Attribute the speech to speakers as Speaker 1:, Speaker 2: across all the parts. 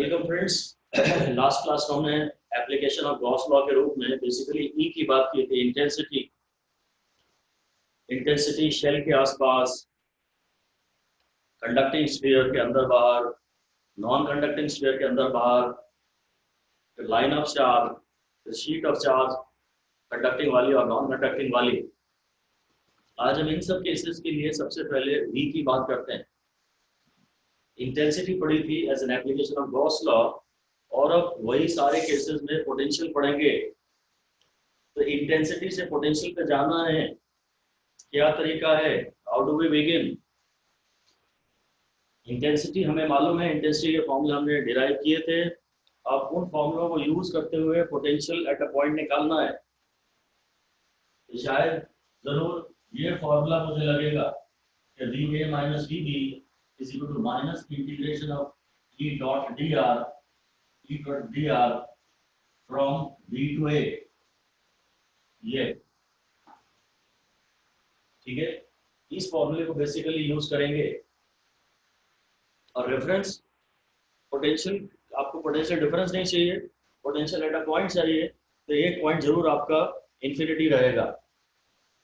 Speaker 1: Welcome friends. Last class में हमने application of Gauss law के रूप में बेसिकली ई की बात की थी। इंटेंसिटी शेल के आसपास, कंडक्टिंग स्फीयर के अंदर बाहर, नॉन कंडक्टिंग स्फीयर के अंदर बाहर, line of charge, sheet of charge, conducting वाली और नॉन कंडक्टिंग वाली। आज हम इन सब केसेस के लिए सबसे पहले वी की बात करते हैं। इंटेंसिटी पढ़ी थी as an application of Gauss law, और अब वही सारे केसेस में पोटेंशियल पढ़ेंगे। तो इंटेंसिटी से पोटेंशियल पे जाना है, क्या तरीका है, how do we begin. Intensity हमें मालूम है, इंटेंसिटी के फॉर्मूले हमने डिराइव किए थे। अब उन फॉर्मूलों को यूज करते हुए पोटेंशियल एट अ पॉइंट निकालना है। तो शायद जरूर ये फॉर्मूला मुझे लगेगा कि V A minus V B is equal to minus integration of E dot D R from B to A. ये ठीक है, इस फॉर्मूले को बेसिकली यूज करेंगे। और रेफरेंस पोटेंशियल, आपको पोटेंशियल डिफरेंस नहीं चाहिए, पोटेंशियल एट अ पॉइंट चाहिए। तो एक पॉइंट जरूर आपका इंफिनिटी रहेगा।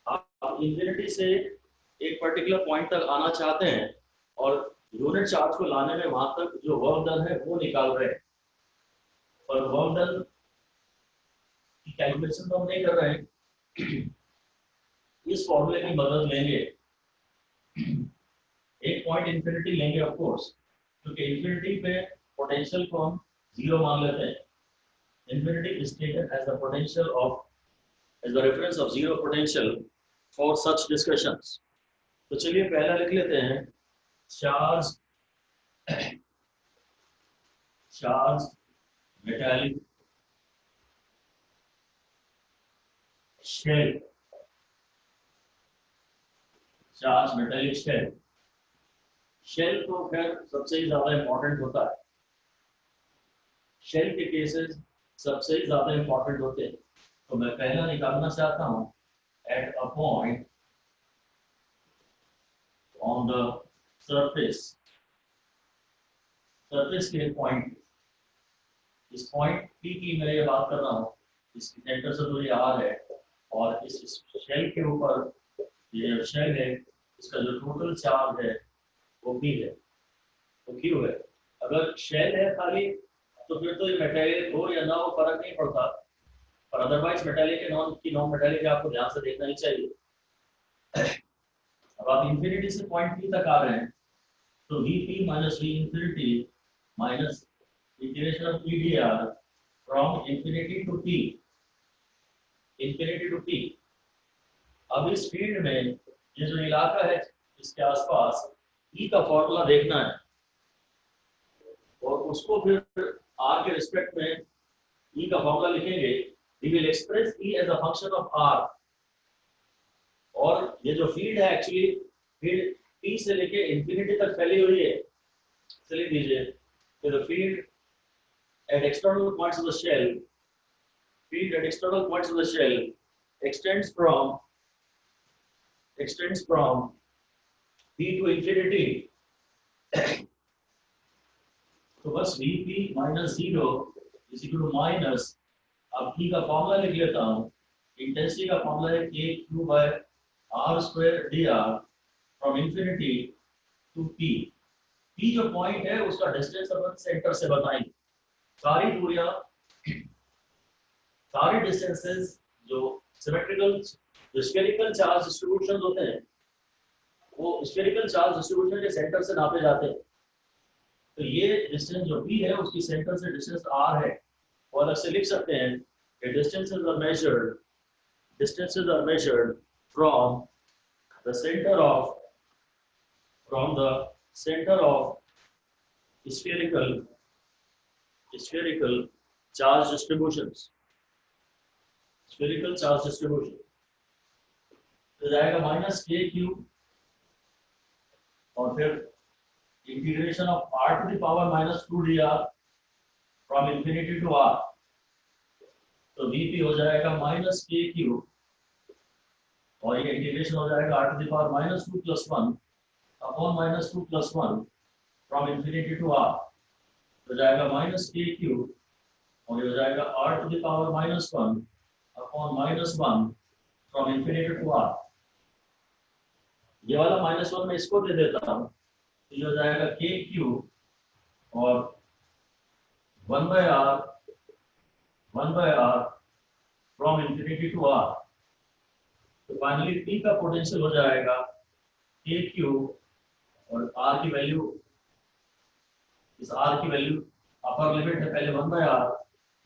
Speaker 1: आप इंफिनिटी से एक पर्टिकुलर पॉइंट तक आना चाहते हैं और यूनिट चार्ज को लाने में वहां तक जो वर्क डन है वो निकाल रहे हैं। और वर्क डन की कैलकुलेशन तो हम नहीं कर रहे हैं, इस फॉर्मूले की मदद लेंगे। एक पॉइंट इंफिनिटी लेंगे ऑफ कोर्स, क्योंकि इंफिनिटी पे पोटेंशियल को हम जीरो मान लेते हैं। Infinity is taken as the potential of, as the reference of zero potential for such discussions. तो चलिए पहला लिख लेते हैं, charge metallic shell. Charge metallic shell, shell तो खैर सबसे ही ज्यादा इंपॉर्टेंट होता है। शेल के केसेस सबसे ही ज्यादा इंपॉर्टेंट होते हैं। तो मैं पहला निकालना चाहता हूं, at a point on the surface के पॉइंट, इस पॉइंट पी की मैं ये बात कर रहा हूँ, इसकी सेंटर से दूरी आर है, और इस शेल के ऊपर ये शेल है, इसका जो टोटल चार्ज है वो भी है। तो क्यों है, अगर शेल है खाली तो फिर तो ये मेटेरियल हो या ना हो फर्क नहीं पड़ता, पर अदरवाइज मेटेरियल के नॉन मेटेरियल आपको ध्यान से देखना ही चाहिए। अब आप इंफिनिटी से पॉइंट पी तक आ रहे हैं, तो V P minus V infinity minus integration of P D R from infinity to P, अब इस फील्ड में ये जो इलाका है इसके आसपास ई का फॉर्मूला देखना है, और उसको फिर आर के रिस्पेक्ट में ई का फॉर्मूला लिखेंगे। We will express E as a function of R. और ये जो फील्ड है एक्चुअली फील्ड पी से लेके इंफिनिटी तक फैली हुई है। चलिए दीजिए, तो the field at external points of the shell, extends from p to infinity। तो बस vp minus 0 is equal to minus, अब p का फॉर्मूला लिख लेता हूँ। इंटेंसिटी का फॉर्मूला है kq by r square dr from infinity to p। p जो पॉइंट है उसका डिस्टेंस अपन सेंटर से बताएंगे। सारी दूरियां, सारे डिस्टेंसेस जो सिमेट्रिकल, जो स्फेरिकल चार्ज डिस्ट्रीब्यूशन होते हैं, वो स्फेरिकल चार्ज डिस्ट्रीब्यूशन के सेंटर से नापे जाते हैं। तो ये डिस्टेंस जो भी है उसकी सेंटर से डिस्टेंस r है, और अलग से लिख सकते हैं कि distances are measured from the center of spherical charge distributions। तो जाएगा माइनस के क्यूब, और फिर integration of r to the power minus 2dr from infinity to r। तो vp हो जाएगा माइनस के क्यूब, और ये इंटीग्रेशन हो जाएगा r to the power minus 2 plus 1 upon minus 2 plus 1 from infinity to r। तो जाएगा माइनस के क्यूब और ये हो जाएगा r to the power -1 upon -1 from infinity to r। ये वाला -1 मैं इसको दे देता हूँ, तो ये हो जाएगा के क्यूब और 1/r from infinity to r। तो फाइनली p का पोटेंशियल हो जाएगा के क्यूब और r की वैल्यू, इस r की वैल्यू अपर लिमिट है पहले 1/r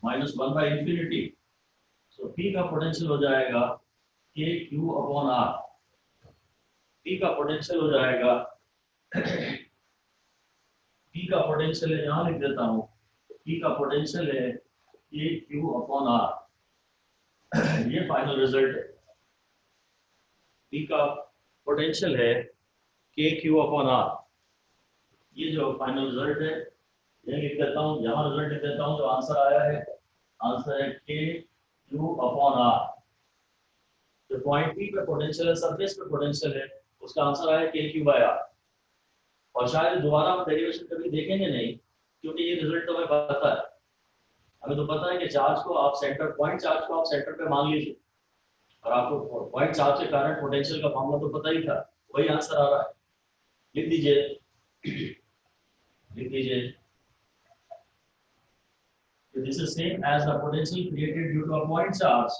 Speaker 1: माइनस 1/इंफिनिटी। सो p का पोटेंशियल हो जाएगा K Q upon r। p का पोटेंशियल हो जाएगा p का पोटेंशियल है, यहाँ लिख देता हूँ, p का पोटेंशियल है के क्यू अपॉन r। ये फाइनल रिजल्ट है, p का पोटेंशियल है के क्यू अपॉन r। ये जो फाइनल रिजल्ट है ये लिख देता हूँ, यहाँ रिजल्ट लिख देता हूँ। जो आंसर आया है, आंसर है के क्यू अपॉन r। जो पॉइंट पी पे पोटेंशियल है, सरफेस पे पोटेंशियल है, उसका आंसर आया के क्यू बाय r। और शायद दोबारा हम डेरिवेशन कभी देखेंगे नहीं, क्योंकि ये रिजल्ट तो हमें पता है। हमें तो पता है कि चार्ज को आप सेंटर, पॉइंट चार्ज को आप सेंटर पे मान लीजिए, और आपको पॉइंट चार्ज के कारण पोटेंशियल का फॉर्मूला तो पता ही था, वही आंसर आ रहा है। लिख दीजिए, लिख दीजिए, this is same as the potential created due to a point charge,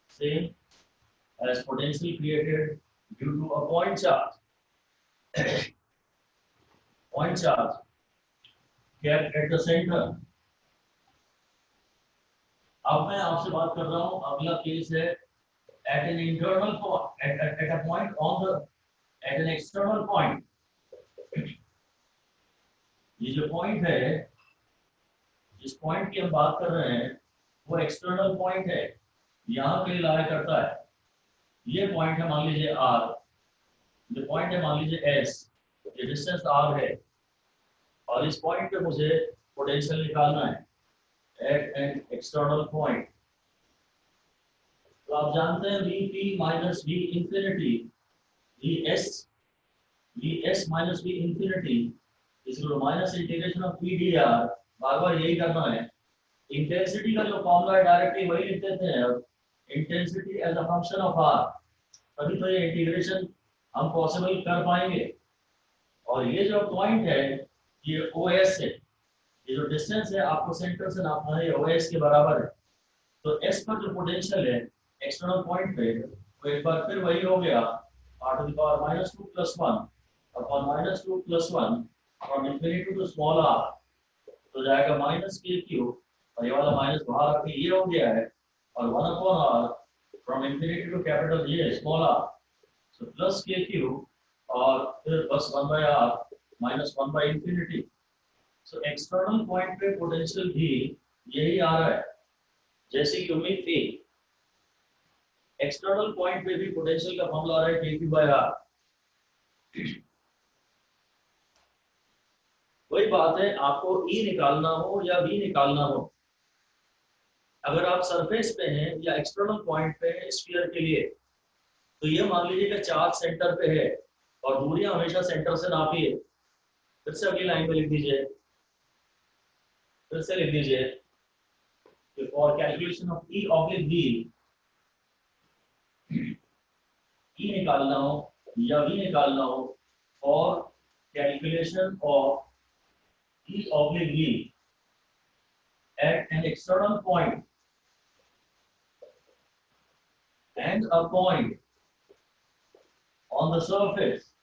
Speaker 1: same as potential created due to a point charge, point charge kept at the center। अब मैं आपसे बात कर रहा हूं, अगला केस है at an internal point, at a point on the, at an external point। ये जो पॉइंट है, जिस पॉइंट की हम बात कर रहे हैं, वो एक्सटर्नल पॉइंट है, यहाँ के लिए लाया करता है। ये पॉइंट है मान लीजिए r, ये पॉइंट है मान लीजिए s, ये डिस्टेंस r है, और इस पॉइंट पे मुझे पोटेंशियल निकालना है एट एन एक्सटर्नल पॉइंट। तो आप जानते हैं Vp minus V infinity, Vs minus V infinity इसको minus integration of P dr, बार बार यही करना है। इंटेंसिटी का जो फॉर्मूला है डायरेक्टली वही लिख देते हैं, अब intensity as a function of r, तभी तो ये इंटीग्रेशन हम पॉसिबल कर पाएंगे। और ये जो पॉइंट है ये OS है, ये जो डिस्टेंस है आपको सेंटर से नापना है, OS के बराबर है। तो S पर जो पोटेंशियल है एक्सटर्नल पॉइंट पे, वो एक बार फिर वही हो गया r to the power -2 + 1 upon -2 + 1 from infinity to small r। तो जाएगा माइनस के क्यूब, और ये वाला माइनस बाहर आके ये हो गया है, और 1 upon r from infinity to capital ये small r। So plus K cube और फिर बस 1/r माइनस 1/इंफिनिटी। सो एक्सटर्नल पॉइंट पे पोटेंशियल भी यही आ रहा है, जैसे कि उम्मीद थी। एक्सटर्नल पॉइंट पे भी पोटेंशियल का फॉर्मूला आ रहा है KQ/R। वही बात है, आपको E निकालना हो या V निकालना हो, अगर आप सरफेस पे हैं या एक्सटर्नल पॉइंट पे हैं स्फीयर के लिए, तो ये मान लीजिए कि चार्ज सेंटर पे है और दूरियां हमेशा सेंटर से नापिए। फिर से अगली लाइन में लिख दीजिए, फिर से लिख दीजिए कि for calculation of E oblique V, E निकालना हो या V निकालना हो, और calculation of E oblique V at an external point and a point on the surface,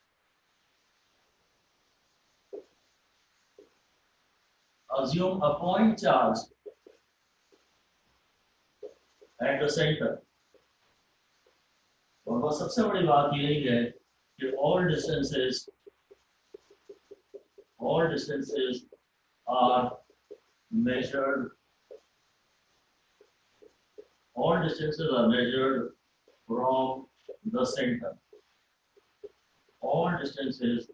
Speaker 1: assume a point charge at the center। और वो सबसे बड़ी बात यही है कि all distances are measured, all distances are measured from the center, all distances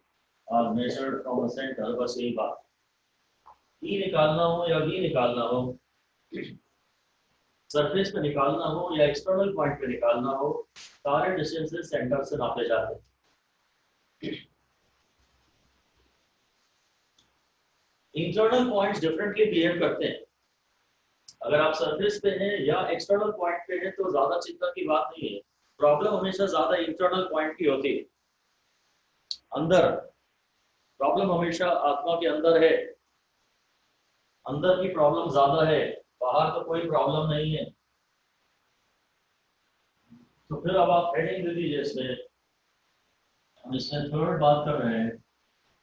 Speaker 1: are measured from the center। बस यही बात, E निकालना हो या V निकालना हो, सरफेस पे निकालना हो या एक्सटर्नल पॉइंट पे निकालना हो, सारे डिस्टेंसेस सेंटर से नापे जाते हैं। इंटरनल पॉइंट्स डिफरेंटली बिहेव करते हैं। अगर आप सरफेस पे हैं या एक्सटर्नल पॉइंट पे हैं तो ज्यादा चिंता की बात नहीं है। प्रॉब्लम हमेशा ज्यादा इंटरनल पॉइंट की होती है, अंदर। प्रॉब्लम हमेशा आत्मा के अंदर है, अंदर की प्रॉब्लम ज्यादा है, बाहर तो कोई प्रॉब्लम नहीं है। तो फिर अब आप हेडिंग दे दीजिए इसमें। हम इसमें थर्ड बात कर रहे हैं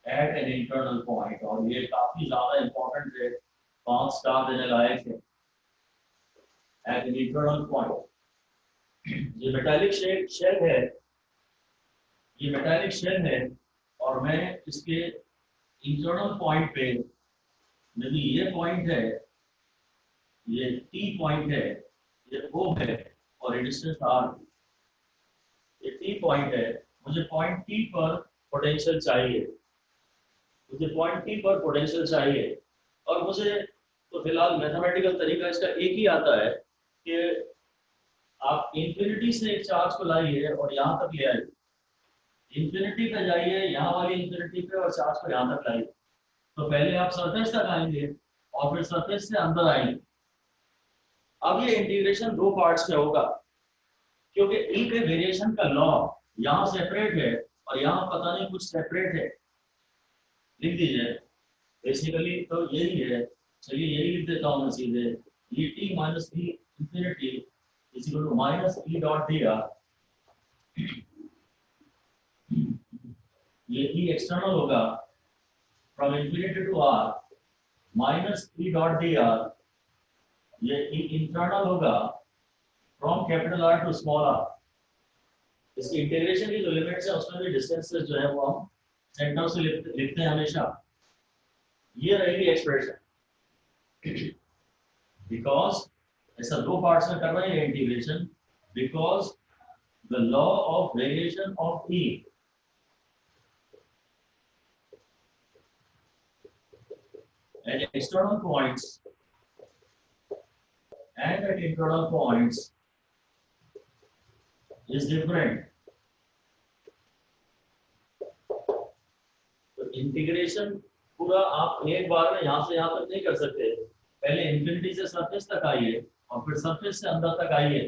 Speaker 1: एट एन इंटरनल पॉइंट, और ये काफी ज्यादा इंपॉर्टेंट है, 5 स्टार देने लायक है। एट एन इंटरनल पॉइंट, ये मेटालिक शेल है, ये मेटालिक शेल है, और मैं इसके इंटरनल पॉइंट पे, यदि ये पॉइंट है, ये टी पॉइंट है, ये ओ है, और ये डिस्टेंस आर, ये टी पॉइंट है। मुझे पॉइंट टी पर पोटेंशियल चाहिए, मुझे पॉइंट टी पर पोटेंशियल चाहिए। और मुझे तो फिलहाल मैथमेटिकल तरीका इसका एक ही आता है कि आप इंफिनिटी से एक चार्ज को लाइए और यहाँ तक ले आइए, इंफिनिटी पे जाइए, यहाँ वाली इंफिनिटी पे, और चार्ज को यहाँ तक लाइए। तो पहले आप सरफेस तक आएंगे और फिर सरफेस से अंदर आएंगे। अब ये इंटीग्रेशन 2 पार्ट्स में होगा, क्योंकि ई पे वेरिएशन का लॉ यहाँ सेपरेट है और यहाँ पता नहीं कुछ सेपरेट है। लिख दीजिए, बेसिकली तो यही है। चलिए यही लिख देता हूँ मैं सीधे, ये T minus E infinity is equal to minus E dot D R. ये ई एक्सटर्नल होगा from infinity to R minus E dot D R. ये ई इंटरनल होगा from capital R to small R. इसकी integration की जो limits है उसमें भी डिस्टेंसेस जो है वो हम सेंटर से लिखते हैं हमेशा। ये रहेगी एक्सप्रेशन, बिकॉज ऐसा 2 पार्ट्स में कर रहे हैं integration, because the law of variation of E at external points and at internal points is different. तो इंटीग्रेशन पूरा आप एक बार में यहाँ से यहाँ तक नहीं कर सकते। पहले इंफिनिटी से सरफेस तक आइए और फिर सरफेस से अंदर तक आइए।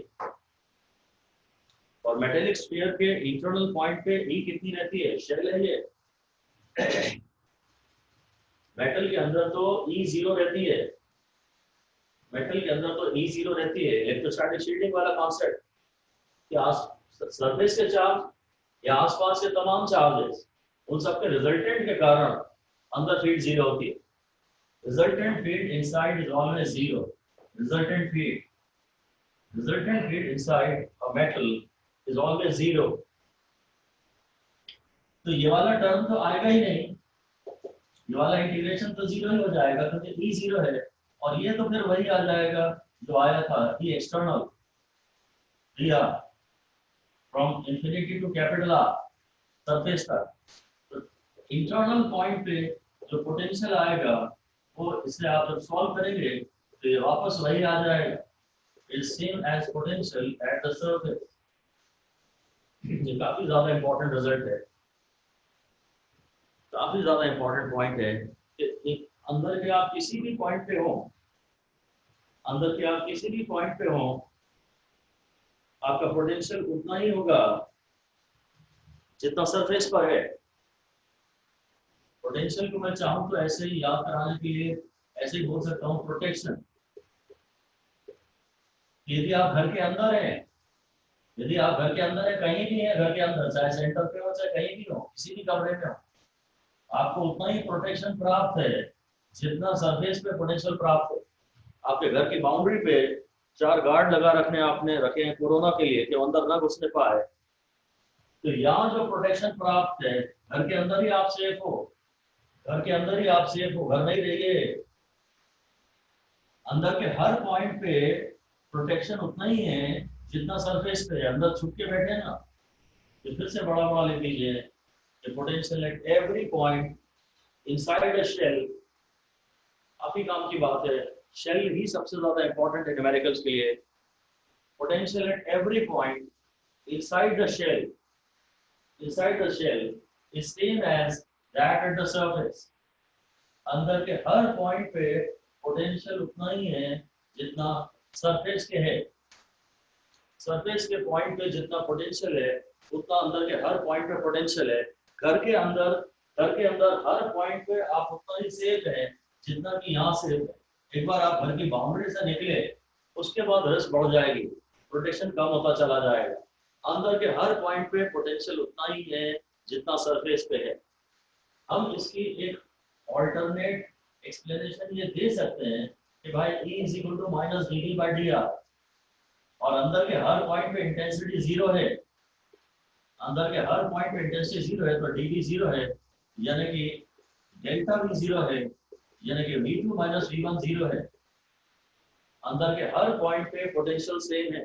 Speaker 1: और मेटेलिक स्फीयर के इंटरनल पॉइंट पे ई कितनी रहती है? शेल है ये। मेटल के अंदर तो ई 0 रहती है, मेटल के अंदर तो ई 0 रहती है। इलेक्ट्रोस्टैटिक शील्डिंग वाला कॉन्सेप्ट कि सरफेस के चार्ज या आसपास के तमाम चार्जेस, उन सबके रिजल्टेंट के कारण अंदर फील्ड 0 होती है। Resultant field inside is always 0। Resultant field inside a metal is always 0। तो ये वाला टर्म तो आएगा ही नहीं, ये वाला इंटीग्रेशन तो 0 ही हो जाएगा क्योंकि ई 0 है। और ये तो फिर वही आ जाएगा जो आया था, E external from infinity to capital R surface तक। तो इंटरनल पॉइंट पे जो पोटेंशियल आएगा वो इससे आप जब सॉल्व करेंगे तो ये वापस वही आ जाएगा, is same as potential at the surface. ये काफी ज्यादा इंपॉर्टेंट रिजल्ट है, काफी ज्यादा इंपॉर्टेंट पॉइंट है कि अंदर के आप किसी भी पॉइंट पे हो, अंदर के आप किसी भी पॉइंट पे हो, आपका पोटेंशियल उतना ही होगा जितना सरफेस पर है। पोटेंशियल को मैं चाहूं तो ऐसे ही याद कराने के लिए ऐसे ही बोल सकता हूं, प्रोटेक्शन। यदि आप घर के अंदर हैं, यदि आप घर के अंदर है, कहीं भी है घर के अंदर, चाहे सेंटर पे हो चाहे कहीं भी हो, किसी भी कमरे में हो, आपको उतना ही प्रोटेक्शन प्राप्त है जितना सरफेस पे पोटेंशियल प्राप्त है। आपके घर की बाउंड्री पे 4 गार्ड लगा आपने रखे हैं कोरोना के लिए कि अंदर ना घुसने पाए। तो यहाँ जो प्रोटेक्शन प्राप्त है, घर के अंदर ही आप सेफ हो, घर के अंदर ही आप सेफ हो, घर में ही रहिए। अंदर के हर पॉइंट पे प्रोटेक्शन उतना ही है जितना सरफेस पे है। अंदर छुप के बैठे ना, तो फिर से बड़ा बड़ा लिख लीजिए, the potential at every point inside a shell। काफी काम की बात है, शेल ही सबसे ज्यादा इंपॉर्टेंट है न्यूमेरिकल्स के लिए। Potential at every point inside the shell is same as that at the surface। अंदर के हर पॉइंट पे पोटेंशियल उतना ही है जितना सरफेस के है। सरफेस के पॉइंट पे जितना पोटेंशियल है उतना अंदर के हर पॉइंट पे पोटेंशियल है। घर के अंदर हर पॉइंट पे आप उतना ही सेफ है जितना कि यहाँ सेफ है। एक बार आप घर की बाउंड्री से निकले उसके बाद रिस्क बढ़ जाएगी, प्रोटेक्शन कम होता चला जाएगा। अंदर के हर पॉइंट पे पोटेंशियल उतना ही है जितना सरफेस पे है। हम इसकी एक ऑल्टरनेट एक्सप्लेनेशन ये दे सकते हैं कि भाई E is equal to minus dt/dr, और अंदर के हर पॉइंट पे इंटेंसिटी जीरो है। अंदर के हर पॉइंट पे इंटेंसिटी जीरो है तो dv जीरो है, यानी कि डेल्टा भी जीरो है, यानी कि v2 माइनस v1 जीरो है। अंदर के हर पॉइंट पे पोटेंशियल सेम है।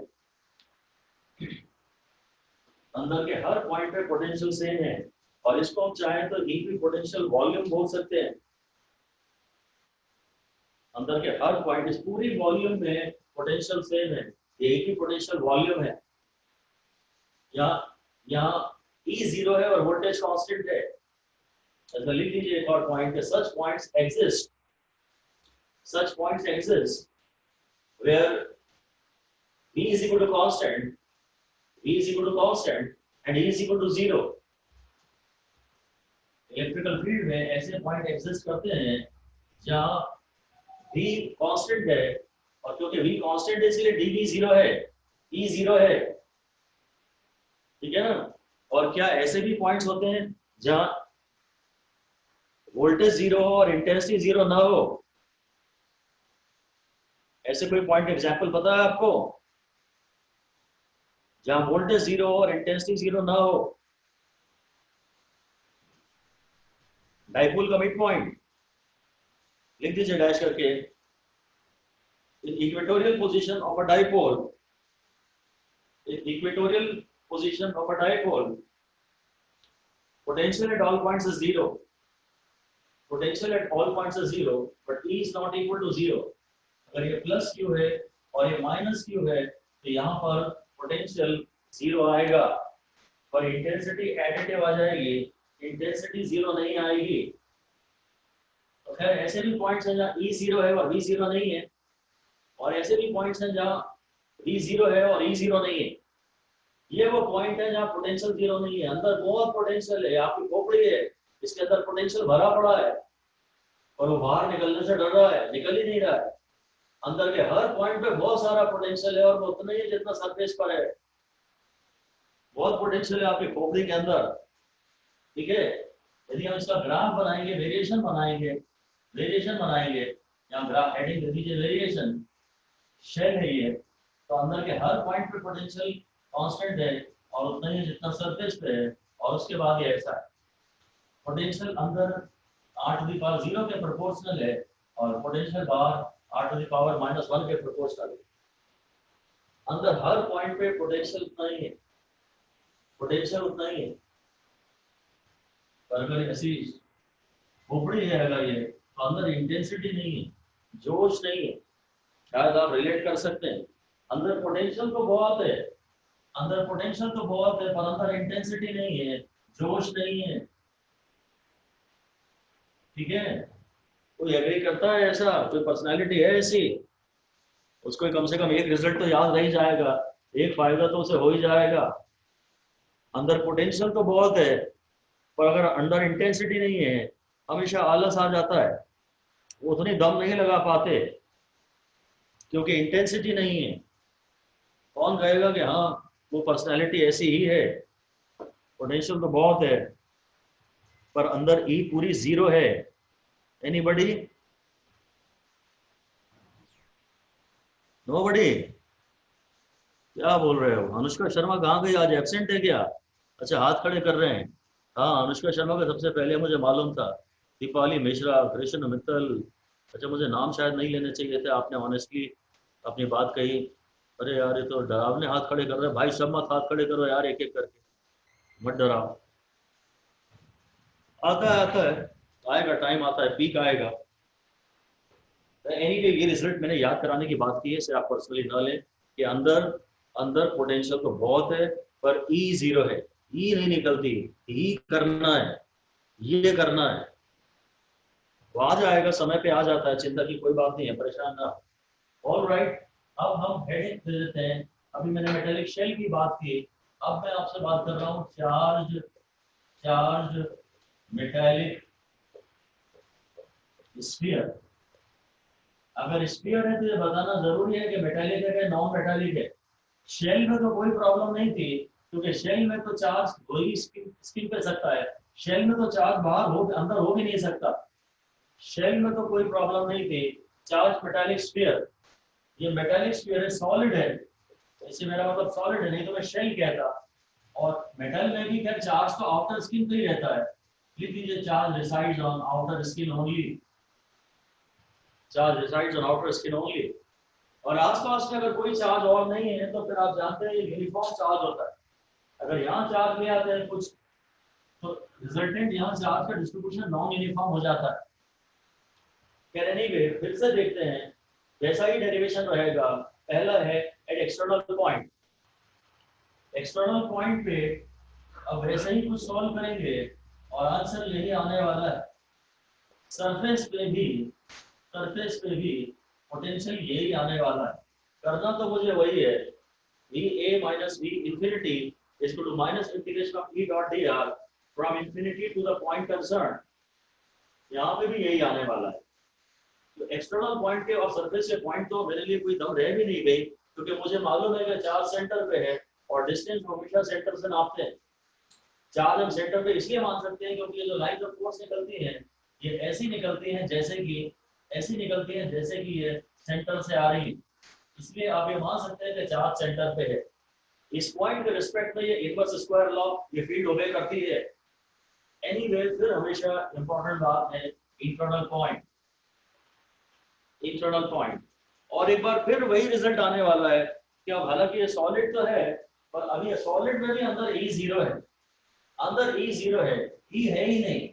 Speaker 1: अंदर के हर पॉइंट पे पोटेंशियल सेम है, और इसको हम चाहें तो इक्वी पोटेंशियल वॉल्यूम बोल सकते हैं। अंदर के हर पॉइंट, इस पूरी वॉल्यूम में पोटेंशियल सेम है, ये इक्वी पोटेंशियल वॉल्यूम है। यहाँ E जीरो है और वोल्टेज कांस्टेंट है। ऐसा लिख लीजिए एक और पॉइंट है, such points exist where V is equal to constant, and E is equal to 0। Electrical field में ऐसे पॉइंट एग्जिस्ट करते हैं जहां V कांस्टेंट है, और क्योंकि V कांस्टेंट है इसलिए dV जीरो है, E जीरो है, ठीक है ना। और क्या ऐसे भी पॉइंट्स होते हैं जहां वोल्टेज जीरो हो और इंटेंसिटी जीरो ना हो? ऐसे कोई पॉइंट एग्जांपल पता है आपको जहां वोल्टेज जीरो हो और इंटेंसिटी जीरो ना हो? डाइपोल का मिड पॉइंट लिख दीजिए डैश करके। In equatorial position of a dipole, potential at all points is zero. Potential at all points is zero, but E is not equal to zero. अगर ये plus Q है और ये minus Q है तो यहाँ पर पोटेंशियल जीरो आएगा, और इंटेंसिटी एडिटिव आ जाएगी, इंटेंसिटी जीरो नहीं आएगी। तो खैर ऐसे भी पॉइंट्स हैं जहाँ E जीरो है और V जीरो नहीं है, और ऐसे भी पॉइंट्स हैं जहाँ V जीरो है और E जीरो नहीं है। ये वो पॉइंट है जहाँ पोटेंशियल जीरो नहीं है। अंदर बहुत पोटेंशियल है, आपकी खोपड़ी है, इसके अंदर पोटेंशियल भरा पड़ा है, और वो बाहर निकलने से डर रहा है, निकल ही नहीं रहा है। अंदर के हर पॉइंट पे बहुत सारा पोटेंशियल है, और वो उतना ही जितना सरफेस पर है। बहुत पोटेंशियल है आपकी खोपड़ी के अंदर, ठीक है। यदि हम इसका ग्राफ बनाएंगे, वेरिएशन बनाएंगे, यहाँ ग्राफ हेडिंग दे दीजिए वेरिएशन, शेल है ये, तो अंदर के हर पॉइंट पे पोटेंशियल कांस्टेंट है और उतना ही जितना सरफेस पे है। और उसके बाद ये ऐसा है, पोटेंशियल अंदर 8 टू द पावर 0 के प्रोपोर्शनल है, और पोटेंशियल बाहर 8 टू द पावर -1 के प्रोपोर्शनल है। अंदर हर पॉइंट पे पोटेंशियल उतना ही है, पर अगर ऐसी खोपड़ी है अगर ये, तो अंदर इंटेंसिटी नहीं है, जोश नहीं है। शायद आप रिलेट कर सकते हैं, अंदर पोटेंशियल तो बहुत है, पर अंदर इंटेंसिटी नहीं है, जोश नहीं है, ठीक है। कोई एग्री करता है ऐसा? कोई पर्सनालिटी है ऐसी? उसको कम से कम एक रिजल्ट तो याद रह ही जाएगा, एक फायदा तो उसे हो ही जाएगा। अंदर पोटेंशियल तो बहुत है, पर अगर अंदर इंटेंसिटी नहीं है, हमेशा आलस आ जाता है, वो उतनी दम नहीं लगा पाते क्योंकि इंटेंसिटी नहीं है। कौन कहेगा कि हाँ वो पर्सनालिटी ऐसी ही है? पोटेंशियल तो बहुत है पर अंदर ई पूरी जीरो है। एनीबडी? नोबडी? क्या बोल रहे हो? अनुष्का शर्मा कहाँ गई? आज एब्सेंट है क्या? अच्छा, हाथ खड़े कर रहे हैं। हाँ, अनुष्का शर्मा का सबसे पहले मुझे मालूम था। दीपाली मिश्रा, कृष्ण मित्तल, अच्छा मुझे नाम शायद नहीं लेने चाहिए थे, आपने ऑनेस्टली अपनी बात कही। अरे यार ये तो डरावने हाथ खड़े कर रहे हैं भाई, सब मत हाथ खड़े करो यार, एक एक करके मत डराओ। आता है, आएगा, टाइम आता है, पीक आएगा। एनी वे ये रिजल्ट मैंने याद कराने की बात की है, इसे आप पर्सनली ना लें कि अंदर पोटेंशियल तो बहुत है पर ई जीरो है, ई नहीं निकलती, ई करना है, ये करना है। वो आ जाएगा, समय पे आ जाता है, चिंता की कोई बात नहीं है, परेशान ना। ऑल राइट, अब हम हेडिंग दे देते हैं। अभी मैंने मेटेलिक शेल की बात की, अब मैं आपसे बात कर रहा हूँ चार्ज चार्ज मेटेलिक स्फीयर। अगर स्फीयर है तो ये बताना जरूरी है कि मेटेलिक है कि नॉन मेटेलिक है। शेल में तो कोई प्रॉब्लम नहीं थी, क्योंकि शेल में तो चार्ज हो ही स्किन पे सकता है। शेल में तो चार्ज बाहर हो अंदर हो भी नहीं सकता। शेल में तो कोई प्रॉब्लम नहीं थी। चार्ज मेटालिक स्फीयर, ये मेटालिक स्फीयर है, सॉलिड है, इससे मेरा मतलब सॉलिड है, नहीं तो मैं शेल कहता। और मेटल में भी क्या चार्ज तो आउटर स्किन पे ही रहता है। लिख लीजिए charge resides on outer skin only, charge resides on outer skin only. और आसपास में अगर कोई चार्ज और नहीं है तो फिर आप जानते हैं यूनिफॉर्म चार्ज होता है। अगर यहाँ चार्ज ले आते हैं कुछ, तो रिजल्टेंट यहाँ चार्ज का डिस्ट्रीब्यूशन नॉन यूनिफॉर्म हो जाता है। फिर से देखते हैं, वैसा ही डेरिवेशन रहेगा। पहला है at external point. External point पे अब वैसे ही कुछ सॉल्व करेंगे और आंसर यही आने वाला है। सरफेस पे भी पोटेंशियल यही आने वाला है। करना तो मुझे वही है, V A minus V infinity is equal to minus integration of E dot D R from infinity to the point concern. यहाँ पे भी यही आने वाला है। तो एक्सटर्नल पॉइंट के और सरफेस के पॉइंट तो मेरे लिए कोई दम रह भी नहीं गई, क्योंकि मुझे मालूम है कि चार्ज सेंटर पे है और डिस्टेंस हमेशा सेंटर से नापते हैं। चार्ज हम सेंटर पे इसलिए मान सकते हैं क्योंकि ये जो लाइन ऑफ फोर्स निकलती है, ये ऐसी निकलती है जैसे कि ये सेंटर से आ रही है। इसलिए आप ये मान सकते हैं कि चार्ज सेंटर पे है। इस पॉइंट के रिस्पेक्ट में ये इनवर्स स्क्वायर लॉ ये फील्ड ओबे करती है। एनीवे, फिर हमेशा इंपॉर्टेंट बात है इंटरनल पॉइंट। और एक बार फिर वही रिजल्ट आने वाला है कि अब हालांकि ये सॉलिड तो है, पर अभी सॉलिड में भी अंदर ई जीरो है। अंदर ई जीरो है, ई है ही नहीं,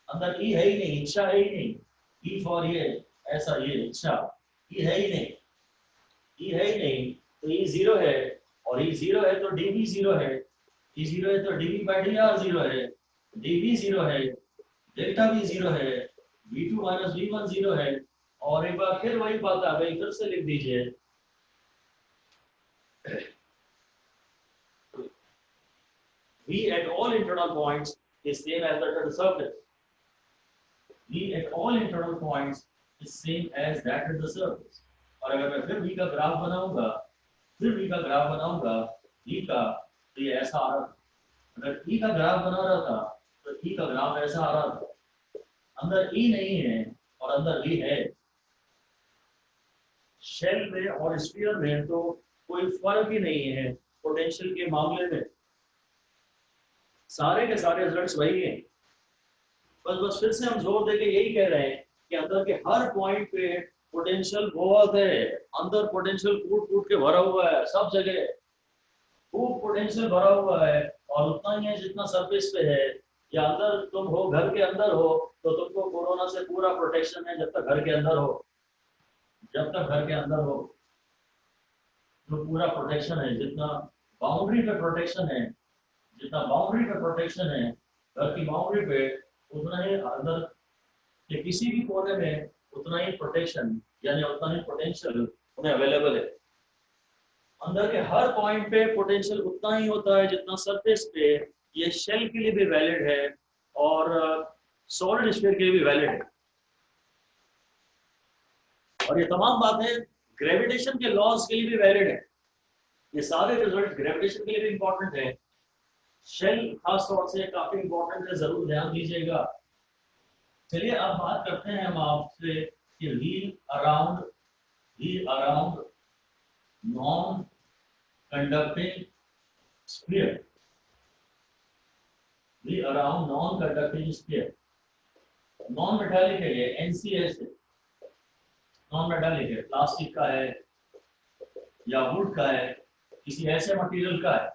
Speaker 1: अंदर ई है ही नहीं, इच्छा है ही नहीं। ई फॉर ये ऐसा, ये इच्छा, ई है ही नहीं, ई है ही नहीं, तो ई जीरो है। और ई जीरो है तो डी भी जीरो है, ई जीरो है तो D V by D R zero है, डी वी जीरो है, डेल्टा भी जीरो है, V two minus V one zero है। और एक बार फिर वही बात आ गई, फिर से लिख दीजिए V at all internal points is same as that at the surface. V at all internal points is same as that at the surface. और अगर मैं फिर V का ग्राफ बनाऊंगा, V का, तो ये ऐसा आ रहा था। अगर E का ग्राफ बना रहा था तो E का ग्राफ ऐसा आ रहा था। अंदर E नहीं है और अंदर V है। शेल में और स्फीयर में तो कोई फर्क ही नहीं है पोटेंशियल के मामले में, सारे के सारे रिजल्ट्स वही हैं। बस फिर से हम जोर देके यही कह रहे हैं कि अंदर के हर पॉइंट पे पोटेंशियल बहुत है। अंदर पोटेंशियल कूट कूट के भरा हुआ है, सब जगह खूब पोटेंशियल भरा हुआ है, और उतना ही है जितना सरफेस पे है। या अंदर तुम हो, घर के अंदर हो, तो तुमको कोरोना से पूरा प्रोटेक्शन है जब तक घर के अंदर हो। तो पूरा प्रोटेक्शन है, जितना बाउंड्री पे प्रोटेक्शन है, घर की बाउंड्री पे, उतना ही अंदर के किसी भी कोने में उतना ही प्रोटेक्शन, यानी उतना ही पोटेंशियल उन्हें अवेलेबल है। अंदर के हर पॉइंट पे पोटेंशियल उतना ही होता है जितना सरफेस पे। ये शेल के लिए भी वैलिड है और सॉलिड स्फीयर के लिए भी वैलिड है। और ये तमाम बातें ग्रेविटेशन के लॉज के लिए भी वैलिड है। ये सारे रिजल्ट ग्रेविटेशन के लिए भी इंपॉर्टेंट है। शेल खास तौर से काफी इंपॉर्टेंट है, जरूर ध्यान दीजिएगा। चलिए अब बात करते हैं हम आपसे कि wheel around non conducting sphere. Wheel around non conducting sphere, non metallic है, ये NCS है, नॉन मेटालिक है, प्लास्टिक का है या वुड का है, किसी ऐसे मटेरियल का है।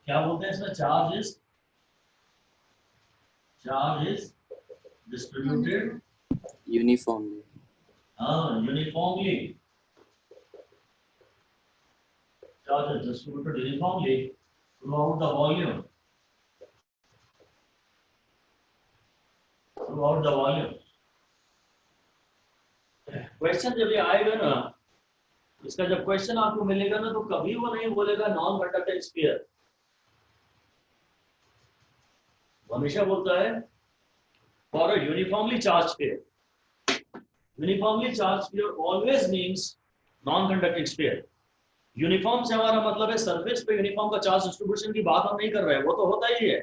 Speaker 1: क्या बोलते हैं इसमें? Charge is distributed
Speaker 2: uniformly.
Speaker 1: Uniformly. Charge is distributed uniformly throughout the volume. throughout the volume. Question जब ये आएगा ना, इसका जब क्वेश्चन आपको मिलेगा ना, तो कभी वो नहीं बोलेगा नॉन कंडक्टिंग स्फीयर, हमेशा बोलता है for a uniformly charge sphere. Uniformly charge sphere always means non conducting sphere. Uniform से हमारा मतलब है सरफेस पे यूनिफॉर्म का चार्ज डिस्ट्रीब्यूशन की बात हम नहीं कर रहे हैं, वो तो होता ही है.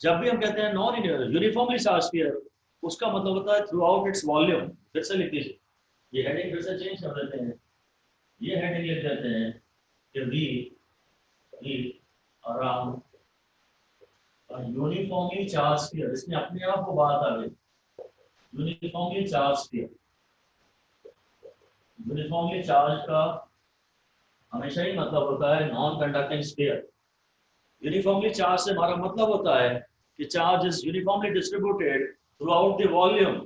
Speaker 1: जब भी हम कहते हैं नॉन यूनिफॉर्मली चार्ज स्फीयर, उसका मतलब होता है थ्रू आउट इट्स वॉल्यूम. फिर से लिख दीजिए, ये हेडिंग फिर से चेंज कर देते हैं, ये हेडिंग लिख देते हैं कि V around uniformly charge sphere. इसमें अपने आप को बात आ गई, uniformly charge sphere. Uniformly charge का हमेशा ही मतलब होता है non conducting sphere. Uniformly charge से हमारा मतलब होता है कि charge is uniformly distributed throughout the volume,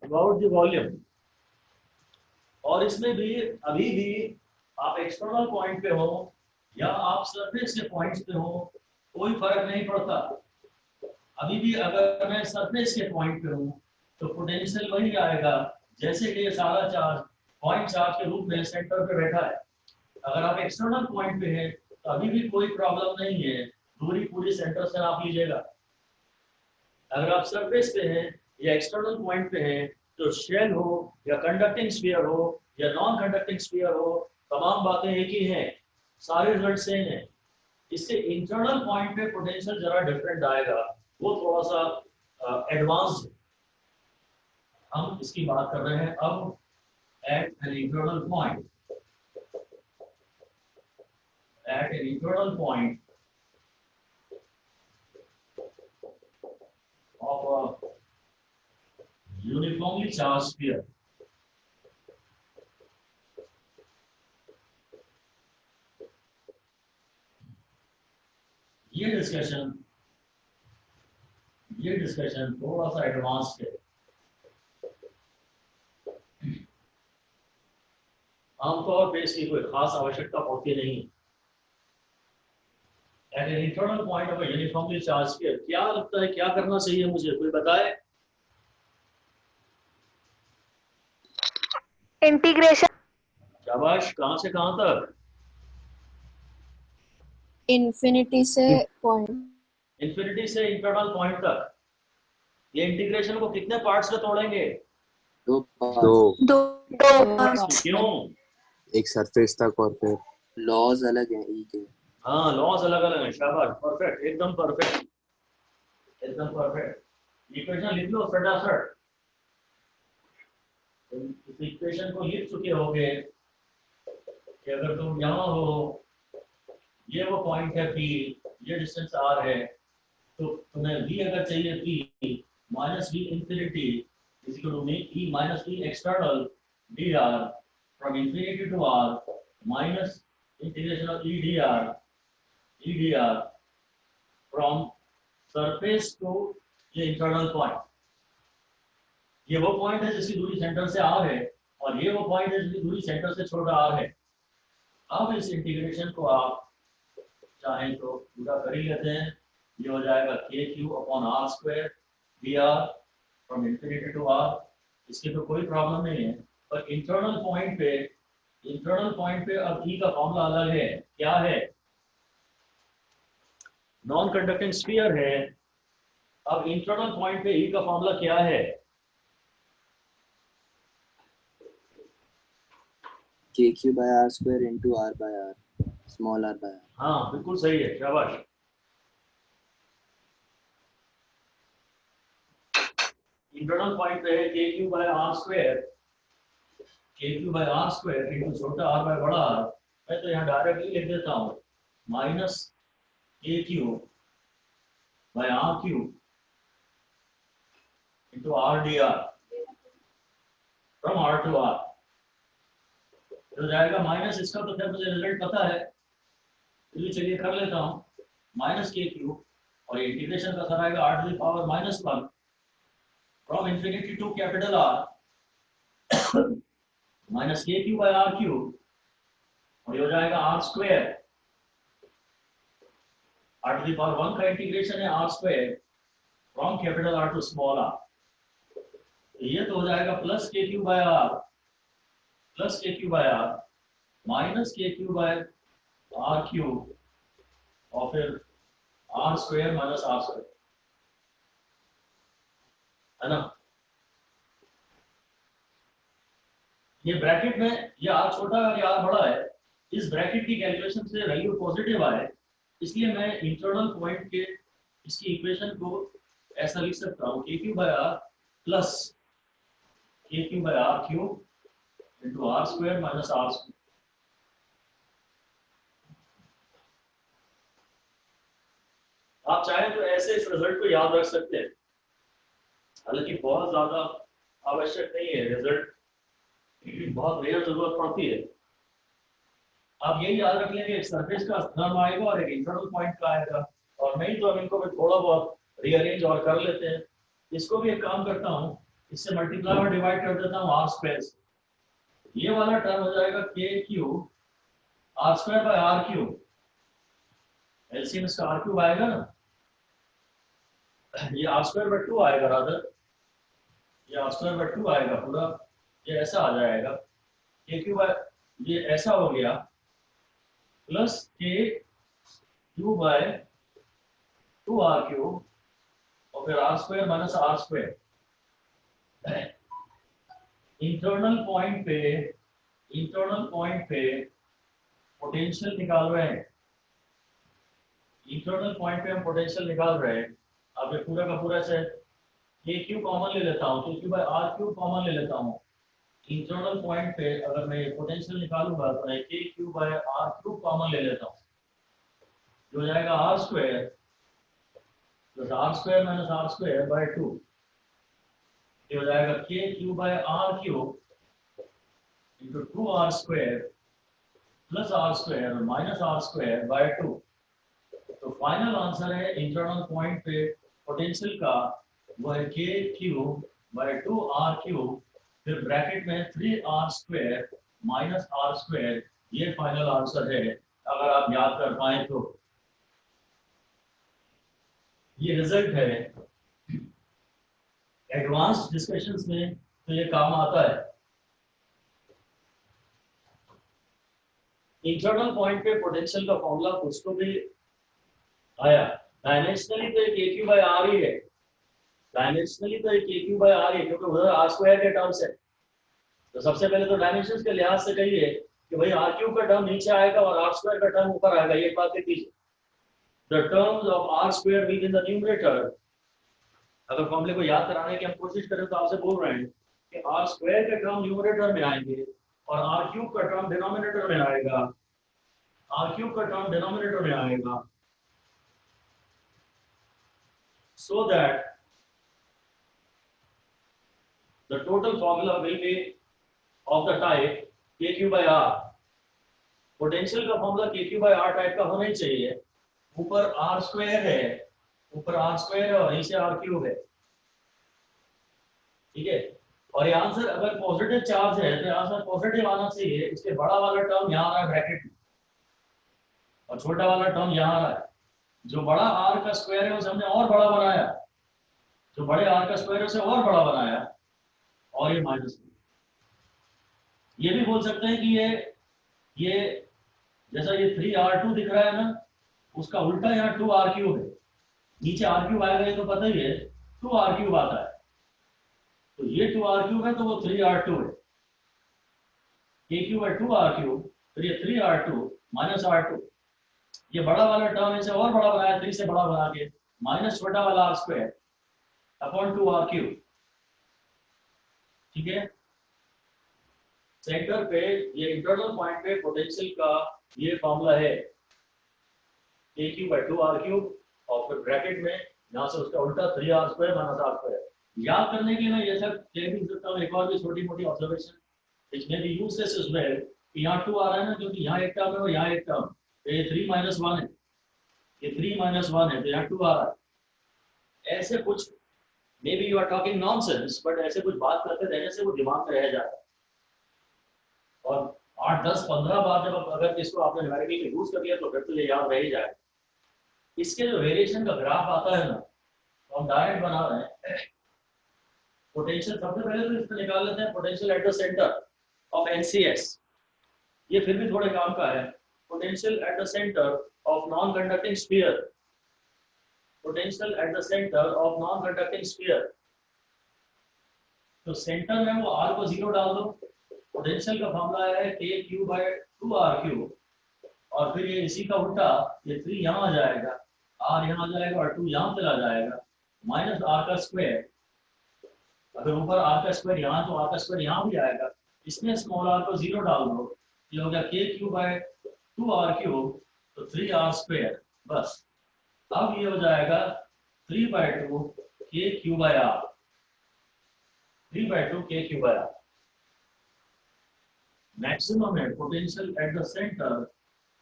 Speaker 1: through the volume. और इसमें भी अभी भी आप एक्सटर्नल पॉइंट पे हो या आप सरफेस के पॉइंट्स पे हो, कोई फर्क नहीं पड़ता. अभी भी अगर मैं सरफेस के पॉइंट पे हूँ तो पोटेंशियल वही आएगा जैसे कि ये सारा चार्ज पॉइंट चार्ज के रूप में सेंटर पे बैठा है. अगर आप एक्सटर्नल पॉइंट पे हैं तो अभी भी कोई प्रॉब्लम नहीं है, दूरी पूरी सेंटर से नाप लीजिएगा. अगर आप सरफेस पे हैं या एक्सटर्नल पॉइंट पे हैं तो शेल हो या कंडक्टिंग स्फीयर हो या नॉन कंडक्टिंग स्फीयर हो, तमाम बातें एक ही हैं, सारे रिजल्ट सेम है. इससे इंटरनल पॉइंट पे पोटेंशियल जरा डिफरेंट आएगा, वो थोड़ा सा एडवांस है. हम इसकी बात कर रहे हैं अब at an internal point. At an internal point of a uniformly charged sphere. ये डिस्कशन थोड़ा सा एडवांस है. आमतौर पे इसकी कोई खास आवश्यकता होती नहीं. At an internal point of a uniformly charge sphere क्या लगता है, क्या करना चाहिए, मुझे कोई बताए.
Speaker 2: इंटीग्रेशन.
Speaker 1: शाबाश. कहां से कहां तक?
Speaker 3: इन्फिनिटी से पॉइंट.
Speaker 1: इंफिनिटी से इंटरनल पॉइंट तक. ये इंटीग्रेशन को कितने पार्ट्स में तोड़ेंगे?
Speaker 4: दो.
Speaker 1: क्यों?
Speaker 4: एक सरफेस तक और फिर लॉज अलग हैं ई के.
Speaker 1: हाँ, लॉज अलग अलग है. शाबाश, परफेक्ट, एकदम परफेक्ट, एकदम परफेक्ट. इक्वेशन लिख लो फटाफट. इस इक्वेशन को लिख चुके होगे कि अगर तुम यहाँ हो, ये वो पॉइंट है P, ये डिस्टेंस R है, तो तुम्हें V अगर चाहिए P minus V infinity is equal to E minus V external dr from infinity to R minus integration of EdR from surface to ये इंटरनल पॉइंट. ये वो पॉइंट है जिसकी दूरी सेंटर से R है और ये वो पॉइंट है जिसकी दूरी सेंटर से छोटा R है. अब इस इंटीग्रेशन को आप चाहें तो पूरा कर ही लेते हैं. ये हो जाएगा KQ upon R square dr from infinity to R. इसकी तो कोई प्रॉब्लम नहीं है, पर इंटरनल पॉइंट पे अब E का फॉर्मूला अलग है. क्या है? नॉन कंडक्टिंग स्फीयर है. अब इंटरनल पॉइंट पे E का फॉर्मूला क्या है?
Speaker 4: KQ by R square into R by R, small r by R.
Speaker 1: हाँ, बिल्कुल सही है. शाबाश. इंटरनल पॉइंट पे है KQ by R square into छोटा r by बड़ा R. मैं तो यहाँ डायरेक्टली लिख देता हूँ minus KQ by RQ into R dr from R to R. हो जाएगा माइनस. इसका तो फिर मुझे रिजल्ट पता है, तो चलिए कर लेता हूँ. माइनस KQ और इंटीग्रेशन का सर आएगा R to the power minus 1 from infinity to capital R minus KQ by RQ और ये हो जाएगा R square. r to the power 1 का इंटीग्रेशन है r square from capital R to small r, ये तो हो जाएगा plus K Q by R plus K Q by R minus K Q by R cube और फिर R square minus R square, है ना। ये ब्रैकेट में ये आर छोटा है और ये आर बड़ा है, इस ब्रैकेट की कैलकुलेशन से वैल्यू पॉजिटिव आए, इसलिए मैं इंटरनल पॉइंट के इसकी इक्वेशन को ऐसा लिख सकता हूँ K Q by R plus K Q by R cube into R square minus R square. आप चाहें तो ऐसे इस रिजल्ट को याद रख सकते हैं, हालांकि बहुत ज्यादा आवश्यक नहीं है, रिजल्ट बहुत रेयर जरूरत पड़ती है। आप यही याद रख लेंगे, एक सरफेस का धर्म आएगा और एक इंटरनल पॉइंट का आएगा, और नहीं तो हम इनको भी थोड़ा बहुत रीअरेंज और कर लेते हैं। इसको भी एक काम करता हूँ, इससे मल्टीप्लाई और डिवाइड कर देता हूँ आर स्क्वायर से, ये वाला टर्म हो जाएगा K cube R square by R cube, LCM इसका आर क्यूब आएगा ना, ये आर स्क्वायर बाय 2 आएगा, रादर ये आर स्क्वायर बाय 2 आएगा पूरा, ये ऐसा आ जाएगा के क्यूब बाय, ये ऐसा हो गया plus K Q bye 2 R cube और फिर R square minus R square. Internal point पे पोटेंशियल निकाल रहे हैं, इंटरनल पॉइंट पे हम पोटेंशियल निकाल रहे हैं। अब ये पूरा का पूरा से के क्यू कॉमन ले लेता हूँ, K Q by R cube common ले लेता हूँ। इंटरनल पॉइंट पे अगर मैं ये पोटेंशियल निकालूंगा तो मैं K Q by R cube common ले लेता हूँ, जो हो जाएगा R square plus R square minus R square by 2, ये हो जाएगा K Q by R cube into 2 R square plus R square minus R square by 2। तो फाइनल आंसर है इंटरनल पॉइंट पे पोटेंशियल का, वो है K cube by 2 R cube फिर ब्रैकेट में 3 R square minus R square, ये final answer है अगर आप याद कर पाए तो। ये रिजल्ट है, एडवांस डिस्कशंस में तो ये काम आता है। इंटरनल पॉइंट पे पोटेंशियल का फॉर्मूला कुछ तो भी आया, डायमेंशनली तो एक क्यू बाय आर ही है, डायमेंशनली तो एक क्यू बाय आर ही है, क्योंकि उधर आर स्क्वायर के टर्म्स है। तो सबसे पहले तो डायमेंशंस के लिहाज से कहिए कि भाई आर क्यूब का टर्म नीचे आएगा और आर स्क्वायर का टर्म ऊपर आएगा, ये बात लिख लीजिए। The terms of r square will be in the numerator। अगर फॉर्मूले को याद कराने की हम कोशिश करें तो आपसे बोल रहे हैं कि r स्क्वायर का टर्म न्यूमरेटर में आएंगे और r क्यूब का टर्म डिनोमिनेटर में आएगा, r क्यूब का टर्म डिनोमिनेटर में आएगा, so that the total formula will be of the type k q by r। Potential का फॉर्मूला के क्यू बाय आर टाइप का होना ही चाहिए, ऊपर आर स्क्वायर है, ऊपर आर स्क्वायर है और नीचे आर क्यूब है, ठीक है। और ये आंसर अगर पॉजिटिव चार्ज है तो आंसर पॉजिटिव आना चाहिए, इसके बड़ा वाला टर्म यहाँ आ रहा है ब्रैकेट में और छोटा वाला टर्म यहाँ आ रहा है। जो बड़ा आर का स्क्वायर है उसे हमने और बड़ा बनाया, जो बड़े आर का स्क्वायर है उसे और बड़ा बनाया और ये माइनस। ये भी बोल सकते हैं कि ये जैसा ये 3r2 दिख रहा है ना, उसका उल्टा यहाँ 2r क्यूब है, नीचे r क्यूब आएगा ये तो पता ही है, 2r क्यूब आता है, तो ये 2r क्यूब है तो वो 3r2 है, k क्यूब है 2r क्यूब, फिर ये 3r2 माइनस r2, ये बड़ा वाला टर्म इसे और बड़ा बनाया 3 से बड़ा बना के, माइनस छोटा वाला r square upon 2r cube, ठीक है। सेंटर पे ये इंटरनल पॉइंट पे पोटेंशियल का ये फॉर्मूला है a cube by 2r cube और फिर ब्रैकेट में यहाँ से उसका उल्टा 3r square minus r square. याद करने के लिए मैं ये सब कह भी सकता हूँ, एक और भी छोटी मोटी ऑब्जर्वेशन इसमें भी यूजलेस इज वेल कि यहाँ 2 आ रहा है ना, क्योंकि यहाँ एक टर्म है और यहाँ एक टर्म, तो ये 3 माइनस 1 है, ये 3 माइनस 1 है, तो यहाँ 2 आ रहा है। ऐसे कुछ maybe you are talking nonsense, but ऐसे कुछ बात करते रहने से वो दिमाग में रह जाता है और 8, 10, 15 बार जब अगर इसको आपने न्यूमेरिकल में यूज कर लिया तो फिर तो ये याद रह ही जाएगा। इसके जो वेरिएशन का ग्राफ आता है ना, तो हम डायरेक्ट बना रहे हैं। पोटेंशियल सबसे पहले तो इसको निकाल लेते हैं, potential at the centre of NCS। ये फिर भी थोड़े काम का है। Potential at the centre of non conducting sphere, potential at the centre of non conducting sphere. तो सेंटर में वो r को 0 डाल दो। पोटेंशियल का फॉर्मूला है KQ/2R3, और फिर ये इसी का उल्टा, ये 3 यहाँ आ जाएगा, r यहाँ आ जाएगा और 2 यहाँ चला जाएगा, माइनस r का स्क्वायर। अगर ऊपर r का स्क्वायर यहाँ, तो r का स्क्वायर यहाँ भी आएगा। इसमें स्मॉल r को 0 डाल दो, ये हो गया KQ/2R3, तो 3r²। बस अब ये हो जाएगा 3/2 KQ/r, 3/2 KQ/r। मैक्सिमम है potential at the centre,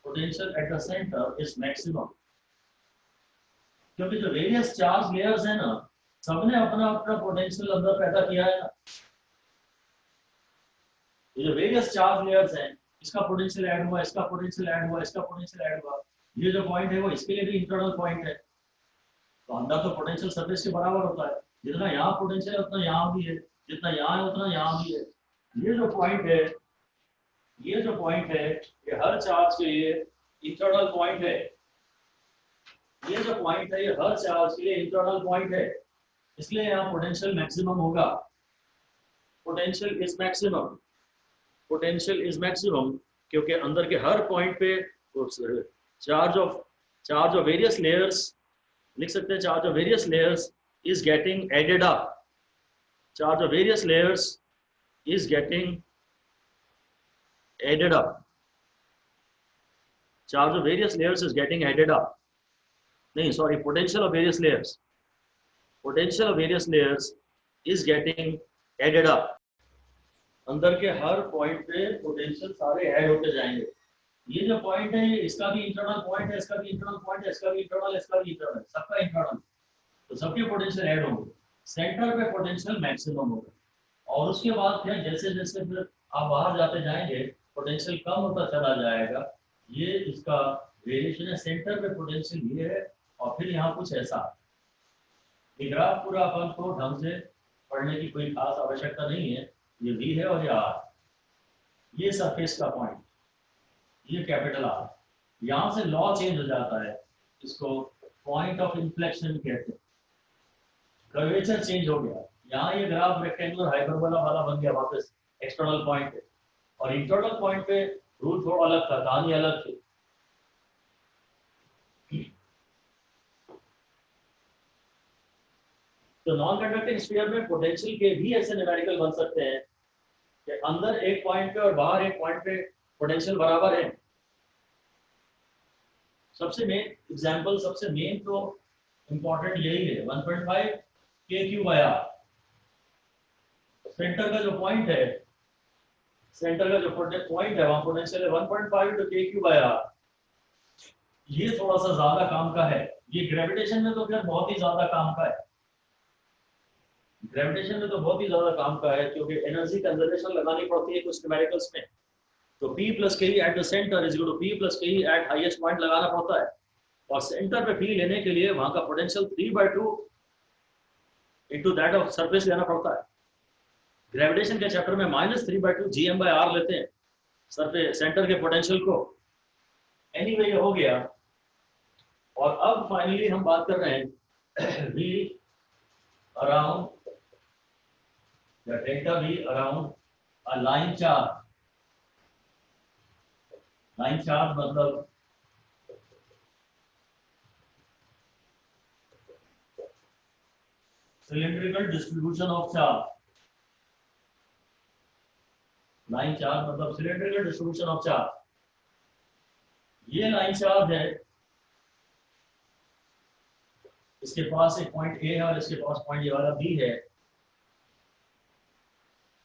Speaker 1: potential at the centre is maximum. क्योंकि जो वेरियस चार्ज लेयर्स है ना, सबने अपना अपना पोटेंशियल अंदर पैदा किया है ना। ये जो वेरियस चार्ज लेयर्स हैं, इसका पोटेंशियल ऐड हुआ, इसका पोटेंशियल ऐड हुआ, इसका पोटेंशियल ऐड हुआ। ये जो पॉइंट है वो इसके लिए भी इंटरनल पॉइंट है। तो अंदर तो पोटेंशियल सरफेस के बराबर होता है, जितना यहाँ पोटेंशियल है उतना यहाँ भी है, जितना यहाँ है उतना यहाँ भी है। ये जो पॉइंट है, ये जो पॉइंट है, ये हर चार्ज के लिए इंटरनल पॉइंट है। ये जो पॉइंट है, ये हर चार्ज के लिए इंटरनल पॉइंट है, इसलिए यहाँ पोटेंशियल मैक्सिमम होगा। Potential is maximum, potential is maximum, क्योंकि अंदर के हर पॉइंट पे चार्ज ऑफ वेरियस लेयर्स, लिख सकते हैं charge of various layers is getting added up, charge of various layers is getting added up, charge of various layers is getting added up. नहीं, sorry, potential of various layers, potential of various layers is getting added up. अंदर के हर point पे potential सारे add होते जाएंगे। ये जो पॉइंट है, इसका भी इंटरनल पॉइंट है, इसका भी इंटरनल पॉइंट है, इसका भी इंटरनल, इसका भी इंटरनल, सबका इंटरनल, तो सबके पोटेंशियल ऐड होंगे। सेंटर पे पोटेंशियल मैक्सिमम होगा, और उसके बाद फिर जैसे जैसे फिर आप बाहर जाते जाएंगे, पोटेंशियल कम होता चला जाएगा। ये इसका वेरिएशन है। सेंटर पे पोटेंशियल ये है, और फिर यहाँ कुछ ऐसा। ये ग्राफ पूरा अपन को ढंग से पढ़ने की कोई खास आवश्यकता नहीं है। ये V है और ये R, ये सरफेस का पॉइंट, ये कैपिटल R। यहाँ से लॉ चेंज हो जाता है, इसको पॉइंट ऑफ इन्फ्लेक्शन कहते हैं। कर्वेचर चेंज हो गया, यहाँ ये ग्राफ रेक्टेंगुलर हाइपरबोला वाला बन गया वापस एक्सटर्नल पॉइंट पे, और इंटरनल पॉइंट पे रूल थोड़ा अलग था, कहानी अलग थी। तो नॉन कंडक्टिंग स्फीयर में पोटेंशियल के भी ऐसे न्यूमेरिकल बन सकते हैं कि अंदर एक पॉइंट पे और बाहर एक पॉइंट पे पोटेंशियल बराबर है। सबसे मेन एग्जांपल, सबसे मेन तो इंपॉर्टेंट यही है, 1.5 KQ/r। सेंटर का जो पॉइंट है, सेंटर का जो पॉइंट है, वहां पोटेंशियल है 1.5 × KQ/r। ये थोड़ा सा ज्यादा काम का है। ये ग्रेविटेशन में तो फिर बहुत ही ज्यादा काम का है, ग्रेविटेशन में तो बहुत ही ज्यादा काम का है, क्योंकि एनर्जी कंजर्वेशन लगानी पड़ती है कुछ न्यूमेरिकल्स में। तो P + KE at the centre is equal to P + KE at highest point लगाना पड़ता है, और सेंटर पे P लेने के लिए वहां का potential 3/2 into that of surface लेना पड़ता है। ग्रेविटेशन के चैप्टर में -3/2 Gm/r लेते हैं सरफेस सेंटर के पोटेंशियल को। एनीवे ये हो गया, और अब फाइनली हम बात कर रहे हैं V अराउंड या delta V around a line charge. Line charge मतलब cylindrical distribution of charge. Line charge मतलब सिलिंड्रिकल डिस्ट्रीब्यूशन ऑफ चार्ज। ये लाइन चार्ज है, इसके पास एक पॉइंट A है और इसके पास पॉइंट ये वाला B है,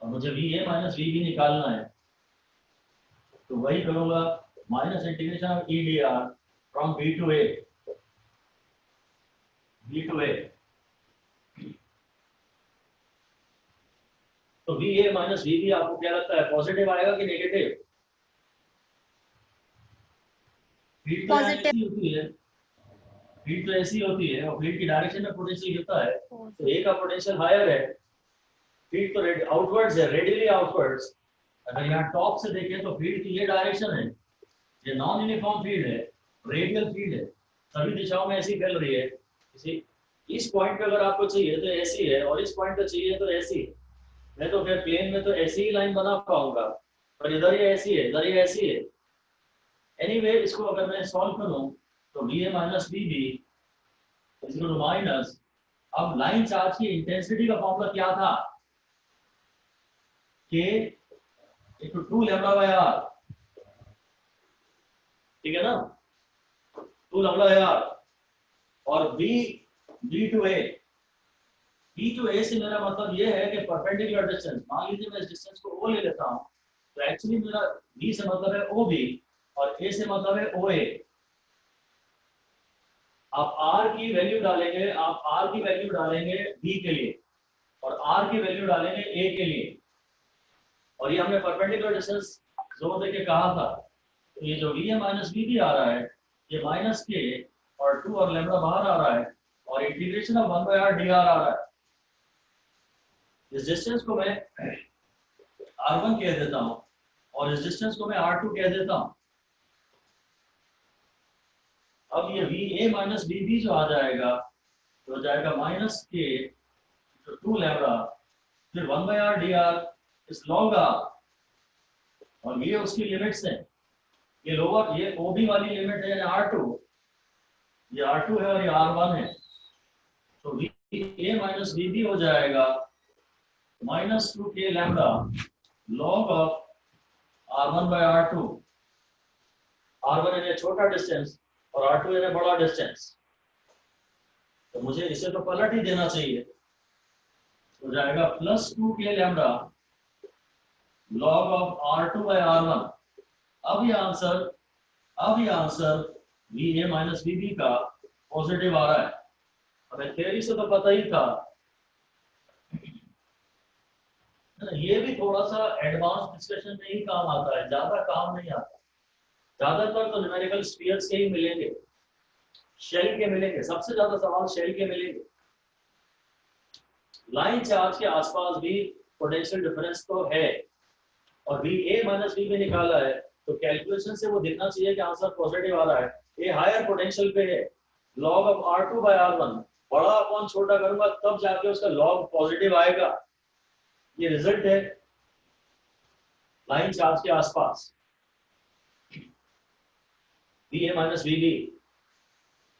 Speaker 1: और मुझे VA - VB निकालना है। तो वही करूंगा, -integration from B to A, B to A। तो VA - VB आपको क्या लगता है, पॉजिटिव आएगा कि नेगेटिव?
Speaker 3: पॉजिटिव।
Speaker 1: होती है, फील्ड तो ऐसी होती है और फील्ड की डायरेक्शन में पोटेंशियल गिरता है, तो ए का पोटेंशियल हायर है, फील्ड तो आउटवर्ड्स है, रेडियली आउटवर्ड्स। अगर यहाँ टॉप से देखें तो फील्ड की ये डायरेक्शन है, ये नॉन यूनिफॉर्म फील्ड है, रेडियल फील्ड है, सभी दिशाओं में ऐसी फैल रही है। इसी इस पॉइंट पे अगर आपको चाहिए तो ऐसी है, और इस पॉइंट पे चाहिए तो ऐसी है। मैं तो फिर प्लेन में तो ऐसी ही लाइन बना पाऊंगा, पर इधर ये ऐसी है, इधर ये ऐसी है। एनीवे इसको अगर मैं सॉल्व करूं तो B A minus B B is equal to minus, अब लाइन चार्ज की इंटेंसिटी का फॉर्मूला क्या था, K equal to lambda by R, ठीक है ना, टू लैम्डा बाय आर। और बी टू ए से मेरा मतलब ये है कि परपेंडिकुलर डिस्टेंस, मान लीजिए मैं इस डिस्टेंस को ओ ले लेता हूं, तो एक्चुअली मेरा बी से मतलब है ओ बी और ए से मतलब है ओ ए। आप आर की वैल्यू डालेंगे, आप आर की वैल्यू डालेंगे बी के लिए और आर की वैल्यू डालेंगे ए के लिए, और ये हमने परपेंडिकुलर डिस्टेंस जोर देके कहा था। तो ये जो B A minus B B आ रहा है, ये माइनस के और 2 और लैम्डा बाहर आ रहा है, और integration of 1 by R D R आ रहा है। इस डिस्टेंस को मैं r1 कह देता हूं और इस डिस्टेंस को मैं r2 कह देता हूं। अब ये va माइनस bb जो आ जाएगा तो हो जाएगा माइनस के 2 लैम्डा फिर 1 बाय आर डी आर इस लॉग r, और ये उसकी लिमिट्स हैं, ये लोअर ये ओबी वाली लिमिट है r2, ये r2 है और ये r1 है, तो va माइनस bb हो जाएगा माइनस 2 के lambda log of r1 bye r2, r1 यानी छोटा डिस्टेंस और r2 यानी बड़ा डिस्टेंस। तो मुझे इसे तो पलट ही देना चाहिए, हो जाएगा प्लस 2 के lambda log of r2 bye r1। अब ये आंसर va माइनस bb का पॉजिटिव आ रहा है। हमें थ्योरी से तो पता ही था, ये भी थोड़ा सा एडवांस डिस्कशन में ही काम आता है, ज्यादा काम नहीं आता। ज्यादातर तो न्यूमेरिकल स्फीयर्स के ही मिलेंगे, शेल के मिलेंगे, सबसे ज्यादा सवाल शेल के मिलेंगे। लाइन चार्ज के आसपास भी पोटेंशियल डिफरेंस तो है, और बी ए माइनस बी में निकाला है, तो कैलकुलेशन से वो दिखना चाहिए कि आंसर पॉजिटिव आ रहा है। ये हायर पोटेंशियल पे है, log of r2 bye r1, बड़ा अपॉन छोटा करूंगा तब जाके उसका लॉग पॉजिटिव आएगा। ये रिजल्ट है लाइन चार्ज के आसपास B A minus B B.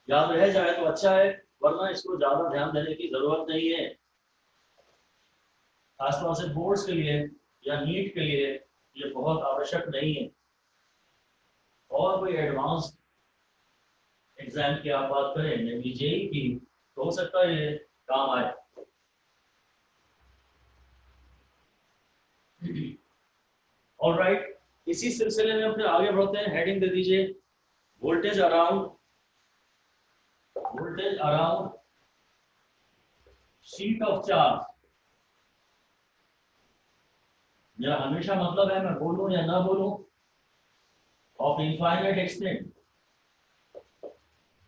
Speaker 1: याद रह जाए तो अच्छा है, वरना इसको ज्यादा ध्यान देने की जरूरत नहीं है। खासतौर से बोर्ड्स के लिए या नीट के लिए ये बहुत आवश्यक नहीं है। और कोई एडवांस एग्जाम की आप बात करें, जेईई की, तो हो सकता है ये काम आए। ऑलराइट, इसी सिलसिले में फिर आगे बढ़ते हैं। हेडिंग दे दीजिए voltage around sheet of charge. मेरा हमेशा मतलब है मैं बोलूं या ना बोलूं, ऑफ इनफाइनाइट एक्सटेंट।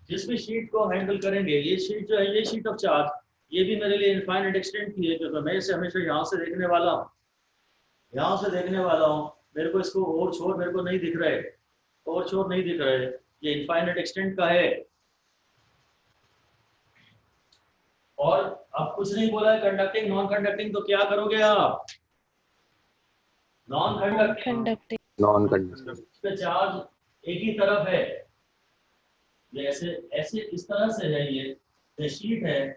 Speaker 1: जिस भी शीट को हैंडल करेंगे, ये शीट जो है, ये शीट ऑफ चार्ज, ये भी मेरे लिए इनफाइनाइट एक्सटेंट की है, क्योंकि मैं इसे हमेशा यहाँ से देखने वाला हूँ, यहाँ से देखने वाला हूँ। मेरे को इसको और छोर मेरे को नहीं दिख रहे, और छोर नहीं दिख रहे, ये इनफाइनाइट एक्सटेंट का है। और अब कुछ नहीं बोला है कंडक्टिंग नॉन कंडक्टिंग, तो क्या करोगे आप? नॉन कंडक्टिंग पे चार्ज एक ही तरफ है, ऐसे ऐसे इस तरह से है, ये शीट है,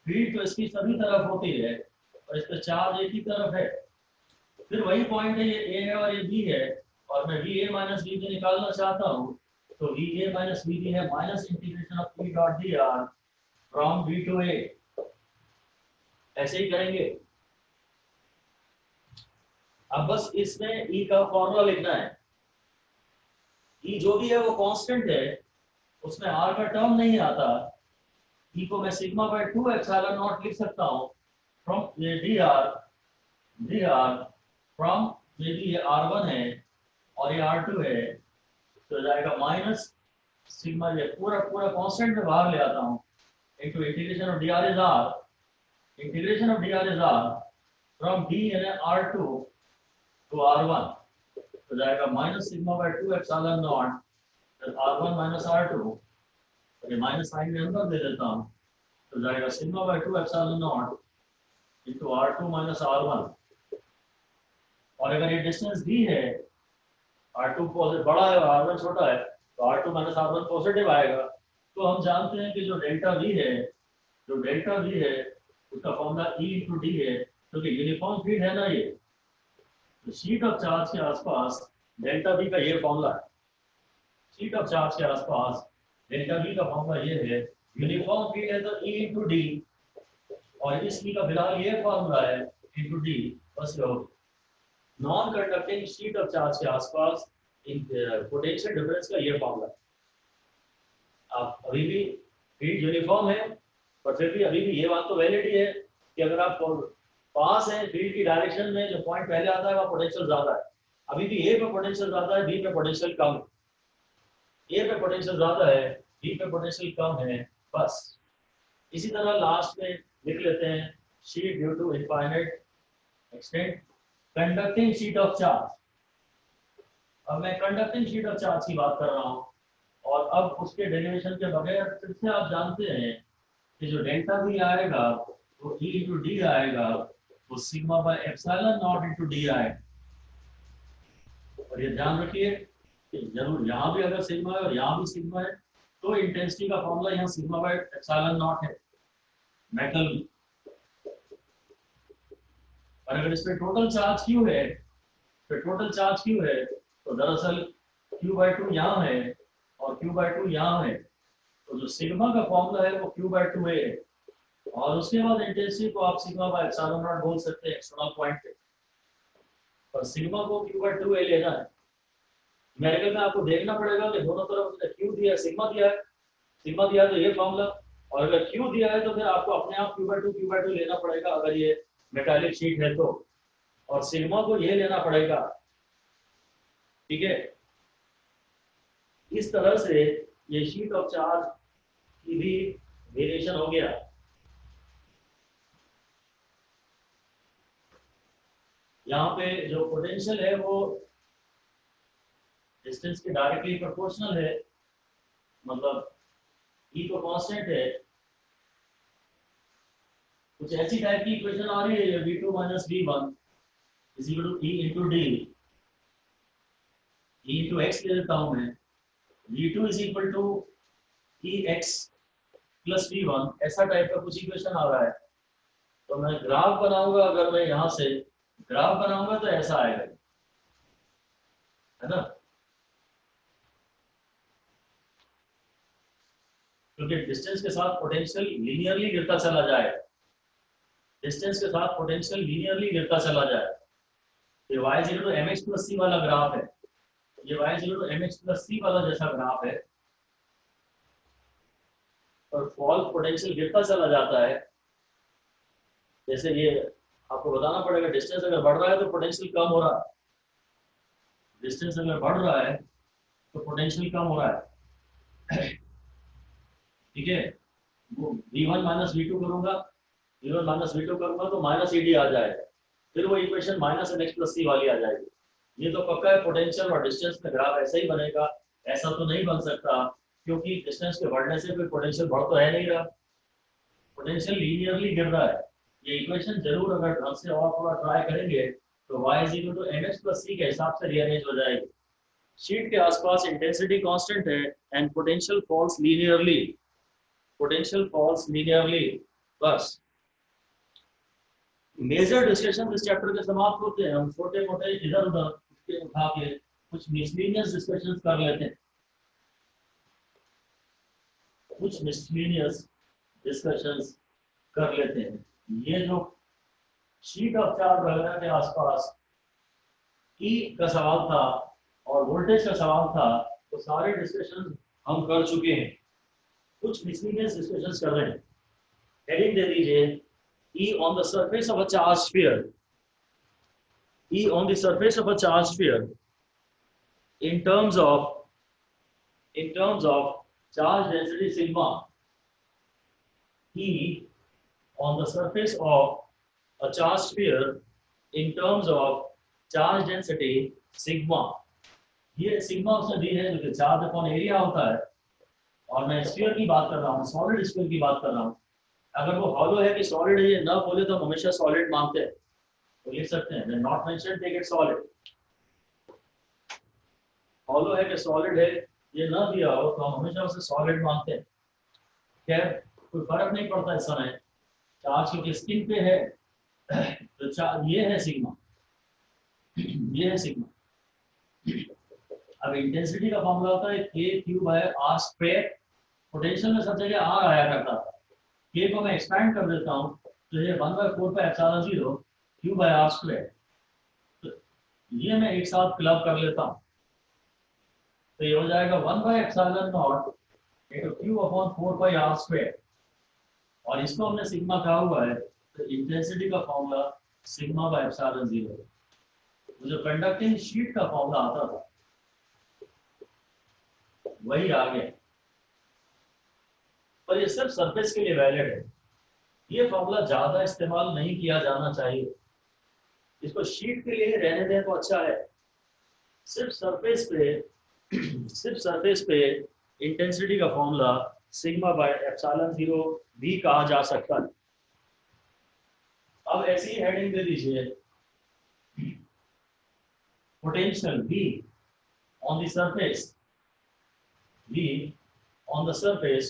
Speaker 1: फील्ड तो इसकी सभी तरफ होती है और इस पे चार्ज एक ही तरफ है। फिर वही पॉइंट है, ये ए है और ये बी है, और मैं V A minus B B निकालना चाहता हूँ, तो V A minus B B है minus integration of P dot D R from B to A. ऐसे ही करेंगे। अब बस इसमें ई का फॉर्मूला लिखना है। ई जो भी है वो कांस्टेंट है, उसमें आर का टर्म नहीं आता। ई को मैं सिग्मा बाय 2 एप्सिलॉन नॉट लिख सकता हूँ from D R from, may be ये R1 है और ये R2 है, तो जाएगा माइनस सिग्मा ये पूरा पूरा कांस्टेंट में बाहर ले आता हूँ into integration of dr is r, integration of dr is r from d यानी r2 टू r1 तो जाएगा minus sigma bye 2 epsilon not r1 minus r2, और ये माइनस साइन में अंदर दे देता हूँ तो जाएगा sigma bye 2 epsilon naught into r2 minus r1। और अगर ये डिस्टेंस दी है r2 बड़ा है और r1 छोटा है तो r2 माइनस r1 पॉजिटिव आएगा। तो हम जानते हैं कि जो डेल्टा v है उसका फॉर्मूला E इंटू डी है, क्योंकि यूनिफॉर्म फील्ड है ना ये, तो शीट ऑफ चार्ज के आसपास डेल्टा v का ये फॉर्मूला है। शीट ऑफ चार्ज के आसपास डेल्टा v का फॉर्मूला ये है, यूनिफॉर्म फील्ड है तो E इंटू डी, और इस E का फिलहाल ये फॉर्मूला है इंटू डी। बस non conducting sheet of charge के आसपास पोटेंशियल डिफरेंस का ये फॉर्मूला। आप अभी भी फील्ड यूनिफॉर्म है, पर फिर भी अभी भी ये बात तो वैलिड ही है कि अगर आप पास है फील्ड की डायरेक्शन में, जो पॉइंट पहले आता है वहाँ पोटेंशियल ज्यादा है। अभी भी ए पे पोटेंशियल ज्यादा है, बी पे पोटेंशियल कम है। ए पे पोटेंशियल ज्यादा है, बी पे पोटेंशियल कम है, बस। इसी तरह लास्ट में लिख लेते हैं sheet due to infinite extent conducting sheet of charge. अब मैं कंडक्टिंग शीट ऑफ चार्ज की बात कर रहा हूँ, और अब उसके डेरिवेशन के बगैर फिर से आप जानते हैं कि जो डेल्टा भी आएगा वो E इंटू डी आएगा, वो sigma by epsilon naught into D आएगा। और ये ध्यान रखिए कि जरूर यहाँ भी अगर सिग्मा है और यहाँ भी सिग्मा है तो इंटेंसिटी का फॉर्मूला यहाँ सिग्मा बाय एप्सिलॉन नॉट है मेटल में। और अगर इस पे टोटल चार्ज क्यू है, तो दरअसल Q/2 यहाँ है और Q/2 यहाँ है, तो जो सिग्मा का फॉर्मूला है वो Q/2 है, और उसके बाद इंटेंसिटी को आप सिग्मा बाय एप्सिलॉन नॉट बोल सकते हैं एक्सटर्नल पॉइंट पे, पर सिग्मा को Q/2 लेना है। न्यूमेरिकल में आपको देखना पड़ेगा कि दोनों तरफ Q दिया है, सिग्मा दिया है तो ये फॉर्मूला, और अगर Q दिया है तो फिर आपको अपने आप Q/2 लेना पड़ेगा अगर ये मेटालिक शीट है तो, और सिग्मा को ये लेना पड़ेगा। ठीक है, इस तरह से ये शीट ऑफ चार्ज की भी वेरिएशन हो गया। यहाँ पे जो पोटेंशियल है वो डिस्टेंस के डायरेक्टली प्रोपोर्शनल है, मतलब E तो कांस्टेंट है। कुछ ऐसी टाइप की इक्वेशन आ रही है V2 minus V1 is equal to E into D, E into X ले लेता हूँ मैं, V2 is equal to EX plus V1, ऐसा टाइप का कुछ इक्वेशन आ रहा है। तो मैं ग्राफ बनाऊंगा, अगर मैं यहाँ से ग्राफ बनाऊंगा तो ऐसा आएगा, है ना, क्योंकि डिस्टेंस के साथ पोटेंशियल लीनियरली गिरता चला जाएगा, ये y is equal to mx plus c वाला ग्राफ है, ये y is equal to mx plus c वाला जैसा ग्राफ है, और फॉल पोटेंशियल गिरता चला जाता है। जैसे ये आपको बताना पड़ेगा, डिस्टेंस अगर बढ़ रहा है तो पोटेंशियल कम हो रहा है, डिस्टेंस अगर बढ़ रहा है तो पोटेंशियल कम हो रहा है। ठीक है, V1 माइनस V2 करूंगा, तो माइनस ED आ जाएगा, फिर वो equation minus mx plus c वाली आ जाएगी। ये तो पक्का है, पोटेंशियल और डिस्टेंस में ग्राफ ऐसा ही बनेगा, ऐसा तो नहीं बन सकता, क्योंकि डिस्टेंस के बढ़ने से कोई पोटेंशियल बढ़ तो है नहीं रहा, पोटेंशियल लीनियरली गिर रहा है। ये इक्वेशन जरूर अगर ढंग से और थोड़ा ट्राई करेंगे तो y is equal to mx plus c के हिसाब से रीअरेंज हो जाएगी। शीट के आसपास इंटेंसिटी कांस्टेंट है एंड पोटेंशियल फॉल्स लीनियरली, बस। मेजर डिस्कशन इस चैप्टर के समाप्त होते हैं। हम छोटे मोटे इधर उधर के उठा के कुछ मिसलिनियस डिस्कशंस कर लेते हैं, ये जो शीट ऑफ चार्ज वगैरह के आसपास E का सवाल था और वोल्टेज का सवाल था, तो सारे डिस्कशन हम कर चुके हैं, कुछ मिसलिनियस डिस्कशंस कर रहे हैं। हेडिंग दे दीजिए E on the surface of a charged sphere. E on the surface of a charged sphere in terms of in terms of charge density sigma E on the surface of a charged sphere in terms of charge density sigma. ये sigma उसने दी है जो कि charge upon area होता है, और मैं sphere की बात कर रहा हूँ, सॉलिड स्फीयर की बात कर रहा हूँ। अगर वो हॉलो है कि सॉलिड है ये ना बोले तो हम हमेशा सॉलिड मानते हैं, तो लिख सकते हैं not mentioned take it solid. Hollow है कि सॉलिड है ये ना दिया हो तो हम हमेशा उसे सॉलिड मानते हैं। खैर कोई फर्क नहीं पड़ता इस समय, चार्ज क्योंकि स्किन पे है तो ये है सिग्मा, ये है सिग्मा। अब इंटेंसिटी का फॉर्मूला होता है K Q by R square. Potential में सब जगह आर आया करता था, के को मैं एक्सपैंड कर देता हूँ तो ये 1/4 pi epsilon 0 Q by R square, तो ये मैं एक साथ क्लब कर लेता हूँ तो ये हो जाएगा 1/एप्सिलॉन naught Q upon 4 pi R square, और इसको हमने सिग्मा कहा हुआ है तो इंटेंसिटी का फॉर्मूला सिग्मा बाय एप्सिलॉन 0। जो कंडक्टिंग शीट का फॉर्मूला आता था वही आ गया, पर ये सिर्फ सरफेस के लिए वैलिड है। ये फॉर्मूला ज्यादा इस्तेमाल नहीं किया जाना चाहिए, इसको शीट के लिए रहने दें तो अच्छा है। सिर्फ सरफेस पे इंटेंसिटी का फॉर्मूला सिग्मा बाय एप्सिलॉन 0 भी कहा जा सकता है। अब ऐसी ही हेडिंग दे दीजिए, potential V on the surface, V on the surface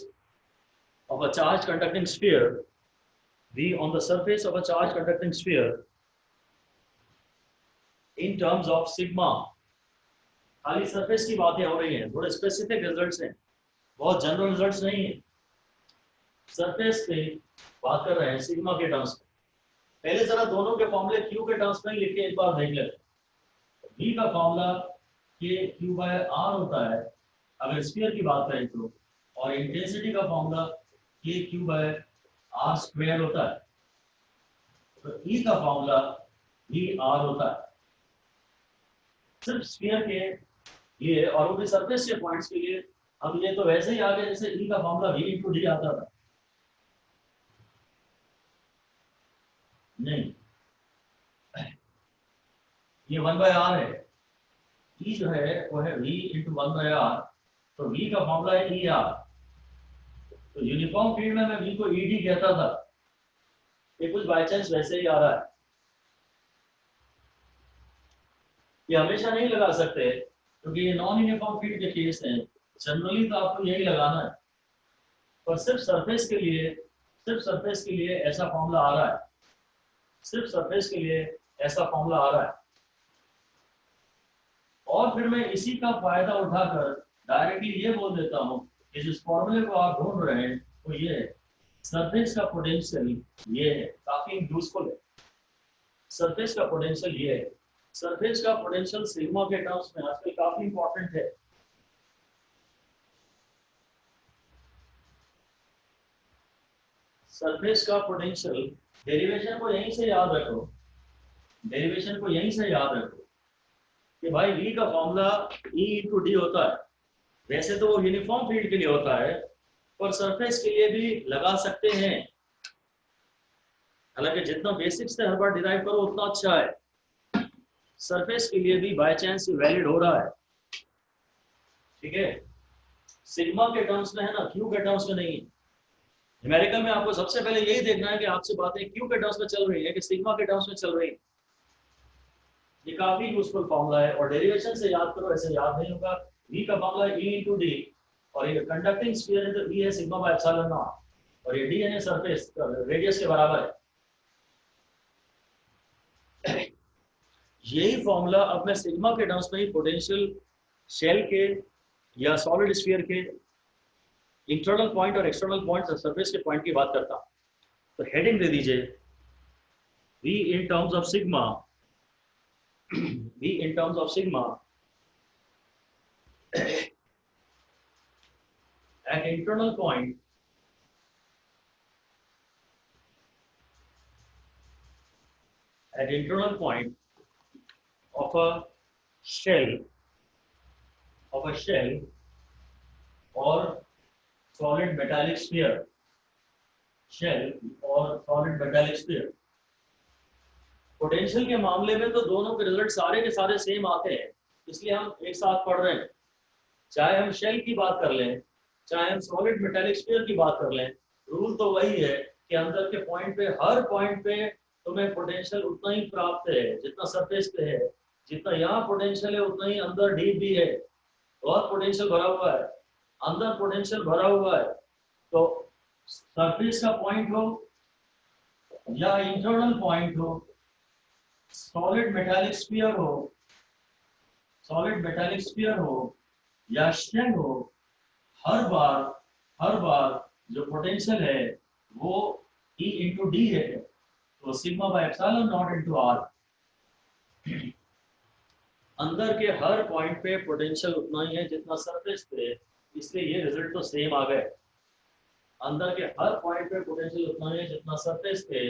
Speaker 1: of a charge conducting sphere, V on the surface of a charge conducting sphere in terms of sigma। खाली surface की बातें हो रही हैं, थोड़े स्पेसिफिक रिजल्ट्स हैं, बहुत जनरल रिजल्ट्स नहीं है। सरफेस पे बात कर रहे हैं सिग्मा के टर्म्स में। पहले जरा दोनों के फॉर्मूले क्यू के टर्म्स में लिख के एक बार देख लेते हैं। V का फॉर्मूला के क्यू बाय आर होता है अगर स्फीयर की बात करें तो, और इंटेंसिटी का फॉर्मूला के क्यू बाय आर स्क्वायर होता है, तो E का फॉर्मूला V आर होता है सिर्फ स्फीयर के लिए, और वो भी सरफेस के पॉइंट्स के लिए। अब ये तो वैसे ही आ गया जैसे E का फॉर्मूला V इंटू डी आता था, नहीं ये 1/r है, E जो है वो है V इंटू 1/r, तो V का फॉर्मूला है ई आर। तो यूनिफॉर्म फील्ड में मैं V को ई डी कहता था, ये कुछ बाय चांस वैसे ही आ रहा है। ये हमेशा नहीं लगा सकते क्योंकि ये नॉन यूनिफॉर्म फील्ड के केस हैं, जनरली तो आपको यही लगाना है, पर सिर्फ सरफेस के लिए ऐसा फॉर्मूला आ रहा है, सिर्फ सरफेस के लिए ऐसा फॉर्मूला आ रहा है। और फिर मैं इसी का फायदा उठाकर डायरेक्टली ये बोल देता हूँ कि जिस फॉर्मूले को आप ढूंढ रहे हैं वो ये है, सरफेस का पोटेंशियल ये है, काफी यूजफुल है। सरफेस का पोटेंशियल ये है, सरफेस का पोटेंशियल सिग्मा के टर्म्स में आजकल काफी इंपॉर्टेंट है। सरफेस का पोटेंशियल डेरिवेशन को यहीं से याद रखो, डेरिवेशन को यहीं से याद रखो कि भाई V का फॉर्मूला E इंटू डी होता है। वैसे तो वो यूनिफॉर्म फील्ड के लिए होता है, पर सरफेस के लिए भी लगा सकते हैं, हालांकि जितना बेसिक्स से हर बार डिराइव करो उतना अच्छा है। सरफेस के लिए भी बाय चांस वैलिड हो रहा है, ठीक है। सिग्मा के टर्म्स में है ना, क्यू के टर्म्स में नहीं। न्यूमेरिकल में आपको सबसे पहले यही देखना है कि आपसे बातें क्यू के टर्म्स में चल रही है कि सिग्मा के टर्म्स में चल रही है। ये काफी यूजफुल फॉर्मूला है, और डेरिवेशन से याद करो, ऐसे याद नहीं होगा। V का फॉर्मूला E इंटू डी, और ये कंडक्टिंग स्फीयर है तो E है सिग्मा बाय एप्सिलॉन नॉट, और ये D है सरफेस रेडियस के बराबर है। यही फॉर्मूला अब मैं सिग्मा के टर्म्स में ही पोटेंशियल शेल के या सॉलिड स्फीयर के इंटरनल पॉइंट और एक्सटर्नल पॉइंट सरफेस के पॉइंट की बात करता हूं। तो हेडिंग दे दीजिए V in terms of sigma, V in terms of sigma at internal point of a shell और सॉलिड मेटालिक स्फीयर, शेल और सॉलिड मेटालिक स्फीयर। पोटेंशियल के मामले में तो दोनों के रिजल्ट सारे के सारे सेम आते हैं, इसलिए हम एक साथ पढ़ रहे हैं। चाहे हम शेल की बात कर लें, चाहे हम सॉलिड मेटालिक स्फीयर की बात कर लें, रूल तो वही है कि अंदर के पॉइंट पे, हर पॉइंट पे तुम्हें पोटेंशियल उतना ही प्राप्त है जितना सरफेस पे है। जितना यहाँ पोटेंशियल है उतना ही अंदर डीप भी है, बहुत पोटेंशियल भरा हुआ है, अंदर पोटेंशियल भरा हुआ है। तो सरफेस का पॉइंट हो या इंटरनल पॉइंट हो, सॉलिड मेटालिक स्फीयर हो, सॉलिड मेटालिक स्फीयर हो या शेल हो, हर बार जो पोटेंशियल है वो E इंटू डी है, तो sigma by epsilon naught into R. अंदर के हर पॉइंट पे पोटेंशियल उतना ही है जितना सरफेस पे, इसलिए ये रिजल्ट तो सेम आ गए। अंदर के हर पॉइंट पे पोटेंशियल उतना ही है जितना सरफेस पे,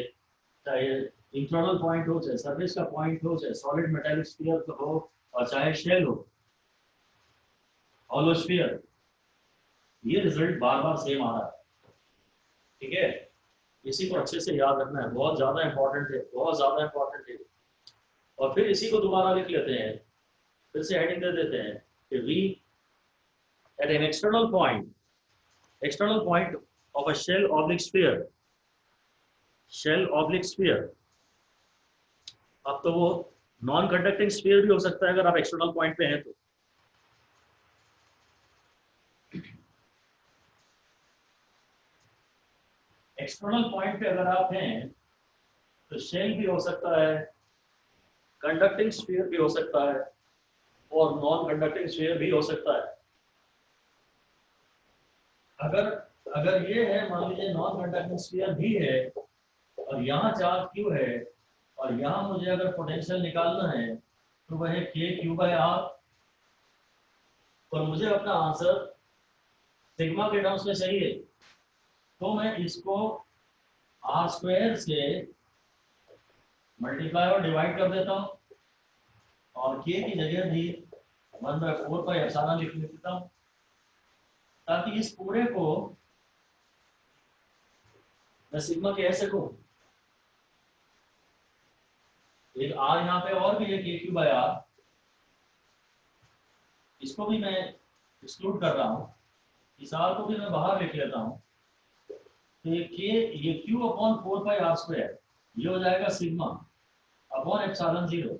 Speaker 1: चाहे इंटरनल पॉइंट हो, चाहे सरफेस का पॉइंट हो, चाहे सॉलिड मेटालिक स्फीयर हो और चाहे शेल हो, हॉलो स्फीयर, ये रिजल्ट बार बार सेम आ रहा है। ठीक है, इसी को अच्छे से याद रखना है, बहुत ज्यादा इंपॉर्टेंट है, बहुत ज्यादा इंपॉर्टेंट है। और फिर इसी को दोबारा लिख लेते हैं, फिर से हेडिंग दे देते हैं कि V at an external point of a shell oblique sphere, shell oblique sphere. अब तो वो नॉन कंडक्टिंग स्फीयर भी हो सकता है अगर आप एक्सटर्नल पॉइंट पे हैं तो। एक्सटर्नल पॉइंट पे अगर आप हैं तो शेल भी हो सकता है, कंडक्टिंग स्फीयर भी हो सकता है और नॉन कंडक्टिंग स्फीयर भी हो सकता है। अगर अगर ये है, मान लीजिए नॉन कंडक्टिंग स्फीयर भी है और यहाँ चार्ज क्यू है और यहाँ मुझे अगर पोटेंशियल निकालना है तो वह है के क्यू बाय आर, और मुझे अपना आंसर सिग्मा के टर्म्स में चाहिए, तो मैं इसको आर स्क्वायर से मल्टीप्लाई और डिवाइड कर देता हूँ और के की जगह भी 1/4 पाई एप्सिलॉन लिख देता हूँ, ताकि इस पूरे को मैं सिग्मा कह सकूं। एक आर यहाँ पे और भी है, के क्यू बाय आर, इसको भी मैं एक्सक्लूड कर रहा हूँ, इस आर को भी मैं बाहर लिख लेता हूँ। तो ये Q upon 4 pi R square, ये हो जाएगा sigma upon epsilon 0,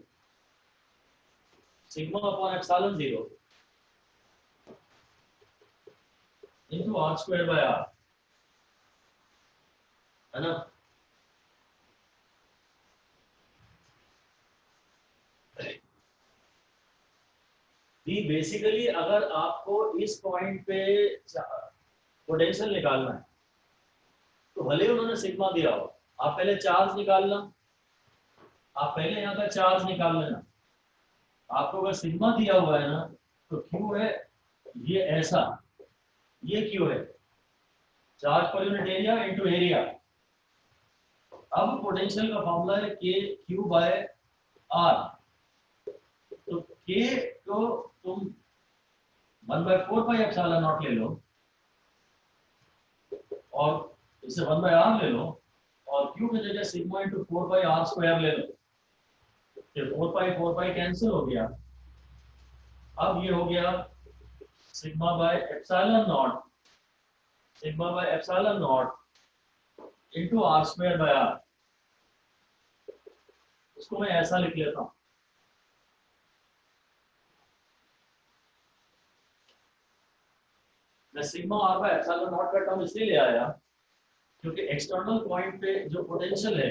Speaker 1: sigma upon epsilon 0 into R square by R, है ना। बेसिकली अगर आपको इस पॉइंट पे पोटेंशियल निकालना है तो भले उन्होंने सिग्मा दिया हो, आप पहले चार्ज निकालना, आप पहले यहाँ का चार्ज निकाल लेना। आपको अगर सिग्मा दिया हुआ है ना तो क्यू है ये ऐसा, ये क्यू है charge per unit area into area. अब पोटेंशियल का फॉर्मूला है के क्यू बाय आर, तो के को तुम 1/4 पाई एप्सिलॉन नॉट ले लो और इसे 1/r ले लो और क्यू की जगह sigma into 4 pi R square ले लो, फिर 4 पाई कैंसिल हो गया। अब ये हो गया sigma by epsilon naught, sigma by epsilon naught into R square by R. उसको मैं ऐसा लिख लेता हूँ, मैं sigma R by epsilon naught का टर्म इसलिए ले आया क्योंकि एक्सटर्नल पॉइंट पे जो पोटेंशियल है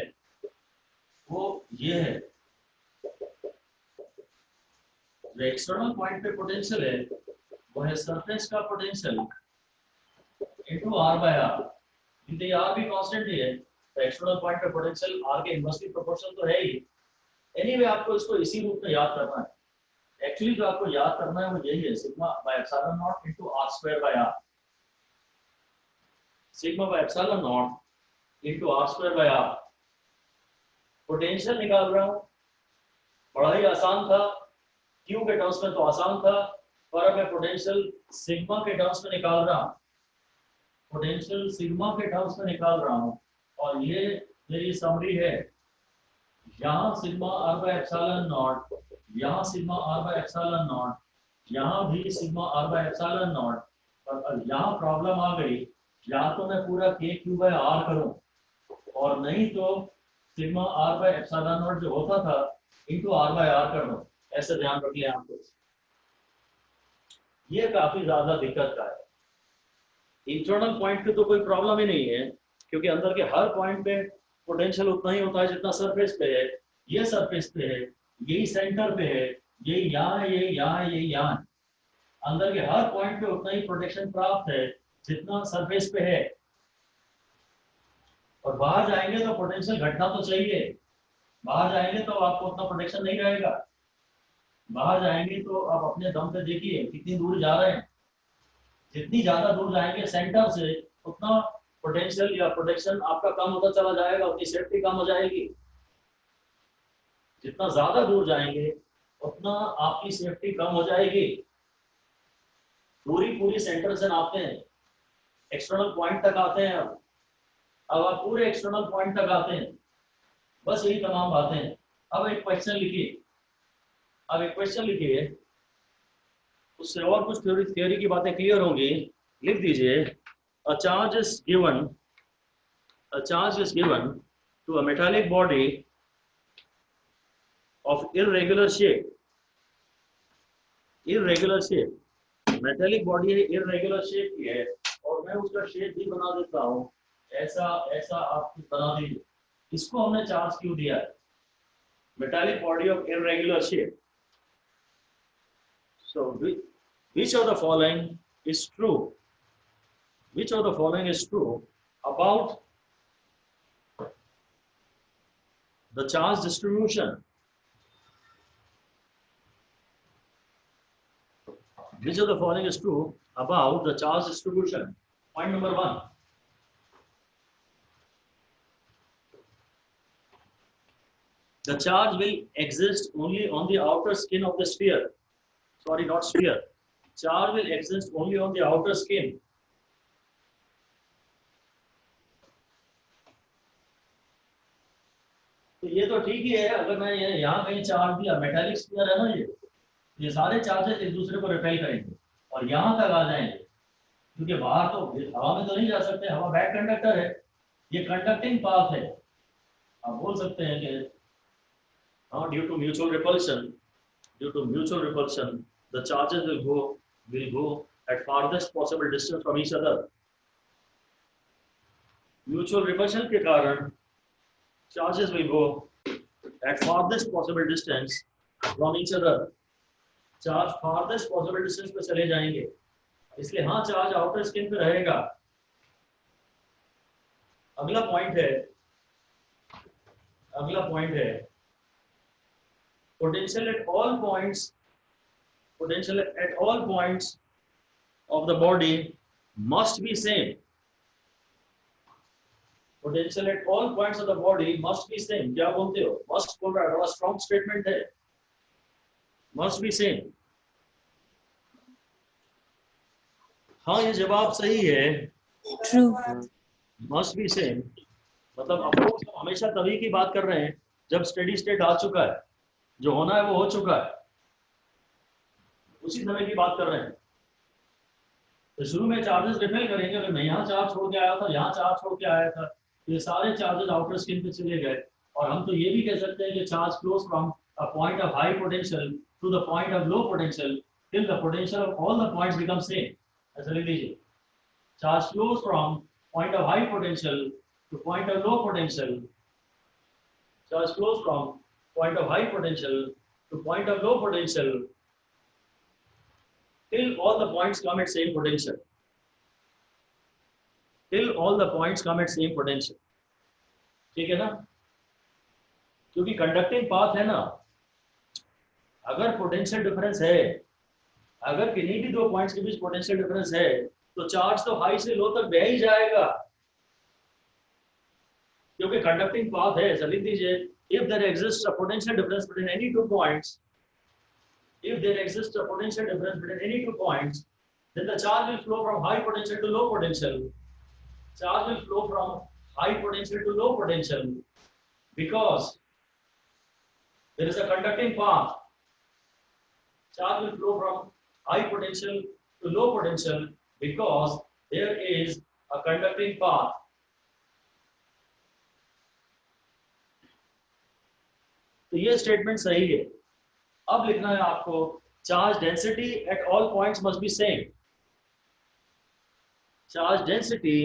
Speaker 1: वो ये है, जो एक्सटर्नल पॉइंट पे पोटेंशियल है वो है सरफेस का potential into R by R, क्योंकि आर भी कांस्टेंट ही है तो एक्सटर्नल पॉइंट पे पोटेंशियल आर के इनवर्सली प्रोपोर्शनल तो है ही। एनीवे आपको इसको इसी रूप में याद करना है, एक्चुअली जो आपको याद करना है वो यही है, sigma by epsilon naught into R square by R, sigma by epsilon naught into R square by R. Potential निकाल रहा हूँ, बड़ा ही आसान था, क्यू के टर्म्स में तो आसान था, और अब मैं पोटेंशियल सिग्मा के टर्म्स में निकाल रहा हूँ, पोटेंशियल सिग्मा के टर्म्स में निकाल रहा हूँ, और ये मेरी समरी है। यहाँ sigma R by epsilon naught, यहाँ sigma R by epsilon naught, यहाँ भी sigma R by epsilon naught. और यहाँ प्रॉब्लम आ गई, या तो मैं पूरा के क्यू बाय आर करूँ, और नहीं तो sigma R by epsilon naught जो होता था इनटू आर बाय आर कर दो। ऐसे ध्यान रख लिया आपको, ये काफी ज्यादा दिक्कत का है। इंटरनल पॉइंट की तो कोई प्रॉब्लम ही नहीं है, क्योंकि अंदर के हर पॉइंट पे पोटेंशियल उतना ही होता है जितना सरफेस पे है। ये सरफेस पे है, यही सेंटर पे है, यही यहाँ है, यही यहाँ है, यही यहाँ है। अंदर के हर पॉइंट पे उतना ही प्रोटेक्शन प्राप्त है जितना सरफेस पे है। और बाहर जाएंगे तो पोटेंशियल घटना तो चाहिए, बाहर जाएंगे तो आपको उतना प्रोटेक्शन नहीं रहेगा। बाहर जाएंगे तो आप अपने दम पे देखिए कितनी दूर जा रहे हैं, जितनी ज्यादा दूर जाएंगे सेंटर से उतना पोटेंशियल या प्रोटेक्शन आपका कम होता चला जाएगा, उतनी सेफ्टी कम हो जाएगी। जितना ज्यादा दूर जाएंगे उतना आपकी सेफ्टी कम हो जाएगी। पूरी सेंटर से नापते हैं, एक्सटर्नल पॉइंट तक आते हैं। अब आप पूरे एक्सटर्नल पॉइंट तक आते हैं, बस यही तमाम बातें हैं। अब एक क्वेश्चन लिखिए, अब एक क्वेश्चन लिखिए, उससे और कुछ थ्योरी की बातें क्लियर होंगी। लिख दीजिए, a charge is given to a metallic body of irregular shape, metallic body है, इररेगुलर शेप की है, और मैं उसका शेप भी बना देता हूँ, ऐसा ऐसा आप बना दीजिए। इसको हमने चार्ज क्यों दिया है? Metallic body of irregular shape. So which of the following is true? Which of the following is true about the charge distribution? Which of the following is true about the charge distribution? Point number 1. The charge will exist only on the outer skin of the sphere. Sorry, not sphere. Charge will exist only on the outer skin. तो ये तो ठीक ही है, अगर मैं यहाँ कहीं charge दिया, मेटालिक स्फीयर है ना, ये सारे चार्जेस एक दूसरे को रिपेल करेंगे और यहाँ तक आ जाएंगे, क्योंकि बाहर तो हवा में तो नहीं जा सकते, हवा बैक कंडक्टर है, ये कंडक्टिंग पाथ है। आप बोल सकते हैं कि हाँ, due to mutual repulsion the charges will go at farthest possible distance from each other. Mutual repulsion के कारण charges will go at farthest possible distance from each other. Charge farthest possible distance पे चले जाएंगे, इसलिए हाँ charge outer skin पे रहेगा। अगला पॉइंट है potential at all points of the body must be same. Potential at all points of the body must be same. क्या बोलते हो? Must बोल रहा है, बड़ा strong statement है। Must be same. हाँ, ये जवाब सही है।
Speaker 3: True.
Speaker 1: Must be same मतलब हम लोग हमेशा तभी की बात कर रहे हैं जब स्टेडी स्टेट आ चुका है, जो होना है वो हो चुका है, उसी समय की बात कर रहे हैं। तो शुरू में चार्जेस रिपेल करेंगे, अगर मैं यहाँ चार्ज छोड़ के आया था, यहाँ चार्ज छोड़ के आया था, तो ये सारे चार्जेस आउटर स्किन पे चले गए। और हम तो ये भी कह सकते हैं कि charge flows from a point of high potential to the point of low potential till the potential of all the points become same. ऐसा लिख लीजिए, charge flows from point of high potential to point of low potential, charge flows from point of high potential to point of low potential till all the points come at same potential. ठीक है ना? क्योंकि conducting path है ना, अगर potential difference है, अगर किन्हीं भी दो पॉइंट्स के बीच पोटेंशियल डिफरेंस है, तो चार्ज तो हाई से लो तक बह ही जाएगा, क्योंकि कंडक्टिंग पाथ है। ऐसा लिख दीजिए, if there exists a potential difference between any two points, if there exists a potential difference between any 2 points, then the charge will flow from high potential to low potential. Charge will flow from high potential to low potential because there is a conducting path. Charge will flow from high potential to low potential because there is a conducting path. तो ये statement सही है. अब लिखना है आपको charge density at all points must be same. Charge density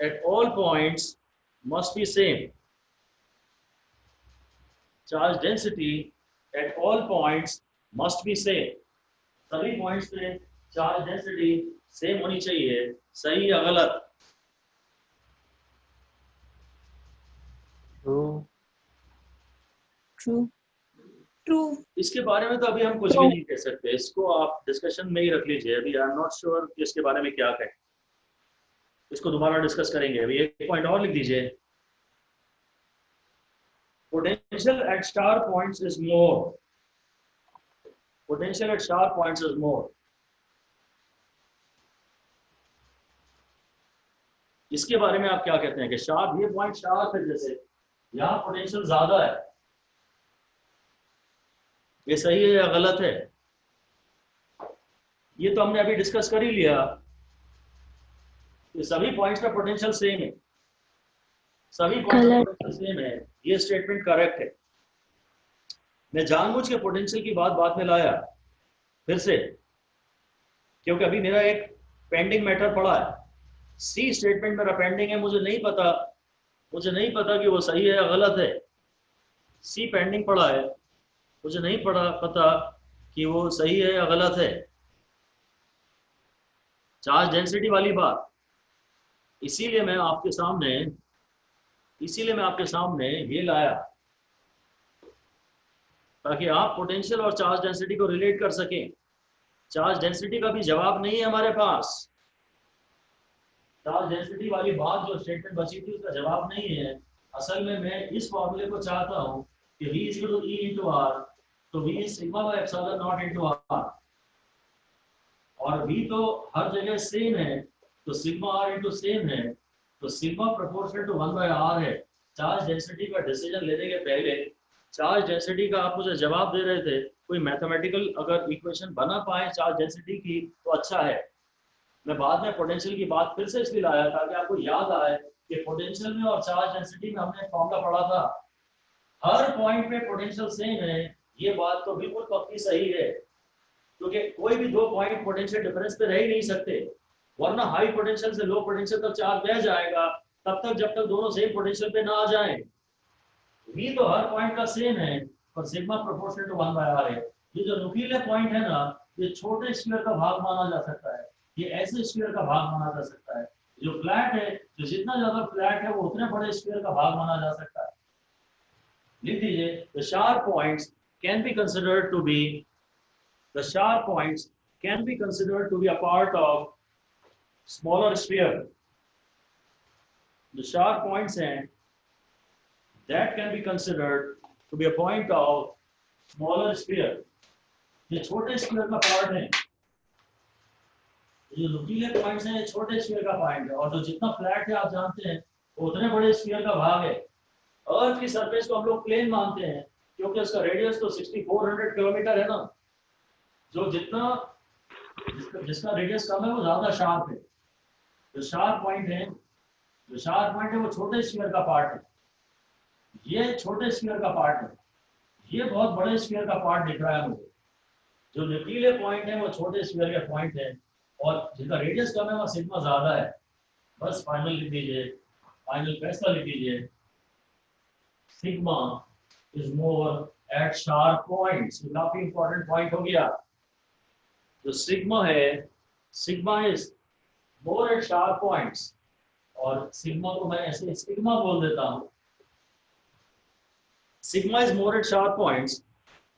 Speaker 1: at all points must be same. Charge density at all points must be same. सभी points पे चार्ज डेंसिटी सेम होनी चाहिए. सही या गलत?
Speaker 3: True.
Speaker 2: True.
Speaker 1: इसके बारे में तो अभी हम कुछ भी नहीं कह सकते. इसको आप डिस्कशन में ही रख लीजिए. अभी आई एम नॉट श्योर कि इसके बारे में क्या कहें. इसको दोबारा डिस्कस करेंगे. अभी एक पॉइंट और लिख दीजिए. Potential at star points is more. Potential at star points is more. इसके बारे में आप क्या कहते हैं कि शार्प, ये पॉइंट शार्प है, जैसे यहाँ पोटेंशियल ज्यादा है. ये सही है या गलत है? ये तो हमने अभी डिस्कस कर ही लिया. ये सभी पॉइंट्स का पोटेंशियल सेम है. सभी पॉइंट्स का पोटेंशियल सेम है. ये स्टेटमेंट करेक्ट है. मैं जानबूझ के पोटेंशियल की बात में लाया फिर से, क्योंकि अभी मेरा एक पेंडिंग मैटर पड़ा है. सी स्टेटमेंट मेरा पेंडिंग है. मुझे नहीं पता कि वो सही है या गलत है. सी पेंडिंग पड़ा है. मुझे नहीं पता कि वो सही है या गलत है. चार्ज डेंसिटी वाली बात. इसीलिए मैं आपके सामने ये लाया ताकि आप पोटेंशियल और चार्ज डेंसिटी को रिलेट कर सकें. चार्ज डेंसिटी का भी जवाब नहीं है हमारे पास. चार्ज डेंसिटी वाली बात जो स्टेटमेंट बची थी उसका जवाब नहीं है. असल में मैं इस फॉर्मूले को चाहता हूं कि V is equal to E into R, तो V is sigma by epsilon naught into R, और V तो हर जगह सेम है, तो सिग्मा R into सेम है, तो sigma proportional to 1 by R है. चार्ज डेंसिटी का डिसीजन लेने के पहले चार्ज डेंसिटी का आप मुझे जवाब दे रहे थे. कोई मैथमेटिकल अगर इक्वेशन बना पाए चार्ज डेंसिटी की तो अच्छा है. मैं बाद में पोटेंशियल की बात फिर से इसलिए लाया ताकि आपको याद आए कि पोटेंशियल में और चार्ज डेंसिटी में हमने फॉर्मूला पढ़ा था. हर पॉइंट पे पोटेंशियल सेम है. ये बात तो बिल्कुल पक्की सही है, क्योंकि कोई भी 2 पॉइंट पोटेंशियल डिफरेंस पे रह ही नहीं सकते, वरना हाई पोटेंशियल से लो पोटेंशियल तक चार्ज बह जाएगा तब तक जब तक दोनों सेम पोटेंशियल पे ना आ जाएं. V तो हर पॉइंट का सेम है और sigma proportional to 1 by R है. ये जो नुकीले पॉइंट है ना, ये छोटे स्फीयर का भाग माना जा सकता है. ये ऐसे स्फीयर का भाग माना जा सकता है. जो फ्लैट है, जो जितना ज्यादा फ्लैट है वो उतने बड़े स्फीयर का भाग माना जा सकता है. लिख दीजिए. The sharp points can be considered to be a part of smaller sphere. The sharp points हैं that can be considered to be a point of smaller sphere. ये छोटे स्फीयर का पार्ट है. ये नुकीले पॉइंट्स हैं, ये छोटे स्फीयर का पॉइंट है, और जो जितना फ्लैट है आप जानते हैं वो उतने बड़े स्फीयर का भाग है. अर्थ की सरफेस को हम लोग प्लेन मानते हैं क्योंकि उसका रेडियस तो 6400 किलोमीटर है ना. जो जिसका रेडियस कम है वो ज्यादा शार्प है. जो शार्प पॉइंट है वो छोटे स्फीयर का पार्ट है. ये छोटे स्फीयर का पार्ट है. ये बहुत बड़े स्फीयर का पार्ट दिख रहा है मुझे. जो नुकीले पॉइंट है वो छोटे स्फीयर के पॉइंट है, और जिनका रेडियस कम है वहाँ सिग्मा ज्यादा है. बस फाइनल लिख दीजिए. फाइनल फैसला लिख दीजिए. Sigma is more at sharp points. ये काफी इंपॉर्टेंट पॉइंट हो गया. जो सिग्मा है, sigma is more at sharp points, और सिग्मा को मैं ऐसे सिग्मा बोल देता हूँ. Sigma is more at sharp points,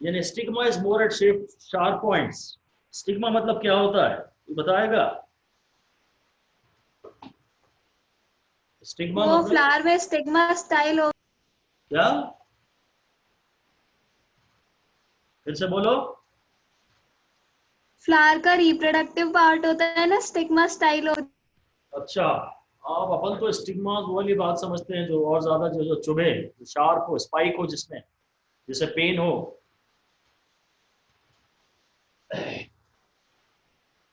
Speaker 1: यानी stigma is more at sharp points. Stigma मतलब क्या होता है ये बताएगा? स्टिग्मा
Speaker 2: वो
Speaker 1: मतलब
Speaker 2: फ्लावर में स्टिग्मा स्टाइल हो.
Speaker 1: क्या? फिर से बोलो.
Speaker 2: फ्लावर का रिप्रोडक्टिव पार्ट होता है ना, स्टिग्मा स्टाइल होता
Speaker 1: अच्छा, आप अपन तो स्टिग्मा वाली बात समझते हैं, जो और ज्यादा जो चुभे, शार्प हो, स्पाइक हो, जिसमें जिसे पेन हो।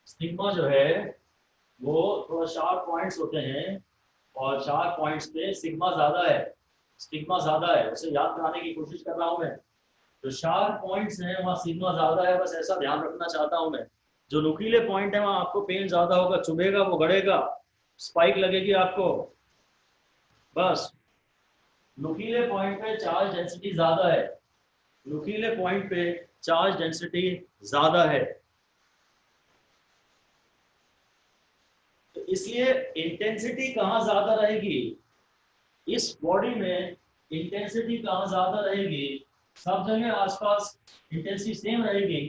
Speaker 1: स्टिग्मा जो है वो थोड़ा शार्प पॉइंट्स होते हैं, और शार्प पॉइंट्स पे सिग्मा ज्यादा है, स्टिग्मा ज्यादा है। उसे याद कराने की कोशिश कर रहा हूँ मैं। जो शार्प पॉइंट्स हैं वहाँ सिग्मा ज्यादा है, बस ऐसा ध्यान रखना चाहता हूँ मैं। जो नुकीले पॉइंट है वहाँ आपको पेन ज्यादा होगा, चुभेगा, वो गड़ेगा, स्पाइक लगेगी आपको। बस नुकीले पॉइंट पे चार्ज डेंसिटी ज्यादा है, नुकीले पॉइंट पे चार्ज डेंसिटी ज्यादा है। तो इसलिए इंटेंसिटी कहाँ ज्यादा रहेगी इस बॉडी में, इंटेंसिटी कहाँ ज्यादा रहेगी, सब जगह आसपास इंटेंसिटी सेम रहेगी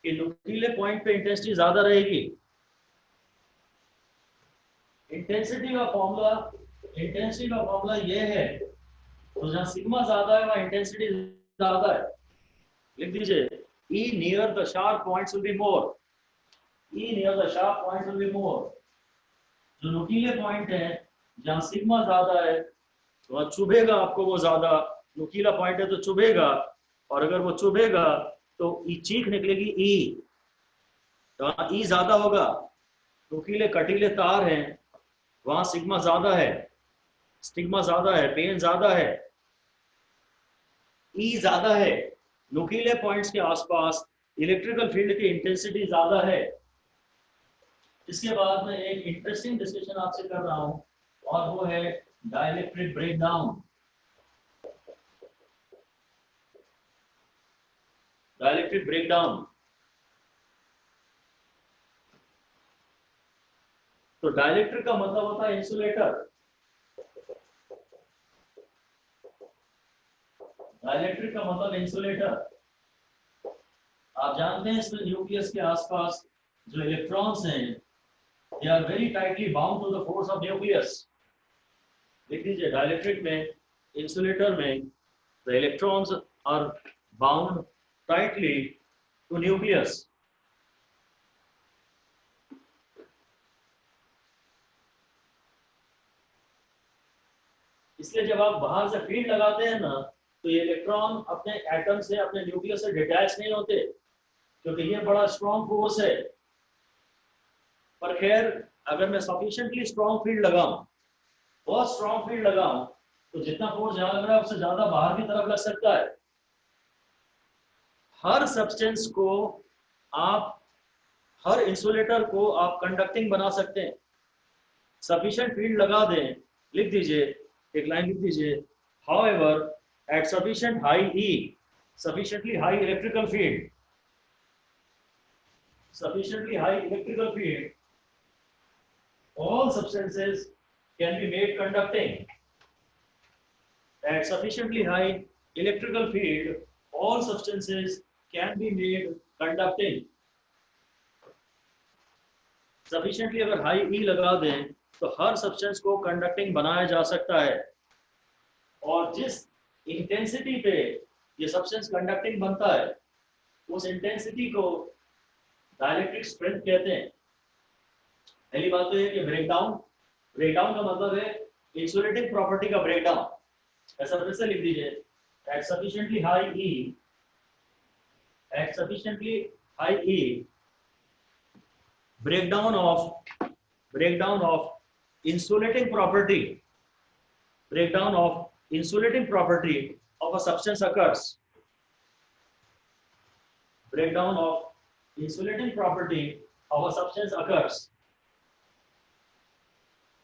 Speaker 1: कि नुकीले पॉइंट पे इंटेंसिटी ज्यादा रहेगी। इंटेंसिटी का फॉर्मूला ये है, तो जहाँ सिग्मा ज्यादा है वहाँ इंटेंसिटी ज्यादा है। लिख दीजिए, E near the sharp points will be more, E near the sharp points will be more। जो नुकीले पॉइंट है जहाँ सिग्मा ज्यादा है वहाँ चुभेगा आपको वो ज्यादा, नुकीला पॉइंट है तो चुभेगा, और अगर वो चुभेगा तो चीख निकलेगी ई, तो ई ज्यादा होगा। नुकीले कटीले तार हैं वहां सिग्मा ज्यादा है, स्टिग्मा ज्यादा है, पेन ज्यादा है, ई ज्यादा है। नुकीले पॉइंट्स के आसपास इलेक्ट्रिकल फील्ड की इंटेंसिटी ज्यादा है। इसके बाद में एक इंटरेस्टिंग डिस्कशन आपसे कर रहा हूं, और वो है डाइलेक्ट्रिक ब्रेकडाउन। डाइलेक्ट्रिक ब्रेकडाउन, तो डाइलेक्ट्रिक का मतलब होता है इंसुलेटर। डाइलेक्ट्रिक का मतलब इंसुलेटर। आप जानते हैं इसमें न्यूक्लियस के आसपास जो इलेक्ट्रॉन्स हैं, they are very tightly bound to the force of nucleus. लिख दीजिए, डाइलेक्ट्रिक में, इंसुलेटर में, the electrons are bound tightly to nucleus. इसलिए जब आप बाहर से फील्ड लगाते हैं ना, तो ये इलेक्ट्रॉन अपने एटम से, अपने न्यूक्लियस से डिटैच नहीं होते, क्योंकि ये बड़ा स्ट्रॉन्ग फोर्स है। पर खैर, अगर मैं सफिशिएंटली स्ट्रॉन्ग फील्ड लगाऊं, बहुत स्ट्रॉन्ग फील्ड लगाऊं, तो जितना फोर्स यहाँ लग रहा है उससे ज्यादा बाहर की तरफ लग सकता है। हर सब्सटेंस को आप, हर इंसुलेटर को आप कंडक्टिंग बना सकते हैं, सफिशिएंट फील्ड लगा दें। लिख दीजिए, एक लाइन लिख दीजिए, however at sufficient high E, sufficiently high electrical field, sufficiently high electrical field, all substances can be made conducting. At sufficiently high electrical field, all substances can be made conducting. Sufficiently अगर high E लगा दें तो हर substance को conducting बनाया जा सकता है। और जिस इंटेंसिटी पे ये सब्सटेंस कंडक्टिंग बनता है, उस इंटेंसिटी को डाइलेक्ट्रिक स्ट्रेंथ कहते हैं। पहली बात तो ये कि ब्रेकडाउन, ब्रेकडाउन का मतलब है इंसुलेटिंग प्रॉपर्टी का ब्रेकडाउन। ऐसा फिर से लिख दीजिए, at sufficiently high E, at sufficiently high E, breakdown of insulating property, breakdown of insulating property of a substance occurs. Breakdown of insulating property of a substance occurs.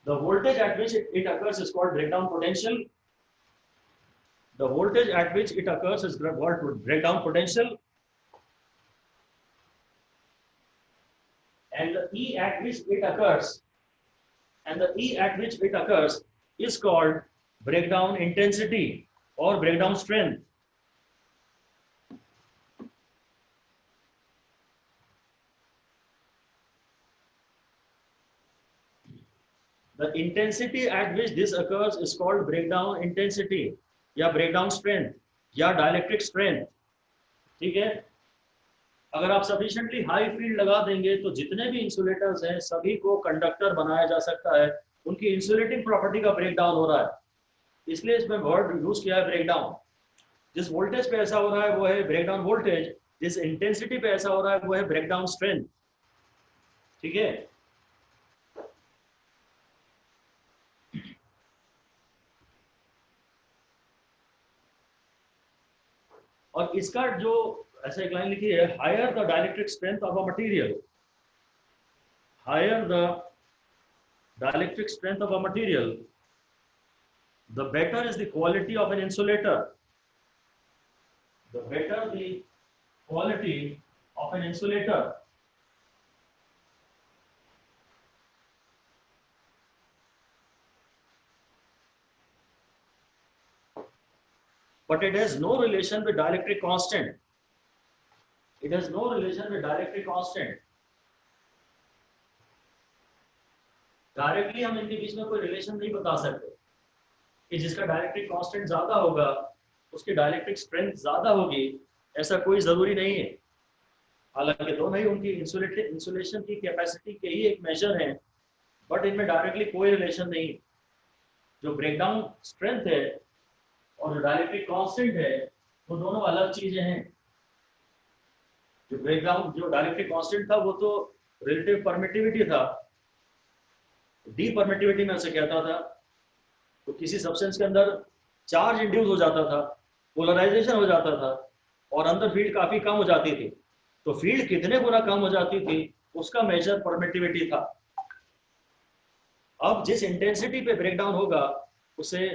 Speaker 1: The voltage at which it occurs is called breakdown potential. The voltage at which it occurs is called breakdown potential. And the E at which it occurs, is called breakdown intensity or breakdown strength. The intensity at which this occurs is called breakdown intensity या breakdown strength या dielectric strength. ठीक है? अगर आप sufficiently high field लगा देंगे तो जितने भी इंसुलेटर्स हैं सभी को कंडक्टर बनाया जा सकता है, उनकी इंसुलेटिंग प्रॉपर्टी का ब्रेक डाउन हो रहा है, इसलिए इसमें वर्ड यूज किया है ब्रेक डाउन। जिस वोल्टेज पे ऐसा हो रहा है वो है ब्रेक डाउन वोल्टेज, जिस इंटेंसिटी पे ऐसा हो रहा है वो है ब्रेक डाउन स्ट्रेंथ। ठीक है, और इसका जो ऐसे एक लाइन लिखी है, higher the dielectric strength of a material, higher the dielectric strength of a material, the better is the quality of an insulator, the better the quality of an insulator. But it has no relation with dielectric constant. It has no relation with dielectric constant. Directly हम इनके बीच में कोई relation नहीं बता सकते कि जिसका dielectric constant ज्यादा होगा उसकी डाइलेक्ट्रिक स्ट्रेंथ ज्यादा होगी, ऐसा कोई जरूरी नहीं है। हालांकि दोनों ही उनकी इंसुलेशन की कैपेसिटी के ही एक मेजर हैं, बट इनमें डायरेक्टली कोई रिलेशन नहीं। जो ब्रेकडाउन स्ट्रेंथ है और जो डाइलेक्ट्रिक कांस्टेंट है वो दोनों अलग चीजें हैं। जो डाइलेक्ट्रिक कांस्टेंट था वो तो रिलेटिव परमिटिविटी था, डी परमिटिविटी में उसे कहता था। तो किसी सब्सटेंस के अंदर चार्ज इंड्यूस हो जाता था, पोलराइजेशन हो जाता था और अंदर फील्ड काफी कम हो जाती थी। तो फील्ड कितने गुना कम हो जाती थी उसका मेजर परमिटिविटी था। अब जिस इंटेंसिटी पे ब्रेकडाउन होगा उसे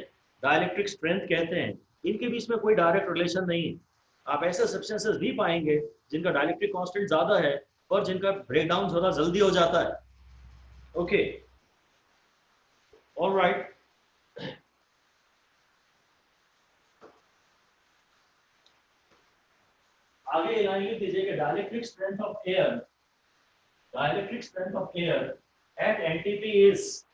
Speaker 1: डाइलेक्ट्रिक स्ट्रेंथ कहते हैं। इनके बीच में कोई डायरेक्ट रिलेशन नहीं है। आप ऐसे सब्सटेंसेस भी पाएंगे जिनका डाइलेक्ट्रिक कांस्टेंट ज्यादा है और जिनका ब्रेकडाउन थोड़ा जल्दी हो जाता है। Okay, alright. आगे लाइन लिख दीजिए कि dielectric strength of air at NTP is,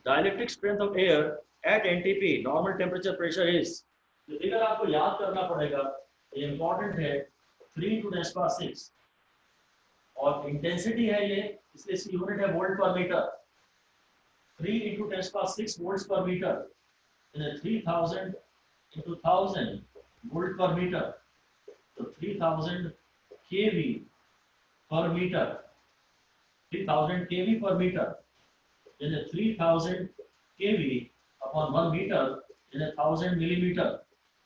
Speaker 1: dielectric strength of air at NTP normal temperature pressure is, जो फिगर आपको याद करना पड़ेगा, ये इंपॉर्टेंट है, 3 × 10⁶ और इंटेंसिटी है ये, इसलिए इसकी यूनिट है volt per metre. 3 × 10⁶ volts per metre, 3000 × 1000 volt per metre, तो 3000 kV per metre, 3000 kV per metre, 3000 kV upon 1 metre 1000 millimetre,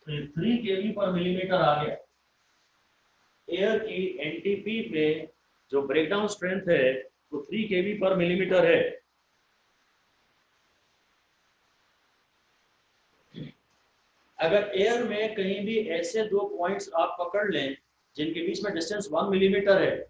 Speaker 1: तो 3 kV पर मिलीमीटर आ गया। एयर की एनटीपी पे जो ब्रेकडाउन स्ट्रेंथ है वो 3 kV पर मिलीमीटर है। अगर एयर में कहीं भी ऐसे दो पॉइंट्स आप पकड़ लें जिनके बीच में डिस्टेंस 1 मिलीमीटर है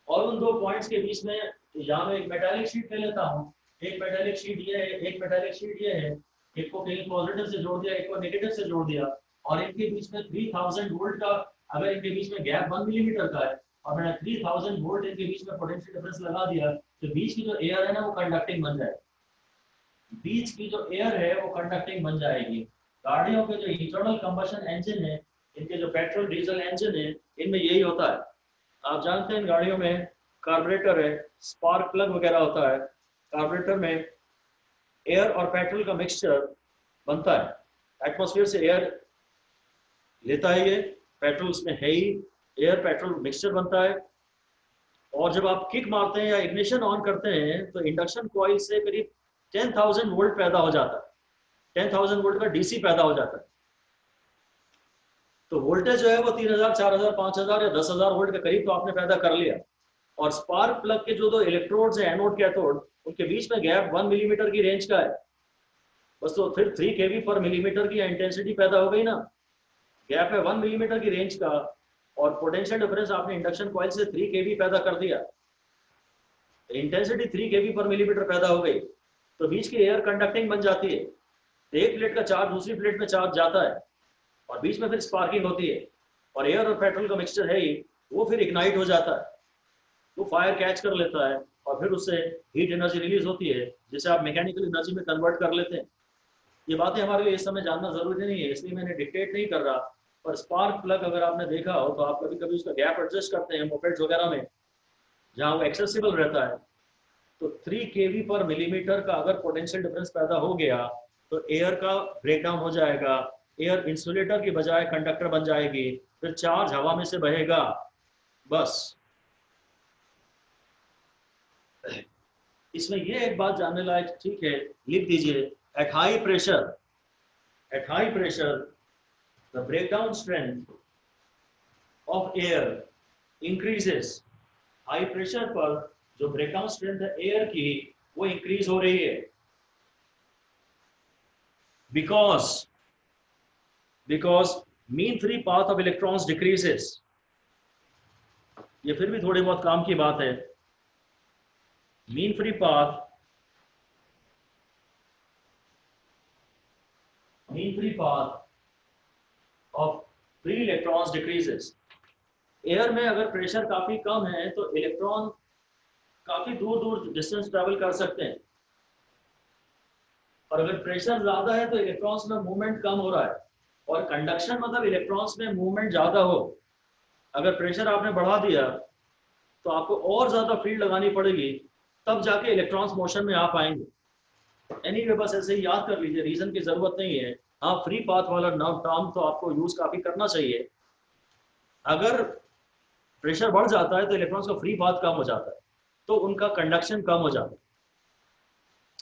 Speaker 1: और उन दो पॉइंट्स के बीच में, यहाँ मैं एक मेटालिक शीट ले लेता हूँ, एक मेटालिक शीट ये है, एक मेटालिक शीट ये है, एक को कहीं पॉजिटिव से जोड़ दिया, एक को नेगेटिव से जोड़ दिया, और इनके बीच में 3000 वोल्ट का, अगर इनके बीच में गैप 1 मिलीमीटर का है और मैंने 3000 वोल्ट इनके बीच में पोटेंशियल डिफरेंस लगा दिया, तो बीच की जो एयर है ना वो कंडक्टिंग बन जाएगी। बीच की जो एयर है वो कंडक्टिंग बन जाएगी। गाड़ियों के जो इंटरनल कंबशन इंजन है, इनके जो पेट्रोल डीजल इंजन है, इनमें यही होता है। आप जानते हैं इन गाड़ियों में कार्बोरेटर है, स्पार्क प्लग वगैरह होता है। कार्बोरेटर में एयर और पेट्रोल का मिक्सचर बनता है, एटमॉस्फेयर से एयर लेता है, ये पेट्रोल उसमें है ही, एयर पेट्रोल मिक्सचर बनता है। और जब आप किक मारते हैं या इग्निशन ऑन करते हैं तो इंडक्शन कॉइल से करीब 10,000 वोल्ट पैदा हो जाता है, 10,000 वोल्ट का डीसी पैदा हो जाता है। तो वोल्टेज जो है वो 3000, 4000, 5000 या 10,000 वोल्ट के करीब तो आपने पैदा कर लिया। और स्पार्क प्लग के जो दो इलेक्ट्रोड्स हैं, एनोड कैथोड, उनके बीच में गैप 1 मिलीमीटर की रेंज का है बस, तो फिर 3 kV पर मिलीमीटर की इंटेंसिटी पैदा हो गई ना। गैप है 1 मिलीमीटर की रेंज का और पोटेंशियल डिफरेंस आपने इंडक्शन कॉइल से 3 kV पैदा कर दिया, इंटेंसिटी 3 kV पर मिलीमीटर पैदा हो गई, तो बीच की एयर कंडक्टिंग बन जाती है। एक प्लेट का चार्ज दूसरी प्लेट में चार्ज जाता है और बीच में फिर स्पार्किंग होती है, और एयर और पेट्रोल का मिक्सचर है ही, वो फिर इग्नाइट हो जाता है, वो फायर कैच कर लेता है और फिर उससे हीट एनर्जी रिलीज होती है जिसे आप मैकेनिकल एनर्जी में कन्वर्ट कर लेते हैं। ये बातें हमारे लिए इस समय जानना जरूरी नहीं है, इसलिए मैंने डिक्टेट नहीं कर रहा, पर स्पार्क प्लग अगर आपने देखा हो तो आप कभी कभी उसका गैप एडजस्ट करते हैं मोपेड्स वगैरह में, जहाँ वो एक्सेसिबल रहता है, तो 3 kV पर मिलीमीटर का अगर पोटेंशियल डिफरेंस पैदा हो गया तो एयर का ब्रेकडाउन हो जाएगा, एयर इंसुलेटर की बजाय कंडक्टर बन जाएगी, फिर चार्ज हवा में से बहेगा। बस इसमें ये एक बात जानने लायक, ठीक है लिख दीजिए, at high pressure the breakdown strength of air increases. High pressure पर जो ब्रेकडाउन स्ट्रेंथ है एयर की वो इंक्रीज हो रही है, because mean free path of electrons decreases. ये फिर भी थोड़ी बहुत काम की बात है। Mean free path of free electrons decreases. Air में अगर प्रेशर काफी कम है तो इलेक्ट्रॉन काफी दूर दूर डिस्टेंस ट्रेवल कर सकते हैं, और अगर प्रेशर ज्यादा है तो इलेक्ट्रॉन्स में मूवमेंट कम हो रहा है, और कंडक्शन मतलब इलेक्ट्रॉन्स में मूवमेंट ज्यादा हो। अगर प्रेशर आपने बढ़ा दिया तो आपको और ज्यादा फील्ड लगानी पड़ेगी, तब जाके इलेक्ट्रॉन्स मोशन में आ पाएंगे। एनीवे बस ऐसे ही याद कर लीजिए, रीजन की जरूरत नहीं है। हाँ, फ्री पाथ वाला टर्म तो आपको यूज काफी करना चाहिए। अगर प्रेशर बढ़ जाता है तो इलेक्ट्रॉन्स का फ्री पाथ कम हो जाता है, तो उनका कंडक्शन कम हो जाता है।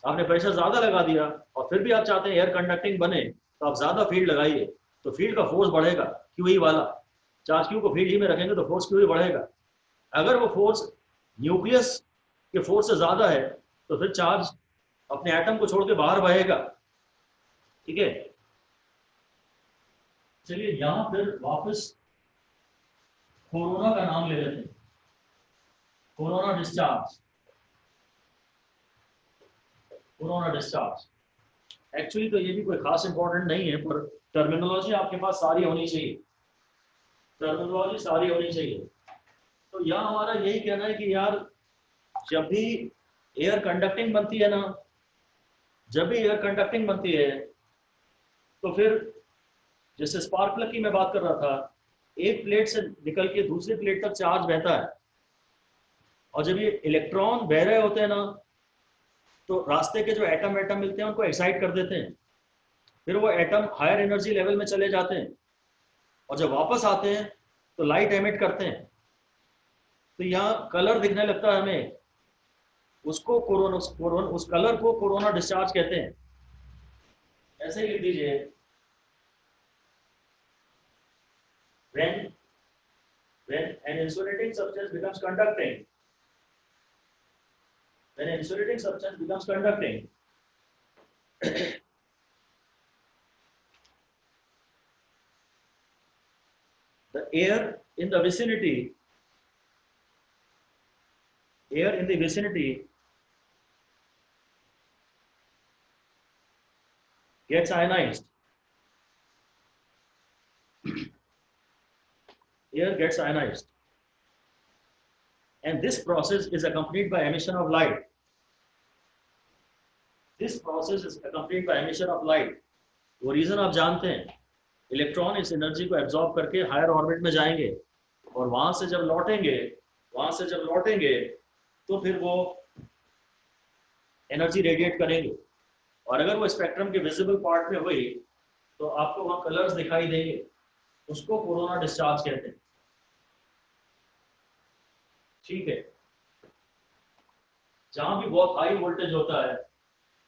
Speaker 1: आपने प्रेशर ज्यादा लगा दिया और फिर भी आप चाहते हैं एयर कंडक्टिंग बने, तो आप ज्यादा फील्ड लगाइए, तो फील्ड का फोर्स बढ़ेगा, क्यू ही वाला। चार्ज क्यू को फील्ड ही में रखेंगे तो फोर्स क्यू ही बढ़ेगा। अगर वो फोर्स न्यूक्लियस के फोर्स से ज्यादा है तो फिर चार्ज अपने एटम को छोड़ के बाहर बहेगा। ठीक है, चलिए यहां फिर वापस कोरोना का नाम ले लेते हैं। कोरोना डिस्चार्ज एक्चुअली तो ये भी कोई खास इंपॉर्टेंट नहीं है, पर टर्मिनोलॉजी आपके पास सारी होनी चाहिए, तो यहाँ हमारा यही कहना है कि यार जब भी एयर कंडक्टिंग बनती है ना, तो फिर जैसे स्पार्क प्लग की मैं बात कर रहा था, एक प्लेट से निकल के दूसरी प्लेट तक चार्ज बहता है, और जब ये इलेक्ट्रॉन बह रहे होते हैं ना, तो रास्ते के जो एटम मिलते हैं उनको एक्साइट कर देते हैं, फिर वो एटम हायर एनर्जी लेवल में चले जाते हैं, और जब वापस आते हैं तो लाइट एमिट करते हैं, तो यहाँ कलर दिखने लगता है हमें, उसको उस कलर को कोरोना डिस्चार्ज कहते हैं। ऐसे ही लिख दीजिए, when an insulating substance becomes conducting, the air in the vicinity gets ionized. Air gets ionized, and this process is accompanied by emission of light. वो रीजन आप जानते हैं, इलेक्ट्रॉन इस एनर्जी को एब्जॉर्ब करके हायर ऑर्बिट में जाएंगे, और वहां से जब लौटेंगे तो फिर वो एनर्जी रेडिएट करेंगे, और अगर वो स्पेक्ट्रम के विजिबल पार्ट में हुई तो आपको वहां कलर्स दिखाई देंगे, उसको कोरोना डिस्चार्ज कहते हैं। ठीक है, जहां भी बहुत हाई वोल्टेज होता है,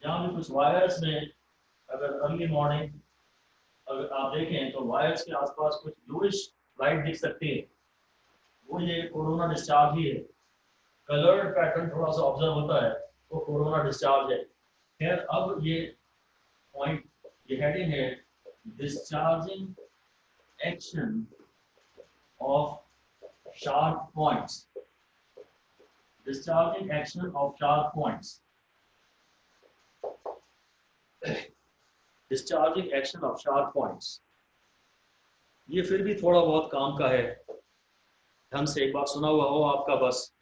Speaker 1: जहां भी कुछ वायर्स में अगर अर्ली मॉर्निंग अगर आप देखें तो वायर्स के आसपास कुछ ब्लूइश लाइट दिख सकती है, वो ये कोरोना डिस्चार्ज ही है। कलर्ड पैटर्न थोड़ा सा ऑब्जर्व होता है, वो कोरोना डिस्चार्ज है। खैर, अब ये पॉइंट, ये हेडिंग है discharging action of sharp points. Discharging action of sharp points. Discharging action of sharp points. ये फिर भी थोड़ा बहुत काम का है, ढंग से एक बार सुना हुआ हो आपका बस।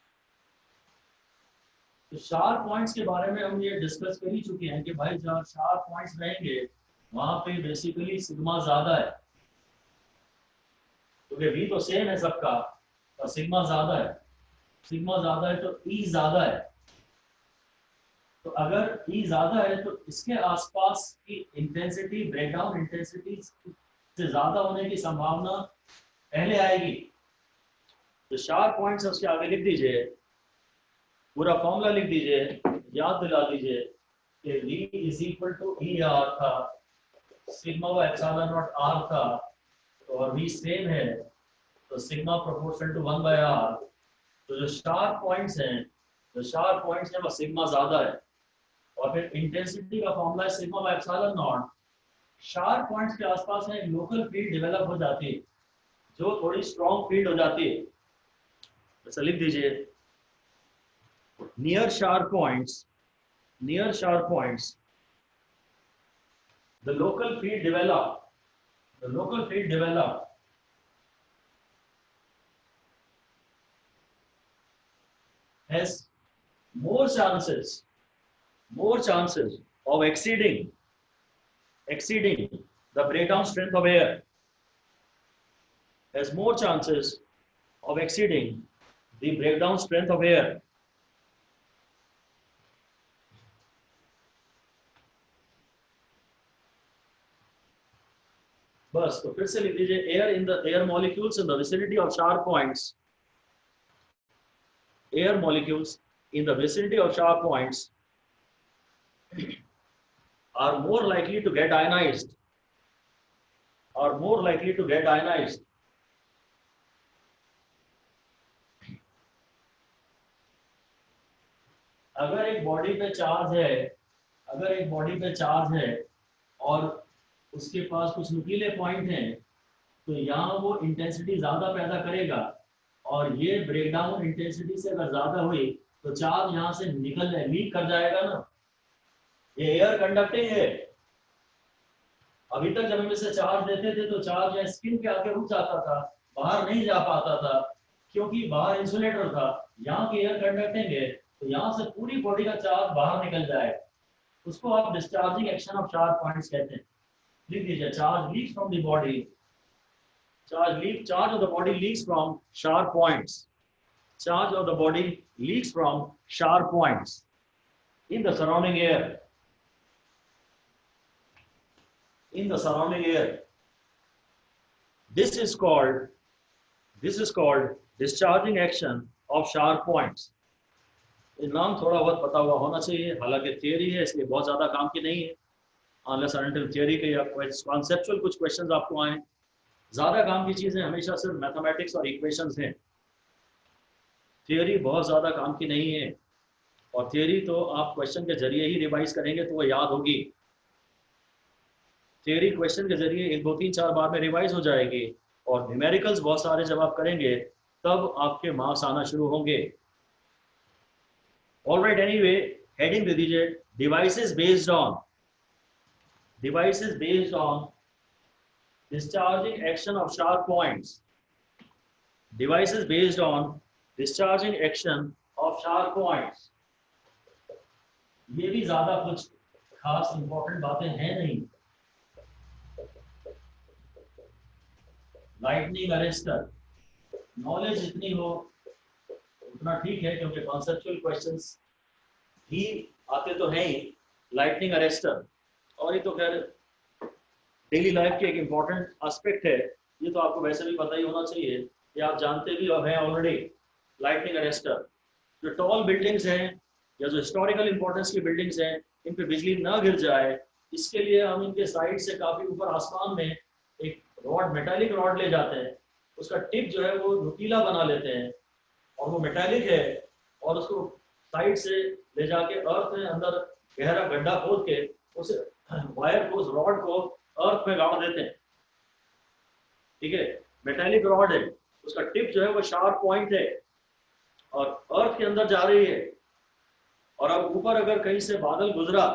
Speaker 1: तो शार्प पॉइंट्स के बारे में हम ये डिस्कस कर ही चुके हैं कि भाई जहाँ शार्प पॉइंट्स रहेंगे वहां पे बेसिकली सिग्मा ज्यादा है, क्योंकि V तो सेम है सबका और सिग्मा ज्यादा है, सिग्मा ज्यादा है तो E ज्यादा है। तो अगर E ज्यादा है तो इसके आसपास की इंटेंसिटी, ब्रेकडाउन इंटेंसिटी से ज्यादा होने की संभावना पहले आएगी। तो शार्प पॉइंट्स उसके आगे लिख दीजिए, पूरा फॉर्मूला लिख दीजिए, याद दिला दीजिए कि V is equal to ER था, सिग्मा व एप्सिलॉन नॉट R था, तो और V सेम है तो सिग्मा प्रोपोर्शनल टू 1/R। तो जो शार्प पॉइंट्स हैं, जो शार्प पॉइंट्स हैं वो सिग्मा ज्यादा है, और फिर इंटेंसिटी का फॉर्मूला है sigma by epsilon not. Sharp points के आसपास में एक लोकल फील्ड डेवलप हो जाती है जो थोड़ी स्ट्रॉन्ग फील्ड हो जाती है। तो लिख दीजिए near sharp points, near sharp points the local field developed, the local field developed has more chances of exceeding the breakdown strength of air, has more chances of exceeding the breakdown strength of air. बस तो फिर से लिख दीजिए air in the air molecules in the vicinity of sharp points, air molecules in the vicinity of sharp points are more likely to get ionized, are more likely to get ionized. अगर एक body पे charge है, अगर एक body पे charge है और उसके पास कुछ नुकीले पॉइंट हैं, तो यहाँ वो इंटेंसिटी ज्यादा पैदा करेगा, और ये ब्रेकडाउन इंटेंसिटी से अगर ज्यादा हुई तो चार्ज यहाँ से निकल जाए, लीक कर जाएगा ना। ये एयर कंडक्टिंग है। अभी तक जब हम इसे चार्ज देते थे तो चार्ज यहाँ स्किन के आके रुक जाता था, बाहर नहीं जा पाता था क्योंकि बाहर इंसुलेटर था। यहाँ की एयर कंडक्टिंग है तो यहाँ से पूरी बॉडी का चार्ज बाहर निकल जाए, उसको आप discharging action of sharp points कहते हैं। लिख दीजिए charge leaks from the body, charge of the body leaks from sharp points, charge of the body leaks from sharp points in the surrounding air, in the surrounding air. This is called discharging action of sharp points. ये नाम थोड़ा बहुत पता हुआ होना चाहिए, हालांकि theory है इसलिए बहुत ज्यादा काम की नहीं है, अनलेस अनटिल थियरी के या कॉन्सेप्चुअल कुछ क्वेश्चंस आपको आए। ज्यादा काम की चीजें हमेशा सिर्फ मैथमेटिक्स और इक्वेशंस हैं, थियरी बहुत ज्यादा काम की नहीं है। और थियरी तो आप क्वेश्चन के जरिए ही रिवाइज करेंगे तो वो याद होगी। थियरी क्वेश्चन के जरिए 1 2 3 4 बार में रिवाइज हो जाएगी, और न्यूमेरिकल्स बहुत सारे जब आप करेंगे तब आपके मार्क्स आना शुरू होंगे। ऑलराइट, एनीवे हेडिंग दे दीजिए devices based on discharging action of sharp points, devices based on discharging action of sharp points. ये भी ज्यादा कुछ खास इंपॉर्टेंट बातें हैं नहीं। लाइटनिंग अरेस्टर, नॉलेज जितनी हो उतना ठीक है क्योंकि कॉन्सेप्चुअल क्वेश्चंस ही आते तो हैं ही। लाइटनिंग अरेस्टर, और ये तो खैर डेली लाइफ के एक इम्पॉर्टेंट एस्पेक्ट है, ये तो आपको वैसे भी पता ही होना चाहिए, ये आप जानते भी हैं ऑलरेडी। लाइटनिंग अरेस्टर, जो टॉल बिल्डिंग्स हैं या जो हिस्टोरिकल इंपॉर्टेंस की बिल्डिंग्स हैं, इन पे बिजली ना गिर जाए इसके लिए हम इनके साइड से काफी ऊपर आसमान में एक रॉड, मेटालिक रॉड ले जाते हैं, उसका टिप जो है वो नुकीला बना लेते हैं और वो मेटालिक है, और उसको साइड से ले जाके अर्थ में अंदर गहरा गड्ढा खोद के उस वायर को, उस रॉड को अर्थ में गाड़ देते हैं। ठीक है, मेटालिक रॉड है, उसका टिप जो है वो शार्प पॉइंट है और अर्थ के अंदर जा रही है। और अब ऊपर अगर कहीं से बादल गुजरा,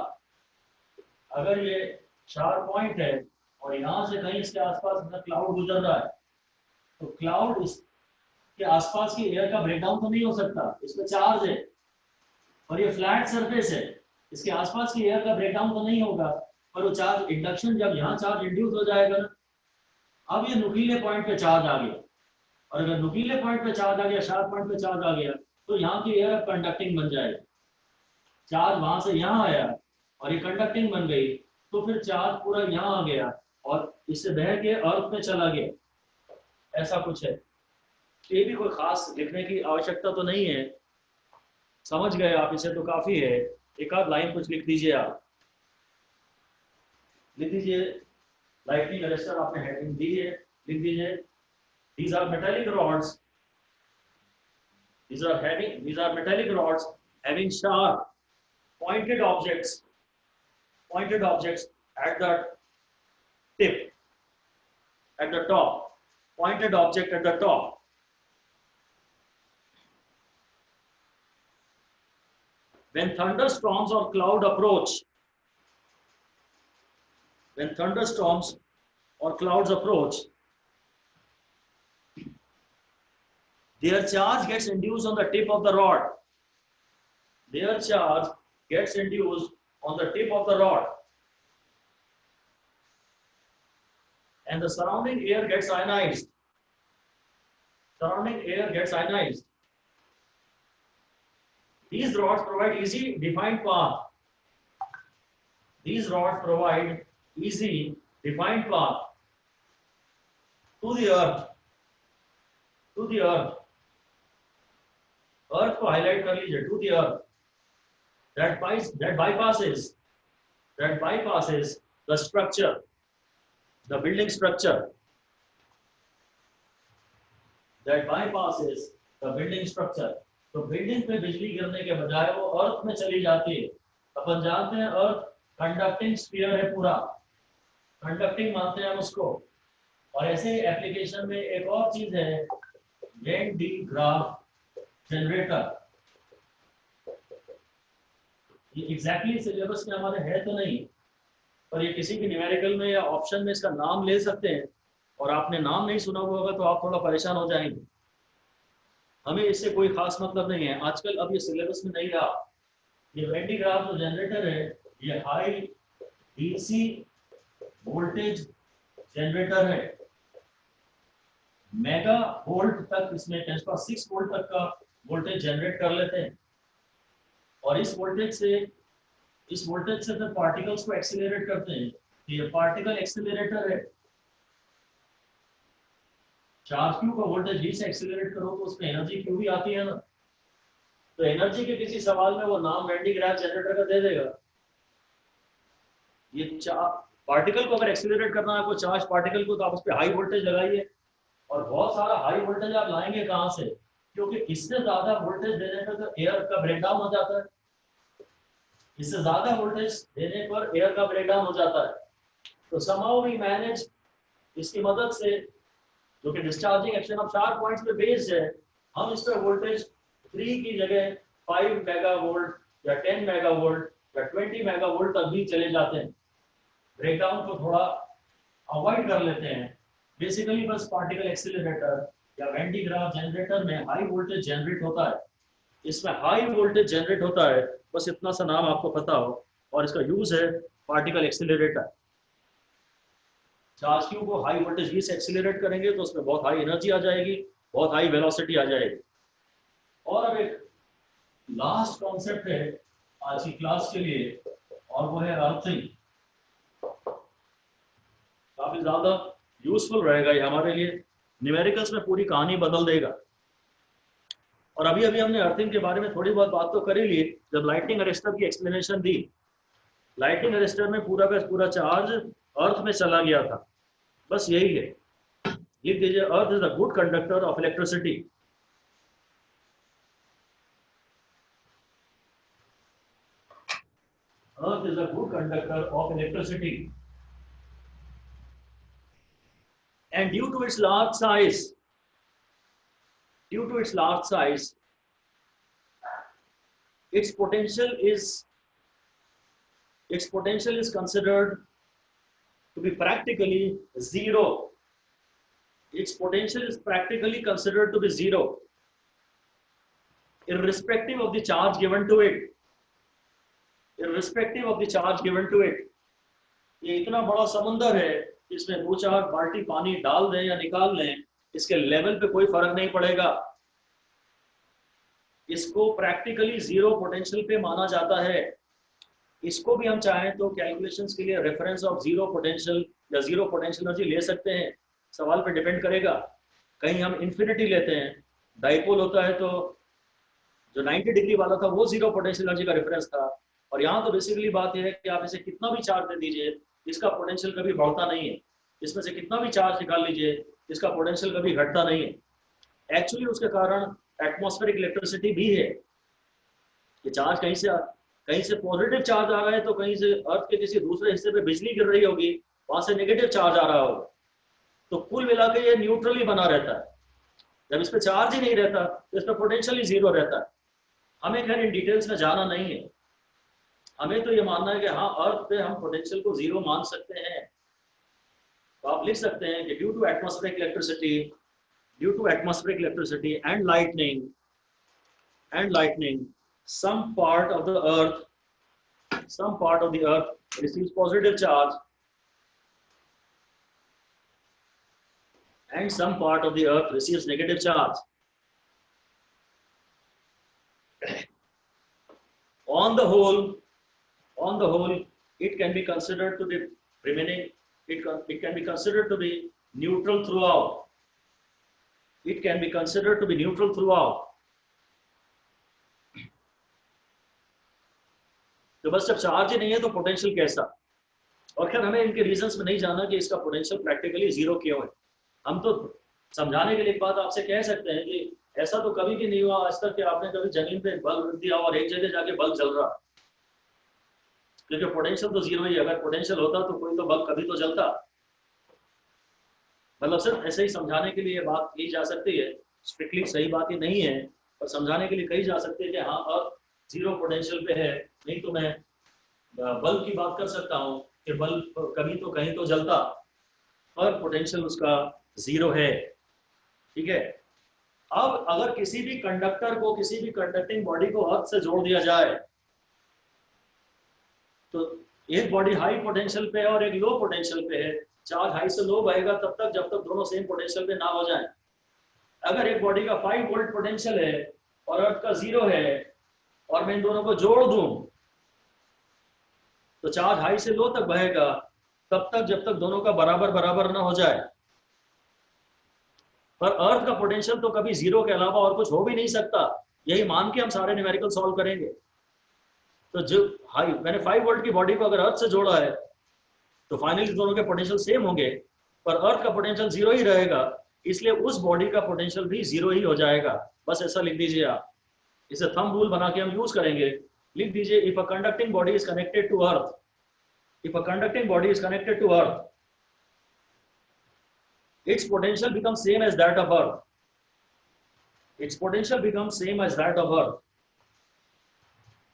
Speaker 1: अगर ये शार्प पॉइंट है और यहाँ से कहीं इसके आसपास क्लाउड गुजर रहा है, तो क्लाउड इसके आसपास की एयर का ब्रेकडाउन तो नहीं हो सकता, इसमें चार्ज है और ये फ्लैट सरफेस है, इसके आसपास की एयर का ब्रेकडाउन तो नहीं होगा, पर वो चार्ज इंडक्शन, जब यहाँ चार्ज इंड्यूस हो जाएगा ना, अब ये नुकीले पॉइंट पे चार्ज आ गया, और अगर नुकीले पॉइंट पे चार्ज आ गया, शार्प पॉइंट पे चार्ज आ गया, तो यहाँ की एयर कंडक्टिंग बन जाएगी। चार्ज वहां से यहाँ आया और ये कंडक्टिंग बन गई, तो फिर चार्ज पूरा यहाँ आ गया और इससे बह के अर्थ में चला गया, ऐसा कुछ है। ये भी कोई खास लिखने की आवश्यकता तो नहीं है, समझ गए आप इसे तो काफी है। एक आध लाइन कुछ लिख दीजिए, आप लिख दीजिए लाइटनिंग अरेस्टर, आपने हेडिंग दी है, लिख दीजिए these are metallic rods, these are metallic rods having sharp pointed objects at the tip, at the top, pointed object at the top. When thunderstorms or cloud approach, when thunderstorms or clouds approach, their charge gets induced on the tip of the rod. Their charge gets induced on the tip of the rod. And the surrounding air gets ionized. Surrounding air gets ionized. These rods provide easy defined path. These rods provide easy defined path to the earth. To the earth. Earth को highlight कर लीजिए, to the earth. That bypasses the structure, the building structure. That bypasses the building structure. तो building पे बिजली गिरने के बजाय वो अर्थ में चली जाती है। अपन जानते हैं अर्थ कंडक्टिंग स्फीयर है, पूरा कंडक्टिंग मानते हैं हम उसको। और ऐसे एप्लीकेशन में एक और चीज है, वेन डी ग्राफ जनरेटर। ये एग्जैक्टली सिलेबस में हमारे है तो नहीं, पर ये किसी भी न्यूमेरिकल में या ऑप्शन में इसका नाम ले सकते हैं, और आपने नाम नहीं सुना हुआ होगा तो आप थोड़ा परेशान हो जाएंगे। हमें इससे कोई खास मतलब नहीं है आजकल, अब ये सिलेबस में नहीं रहा। ये वेन डी ग्राफ जो जनरेटर है, ये हाई डीसी वोल्टेज जनरेटर है। मेगा वोल्ट तक इसमें 10.6 वोल्ट तक का वोल्टेज जनरेट कर लेते हैं, और इस वोल्टेज से फिर पार्टिकल्स को एक्सीलरेट करते हैं। ये पार्टिकल एक्सीलरेटर है। चार्ज क्यू का वोल्टेज V से एक्सीलरेट करो तो उसमें एनर्जी क्यू भी आती है ना, तो एनर्जी के किसी सवाल में वो नाम वेन डी ग्राफ जनरेटर का दे देगा। ये पार्टिकल को अगर एक्सीलरेट करना है, कोई चार्ज पार्टिकल को, तो आप उस पर हाई वोल्टेज लगाइए, और बहुत सारा हाई वोल्टेज आप लाएंगे कहाँ से, क्योंकि इससे ज्यादा वोल्टेज देने पर तो एयर का ब्रेकडाउन हो जाता है। इससे ज्यादा वोल्टेज देने पर एयर का ब्रेकडाउन हो जाता है। तो somehow we manage, इसकी मदद से, जो कि discharging action of sharp points पे बेस्ड है, हम इस पर वोल्टेज 3 की जगह 5 मेगावोल्ट या 10 मेगावोल्ट या 20 मेगावोल्ट तक भी चले जाते हैं। ब्रेकडाउन को थोड़ा अवॉइड कर लेते हैं। बेसिकली बस पार्टिकल एक्सीलरेटर या वेन डी ग्राफ जनरेटर में हाई वोल्टेज जनरेट होता है, इसमें हाई वोल्टेज जनरेट होता है, बस इतना सा नाम आपको पता हो, और इसका यूज है पार्टिकल एक्सीलरेटर। चार्ज क्यू को हाई वोल्टेज V से एक्सीलरेट करेंगे तो उसमें बहुत हाई एनर्जी आ जाएगी, बहुत हाई वेलोसिटी आ जाएगी। और अब एक लास्ट कॉन्सेप्ट है आज की क्लास के लिए, और वो है अर्थिंग। काफी ज्यादा यूजफुल रहेगा ये हमारे लिए, न्यूमेरिकल्स में पूरी कहानी बदल देगा। और अभी हमने अर्थिंग के बारे में थोड़ी बहुत बात तो कर ही ली जब लाइटनिंग अरेस्टर की एक्सप्लेनेशन दी। लाइटनिंग अरेस्टर में पूरा का पूरा चार्ज अर्थ में चला गया था, बस यही है। लिख दीजिए, earth is a good conductor of electricity. Earth is a good conductor of electricity, and due to its large size, its potential is considered to be practically zero. Its potential is practically considered to be zero, irrespective of the charge given to it. ये इतना बड़ा समुंदर है, इसमें 2-4 बाल्टी पानी डाल दें या निकाल लें, इसके लेवल पे कोई फर्क नहीं पड़ेगा। इसको प्रैक्टिकली जीरो पोटेंशियल पे माना जाता है। इसको भी हम चाहें तो कैलकुलेशंस के लिए रेफरेंस ऑफ जीरो पोटेंशियल या जीरो पोटेंशियल एनर्जी ले सकते हैं, सवाल पे डिपेंड करेगा। कहीं हम इन्फिनिटी लेते हैं, डाइपोल होता है तो जो 90 डिग्री वाला था वो जीरो पोटेंशियल एनर्जी का रेफरेंस था, और यहाँ तो बेसिकली बात यह है कि आप इसे कितना भी चार्ज दे दीजिए, इसका पोटेंशियल कभी बढ़ता नहीं है। इसमें से कितना भी चार्ज निकाल लीजिए, इसका पोटेंशियल कभी घटता नहीं है। एक्चुअली उसके कारण एटमॉस्फेरिक इलेक्ट्रिसिटी भी है कि चार्ज कहीं से पॉजिटिव चार्ज आ रहा है तो कहीं से अर्थ के किसी दूसरे हिस्से पे बिजली गिर रही होगी, वहां से नेगेटिव चार्ज आ रहा होगा, तो कुल मिला के ये न्यूट्रल ही बना रहता है। जब इस पर चार्ज ही नहीं रहता तो इस पर पोटेंशियल ही जीरो रहता है। हमें खैर इन डिटेल्स में जाना नहीं है, हमें तो ये मानना है कि हाँ अर्थ पे हम पोटेंशियल को जीरो मान सकते हैं। तो आप लिख सकते हैं कि due to atmospheric electricity and lightning some part of the earth receives positive charge and some part of the earth receives negative charge. On the whole, it can be considered to be it can be considered to be neutral throughout. तो बस जब charge ही नहीं है तो potential कैसा। और खैर हमें इनके रीजंस में नहीं जाना कि इसका पोटेंशियल प्रैक्टिकली जीरो क्यों है। हम तो समझाने के लिए एक बात आपसे कह सकते हैं कि ऐसा तो कभी भी नहीं हुआ आज तक कि आपने कभी जमीन पे बल्ब रख दिया और एक जगह जाके बल्ब जल रहा, क्योंकि पोटेंशियल तो जीरो ही है। अगर पोटेंशियल होता तो कोई तो बल्ब कभी तो जलता। मतलब सिर्फ ऐसे ही समझाने के लिए बात की जा सकती है, स्ट्रिक्टली सही बात ही नहीं है, पर समझाने के लिए कही जा सकती है कि हाँ अर्थ जीरो पोटेंशियल पे है। नहीं तो मैं बल्ब की बात कर सकता हूँ कि बल्ब कभी तो कहीं तो जलता, पर पोटेंशियल उसका जीरो है। ठीक है। अब अगर किसी भी कंडक्टर को, किसी भी कंडक्टिंग बॉडी को अर्थ से जोड़ दिया जाए, तो एक बॉडी हाई पोटेंशियल पे है और एक लो पोटेंशियल पे है। चार्ज हाई से लो बहेगा तब तक जब तक दोनों सेम पोटेंशियल पे ना हो जाए। अगर एक बॉडी का 5 वोल्ट पोटेंशियल है और अर्थ का 0 है और मैं इन दोनों को जोड़ दूं तो चार्ज हाई से लो तक बहेगा तब तक जब तक दोनों का बराबर ना हो जाए। पर अर्थ का पोटेंशियल तो कभी 0 के अलावा और कुछ हो भी नहीं सकता, यही मान के हम सारे न्यूमेरिकल सॉल्व करेंगे। तो जो हाई मैंने 5 वोल्ट की बॉडी को अगर अर्थ से जोड़ा है तो फाइनली दोनों के पोटेंशियल सेम होंगे, पर अर्थ का पोटेंशियल 0 ही रहेगा, इसलिए उस बॉडी का पोटेंशियल भी 0 ही हो जाएगा। बस ऐसा लिख दीजिए आप, इसे थंब रूल बना के हम यूज करेंगे। लिख दीजिए if a conducting body is connected to earth, if a conducting body is connected to earth, its potential becomes same as that of earth. Its potential becomes same as that of earth.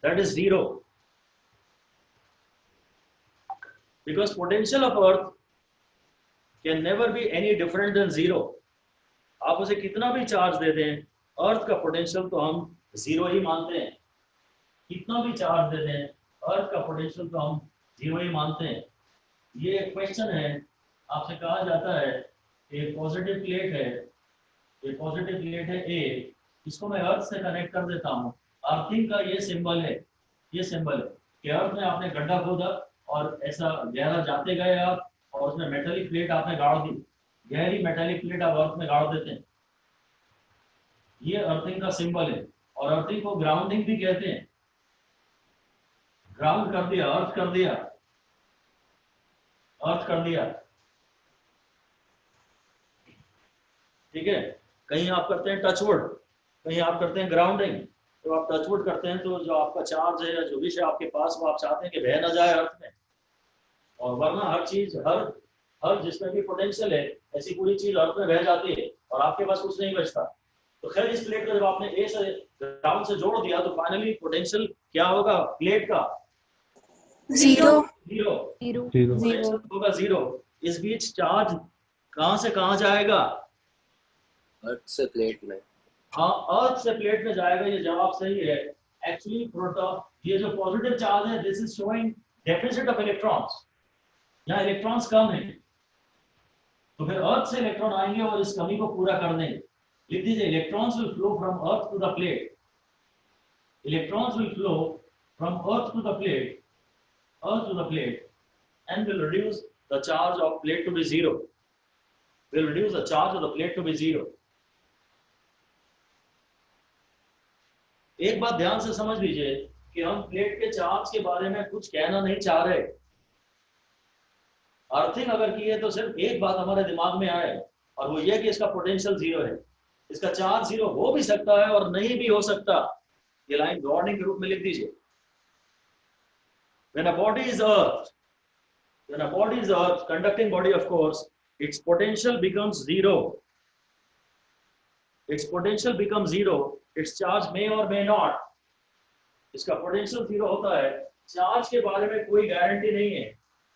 Speaker 1: That is 0. Because potential of earth can never be any different than 0. आप उसे कितना भी charge दे दें, अर्थ का potential तो हम 0 ही मानते हैं। कितना भी चार्ज दे दें, अर्थ का पोटेंशियल तो हम 0 ही मानते हैं। ये क्वेश्चन है, आपसे कहा जाता है एक पॉजिटिव प्लेट है, ए, इसको मैं अर्थ से कनेक्ट कर देता हूँ। अर्थिंग का ये सिंबल है कि अर्थ में आपने गड्ढा खोदा और ऐसा गहरा जाते गए आप और उसमें मेटेलिक प्लेट आपने गाड़ दी, गहरी मेटेलिक प्लेट आप अर्थ में गाड़ देते हैं। ये अर्थिंग का सिंबल है और अर्थिंग को ग्राउंडिंग भी कहते हैं। ग्राउंड कर दिया, अर्थ कर दिया। ठीक है। कहीं आप करते हैं टचवुड, कहीं आप करते हैं ग्राउंडिंग। तो आप टचवुड करते हैं तो जो आपका चार्ज है या जो भी है आपके पास, वो आप चाहते हैं कि बह ना जाए अर्थ में, और वरना हर चीज हर जिसमें भी पोटेंशियल है ऐसी पूरी चीज अर्थ में बह जाती है और आपके पास कुछ नहीं बचता। तो खैर इस प्लेट को जब आपने ए से ग्राउंड से जोड़ दिया तो फाइनली पोटेंशियल क्या होगा प्लेट का?
Speaker 3: 0
Speaker 1: होगा 0। इस बीच चार्ज कहां से कहां जाएगा?
Speaker 4: अर्थ से प्लेट में।
Speaker 1: हाँ, अर्थ से प्लेट में जाएगा। ये जवाब सही है। एक्चुअली ये जो पॉजिटिव चार्ज है, this is showing deficit of electrons. यहाँ इलेक्ट्रॉन्स कम है, तो फिर अर्थ से इलेक्ट्रॉन आएंगे और इस कमी को पूरा कर देंगे। लिख दीजिए electrons will flow from earth to the plate, electrons will flow from earth to the plate, earth to the plate and will reduce the charge of plate to be zero, will reduce the charge of the plate to be zero. एक बात ध्यान से समझ लीजिए कि हम plate के charge के बारे में कुछ कहना नहीं चाह रहे। अर्थिंग अगर की है तो सिर्फ एक बात हमारे दिमाग में आए और वो ये कि इसका पोटेंशियल जीरो है, इसका चार्ज जीरो हो भी सकता है और नहीं भी हो सकता। ये लाइन वार्निंग के रूप में लिख दीजिए। When a body is earth, when a body is earth, conducting body of course, its potential becomes zero. Its potential becomes zero. Its charge may or may not. इसका पोटेंशियल जीरो होता है, charge के बारे में कोई guarantee नहीं है,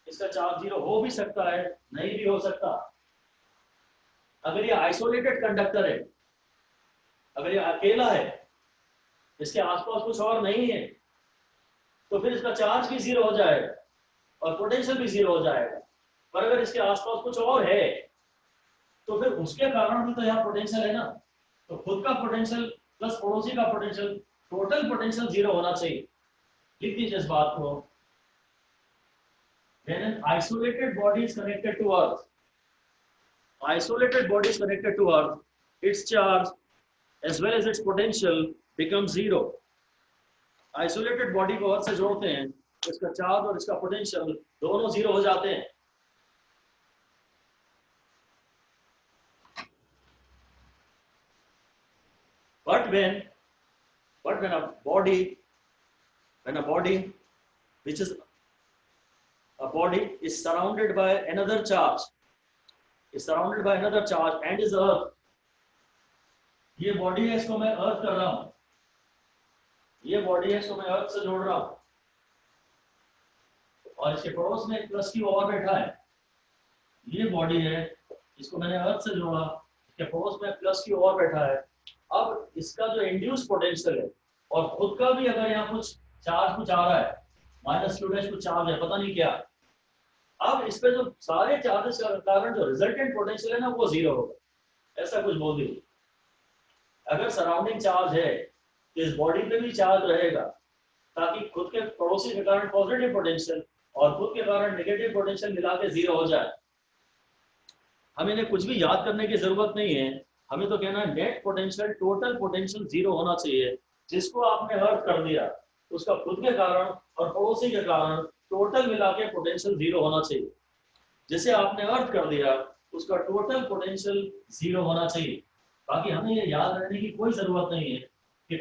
Speaker 1: इसका चार्ज जीरो हो भी सकता है, नहीं भी हो सकता। अगर ये आइसोलेटेड कंडक्टर है, अगर ये अकेला है, इसके आसपास कुछ और नहीं है, तो फिर इसका चार्ज भी जीरो हो जाएगा और पोटेंशियल भी जीरो हो जाएगा। पर अगर इसके आसपास कुछ और है तो फिर उसके कारण भी तो यहाँ पोटेंशियल है ना, तो खुद का पोटेंशियल प्लस पड़ोसी का पोटेंशियल, टोटल पोटेंशियल जीरो होना चाहिए। लिख दीजिए इस बात को। When an isolated body is connected to earth, isolated body is connected to earth, its charge as well as its potential becomes zero. Isolated body को अर्थ से जोड़ते हैं, इसका चार्ज और इसका पोटेंशियल दोनों जीरो हो जाते हैं। But when a body which is a body is surrounded by another charge, and is earth, ये बॉडी है, इसको मैं अर्थ कर रहा हूं, ये बॉडी है, इसको मैं अर्थ से जोड़ रहा हूं, और इसके पड़ोस में एक प्लस क्यू और बैठा है। ये बॉडी है, इसको मैंने अर्थ से जोड़ा, इसके पड़ोस में प्लस क्यू और बैठा है। अब इसका जो इंड्यूस पोटेंशियल है और खुद का भी अगर यहाँ कुछ चार्ज कुछ आ रहा है, माइनस क्यू डैश कुछ चार्ज है, पता नहीं क्या, अब इस पे जो सारे चार्जेस के कारण जो रिजल्टेंट पोटेंशियल है ना, वो जीरो होगा। ऐसा कुछ बोल दीजिए। अगर सराउंडिंग चार्ज है तो इस बॉडी पे भी चार्ज रहेगा, ताकि खुद के पड़ोसी के कारण पॉजिटिव पोटेंशियल और खुद के कारण नेगेटिव पोटेंशियल मिला के जीरो हो जाए। हमें इन्हें कुछ भी याद करने की जरूरत नहीं है, हमें तो कहना है net potential, total potential zero होना चाहिए। जिसको आपने अर्थ कर दिया उसका खुद के कारण और पड़ोसी के कारण टोटल मिला के पोटेंशियल जीरो होना चाहिए। जिसे आपने अर्थ कर दिया उसका टोटल पोटेंशियल जीरो होना चाहिए। बाकी हमें ये याद रखने की कोई जरूरत नहीं है कि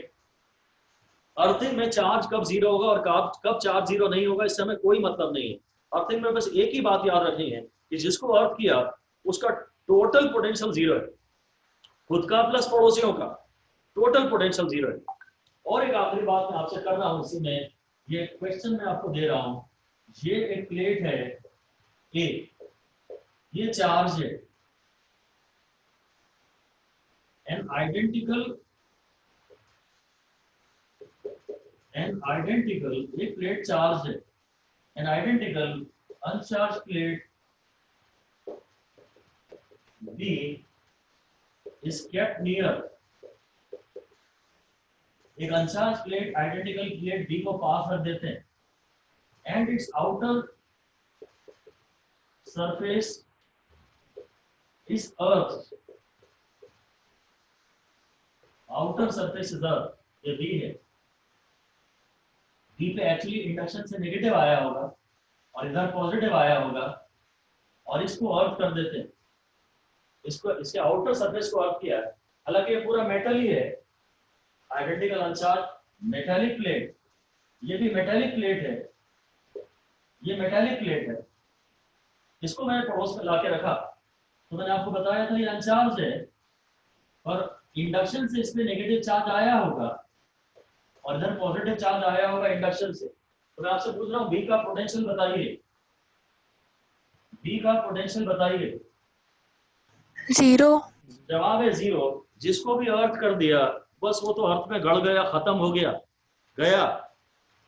Speaker 1: अर्थिंग में चार्ज कब जीरो होगा और कब चार्ज जीरो नहीं होगा, इससे हमें कोई मतलब नहीं है। अर्थिंग में बस एक ही बात याद रखनी है कि जिसको अर्थ किया उसका टोटल पोटेंशियल जीरो है, खुद का प्लस पड़ोसियों का टोटल पोटेंशियल जीरो है। और एक आखिरी बात मैं आपसे कर रहा हूं, इसी में ये क्वेश्चन मैं आपको दे रहा हूं। ये एक प्लेट है ए, ये चार्ज है, एन आइडेंटिकल एक प्लेट चार्ज है, an identical uncharged plate B is kept near, एक uncharged plate identical plate B को पास रख देते हैं, and its outer surface is earth, outer surface is earth, ये बी है। बी पे एक्चुअली इंडक्शन से नेगेटिव आया होगा और इधर पॉजिटिव आया होगा, और इसको अर्थ कर देते हैं, इसको इसके आउटर सरफेस को अर्थ किया। हालांकि ये पूरा मेटल ही है, आइडेंटिकल अनचार्ज मेटालिक प्लेट, ये भी मेटालिक प्लेट है, ये मेटालिक प्लेट है। इसको मैंने पड़ोस में लाके रखा, तो मैंने आपको बताया था ये अनचार्ज है और इंडक्शन से इस पे नेगेटिव चार्ज आया होगा और इधर पॉजिटिव चार्ज आया होगा इंडक्शन से। तो मैं आपसे पूछ रहा हूँ बी का पोटेंशियल बताइए, बी का पोटेंशियल बताइए।
Speaker 3: जीरो।
Speaker 1: जवाब है जीरो। जिसको भी अर्थ कर दिया बस वो तो अर्थ में गड़ गया, खत्म हो गया, गया।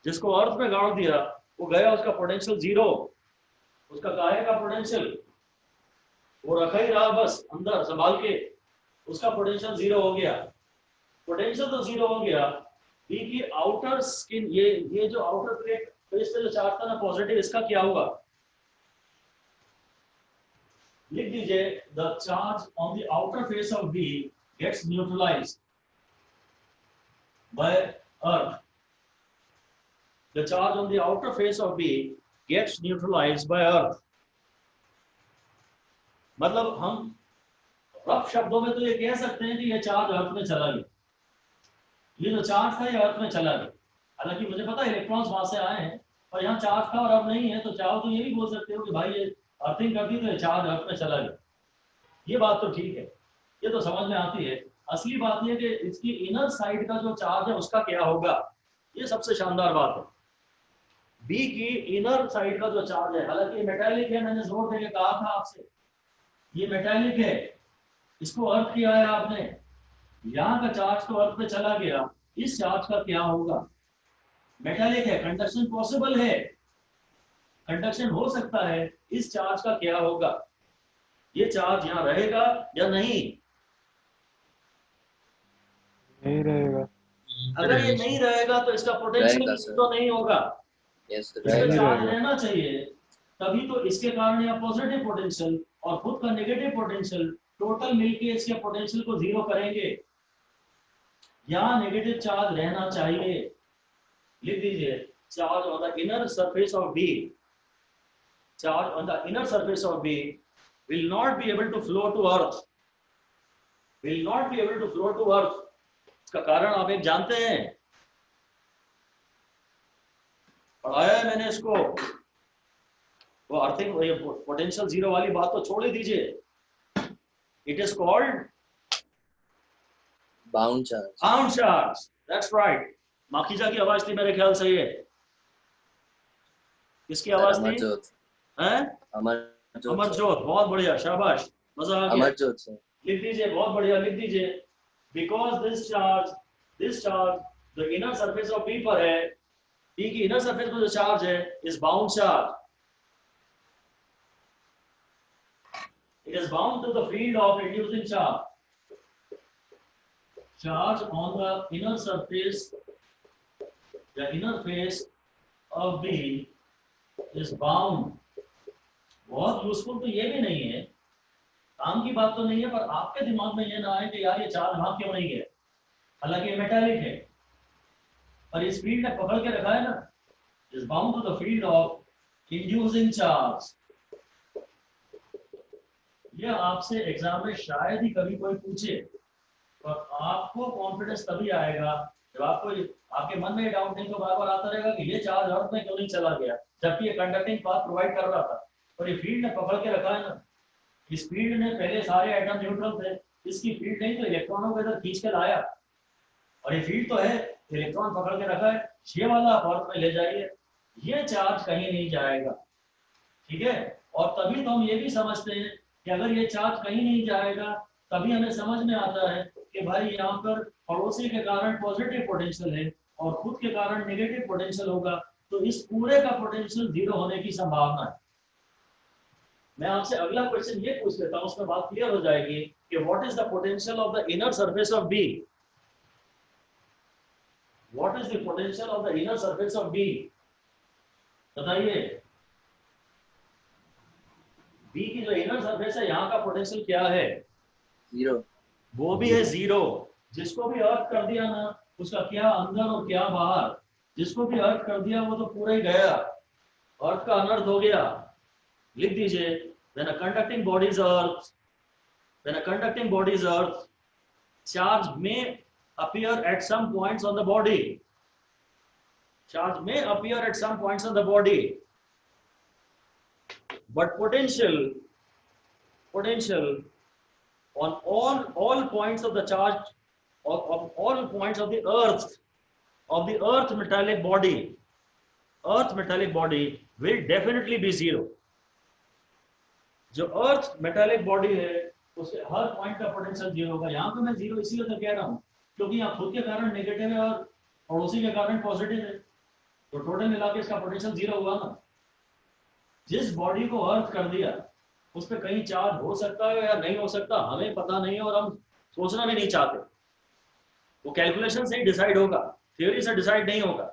Speaker 1: जिसको अर्थ में गाड़ दिया वो गया, उसका पोटेंशियल जीरो, उसका काहे का पोटेंशियल वो रखा ही रहा बस अंदर संभाल के, उसका पोटेंशियल जीरो हो गया। पोटेंशियल तो जीरो हो गया, बी की आउटर स्किन, ये जो आउटर प्लेट फेस पे जो चार्ज था ना पॉजिटिव, इसका क्या हुआ? लिख दीजिए, the charge on the outer face of B gets neutralised by earth. The charge on the outer face of B gets neutralized by Earth. मतलब हम रफ शब्दों में तो ये कह सकते हैं कि ये चार्ज अर्थ में चला गया, ये जो चार्ज था ये अर्थ में चला गया। हालांकि मुझे पता है इलेक्ट्रॉन्स वहां से आए हैं, पर यहाँ चार्ज था और अब नहीं है, तो चाहो तो ये भी बोल सकते हो कि भाई ये अर्थिंग कर दी तो ये चार्ज अर्थ में चला गया। ये बात तो ठीक है, ये तो समझ में आती है। असली बात यह कि इसकी इनर साइड का जो चार्ज है उसका क्या होगा, ये सबसे शानदार बात है। बी की इनर साइड का जो चार्ज है, हालांकि ये मेटालिक है, मैंने जोर देके कहा था आपसे ये मेटालिक है, इसको अर्थ किया है आपने, यहाँ का चार्ज तो अर्थ पे चला गया, इस चार्ज का क्या होगा? मेटालिक है, कंडक्शन पॉसिबल है, कंडक्शन हो सकता है, इस चार्ज का क्या होगा? ये चार्ज यहाँ रहेगा या नहीं?
Speaker 5: नहीं रहेगा।
Speaker 1: अगर ये नहीं रहेगा तो इसका पोटेंशियल तो नहीं होगा, इसका चार्ज रहना चाहिए, तभी तो इसके कारण या पॉजिटिव पोटेंशियल और खुद का नेगेटिव पोटेंशियल टोटल मिलके इसके पोटेंशियल को जीरो करेंगे। यहाँ नेगेटिव चार्ज रहना चाहिए। लिख दीजिए, charge on the inner surface of B, charge on the inner surface of B will not be able to flow to earth, will not be able to flow to earth। इसका कारण आप एक जानते हैं, पढ़ाया है मैंने इसको, वो अर्थिंग पोटेंशियल जीरो वाली बात तो छोड़ ही दीजिए। It is called
Speaker 4: bound charge,
Speaker 1: bound charge, that's right. Makhija की आवाज थी मेरे ख्याल से, ये किसकी आवाज थी? अमरजोत, बहुत बढ़िया, शाबाश, मजा आ गया।
Speaker 4: अमरजोत से
Speaker 1: लिख दीजिए, बहुत बढ़िया, लिख दीजिए, बिकॉज दिस चार्ज जो इनर सरफेस ऑफ बी पर है, बी की इनर सरफेस पर जो चार्ज है is bound charge, it is bound to the field of reducing charge, charge on the inner surface, the inner face of B is bound। बहुत useful तो ये भी नहीं है, काम की बात तो नहीं है, पर आपके दिमाग में ये ना आए कि यार ये चार्ज वहां क्यों नहीं गया, हालांकि ये मेटालिक है, पर इस फील्ड ने पकड़ के रखा है ना, is bound to the field of inducing charge। यह आपसे एग्जाम में शायद ही कभी कोई पूछे, और आपको कॉन्फिडेंस तभी आएगा जब आपको आपके मन में डाउट नहीं तो बार बार आता रहेगा कि ये चार्ज अर्थ में क्यों नहीं चला गया, जबकि ये कंडक्टिंग पाथ प्रोवाइड कर रहा था, और ये फील्ड ने पकड़ के रखा है ना। इस फील्ड ने पहले सारे एटम न्यूट्रल थे, इसकी फील्ड नहीं तो इलेक्ट्रॉनों को इधर खींच के लाया, और ये फील्ड तो है, इलेक्ट्रॉन पकड़ के रखा है, ये वाला आप अर्थ में ले जाइए, ये चार्ज कहीं नहीं जाएगा, ठीक है। और तभी तो हम ये भी समझते हैं कि अगर ये चार्ज कहीं नहीं जाएगा, तभी हमें समझ में आता है कि भाई यहाँ पर पड़ोसी के कारण पॉजिटिव पोटेंशियल है और खुद के कारण नेगेटिव पोटेंशियल होगा, तो इस पूरे का पोटेंशियल जीरो होने की संभावना है। मैं आपसे अगला क्वेश्चन ये पूछ लेता हूँ, उसमें बात क्लियर हो जाएगी कि what is the potential of the inner surface of B, what is the potential of the inner surface of B, बताइए। बी की जो इनर सरफेस है, यहाँ का पोटेंशियल क्या है? जीरो, वो भी है जीरो। जिसको भी अर्थ कर दिया ना, उसका क्या अंदर और क्या बाहर, जिसको भी अर्थ कर दिया वो तो पूरा ही गया, अर्थ का अनर्थ हो गया। लिख दीजिए, when a conducting body is earth, when a conducting body is earth, charge may appear at some points on the body, charge may appear at some points on the body, but potential on all points of the charge of all points of the earth metallic body will definitely be zero। जो अर्थ metallic body है उसके हर point का potential zero होगा। यहाँ पे मैं zero इसीलिए तो कह रहा हूँ क्योंकि यहाँ खुद के कारण नेगेटिव है और पड़ोसी के कारण पॉजिटिव है, तो टोटल मिला के इसका पोटेंशियल जीरो हुआ ना। जिस बॉडी को अर्थ कर दिया उसमें कहीं चार्ज हो सकता है या नहीं हो सकता हमें पता नहीं है और हम सोचना भी नहीं चाहते। वो कैलकुलेशन से ही डिसाइड होगा, थ्योरी से डिसाइड नहीं होगा।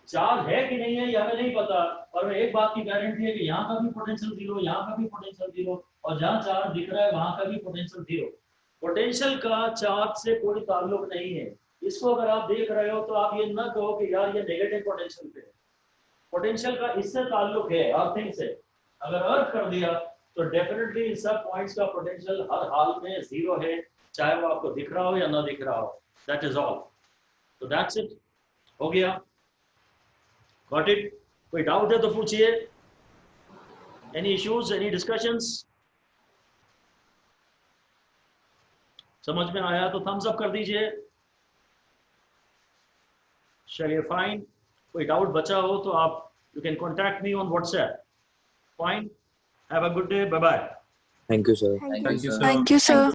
Speaker 1: चार्ज है कि नहीं है ये हमें नहीं पता, और एक बात की गारंटी है कि यहाँ का भी पोटेंशियल जीरो, यहाँ का भी पोटेंशियल जीरो, और जहाँ चार्ज दिख रहा है वहां का भी पोटेंशियल जीरो। पोटेंशियल का चार्ज से कोई ताल्लुक नहीं है। इसको अगर आप देख रहे हो तो आप ये ना कहो कि यार ये नेगेटिव पोटेंशियल पे है। पोटेंशियल का इससे ताल्लुक है अर्थिंग से। अगर अर्थ कर दिया तो डेफिनेटली इन सब पॉइंट्स का पोटेंशियल हर हाल में जीरो है, चाहे वो आपको दिख रहा हो या ना दिख रहा हो। That is all. तो दैट्स इट, हो गया। Got it? कोई डाउट है तो पूछिए। Any issues, any discussions? समझ में आया तो थम्स अप कर दीजिए। चलिए फाइन। कोई डाउट बचा हो तो आप you can contact me on WhatsApp. Fine, have a good day, bye bye.
Speaker 4: Thank you, sir.
Speaker 3: Thank you, sir.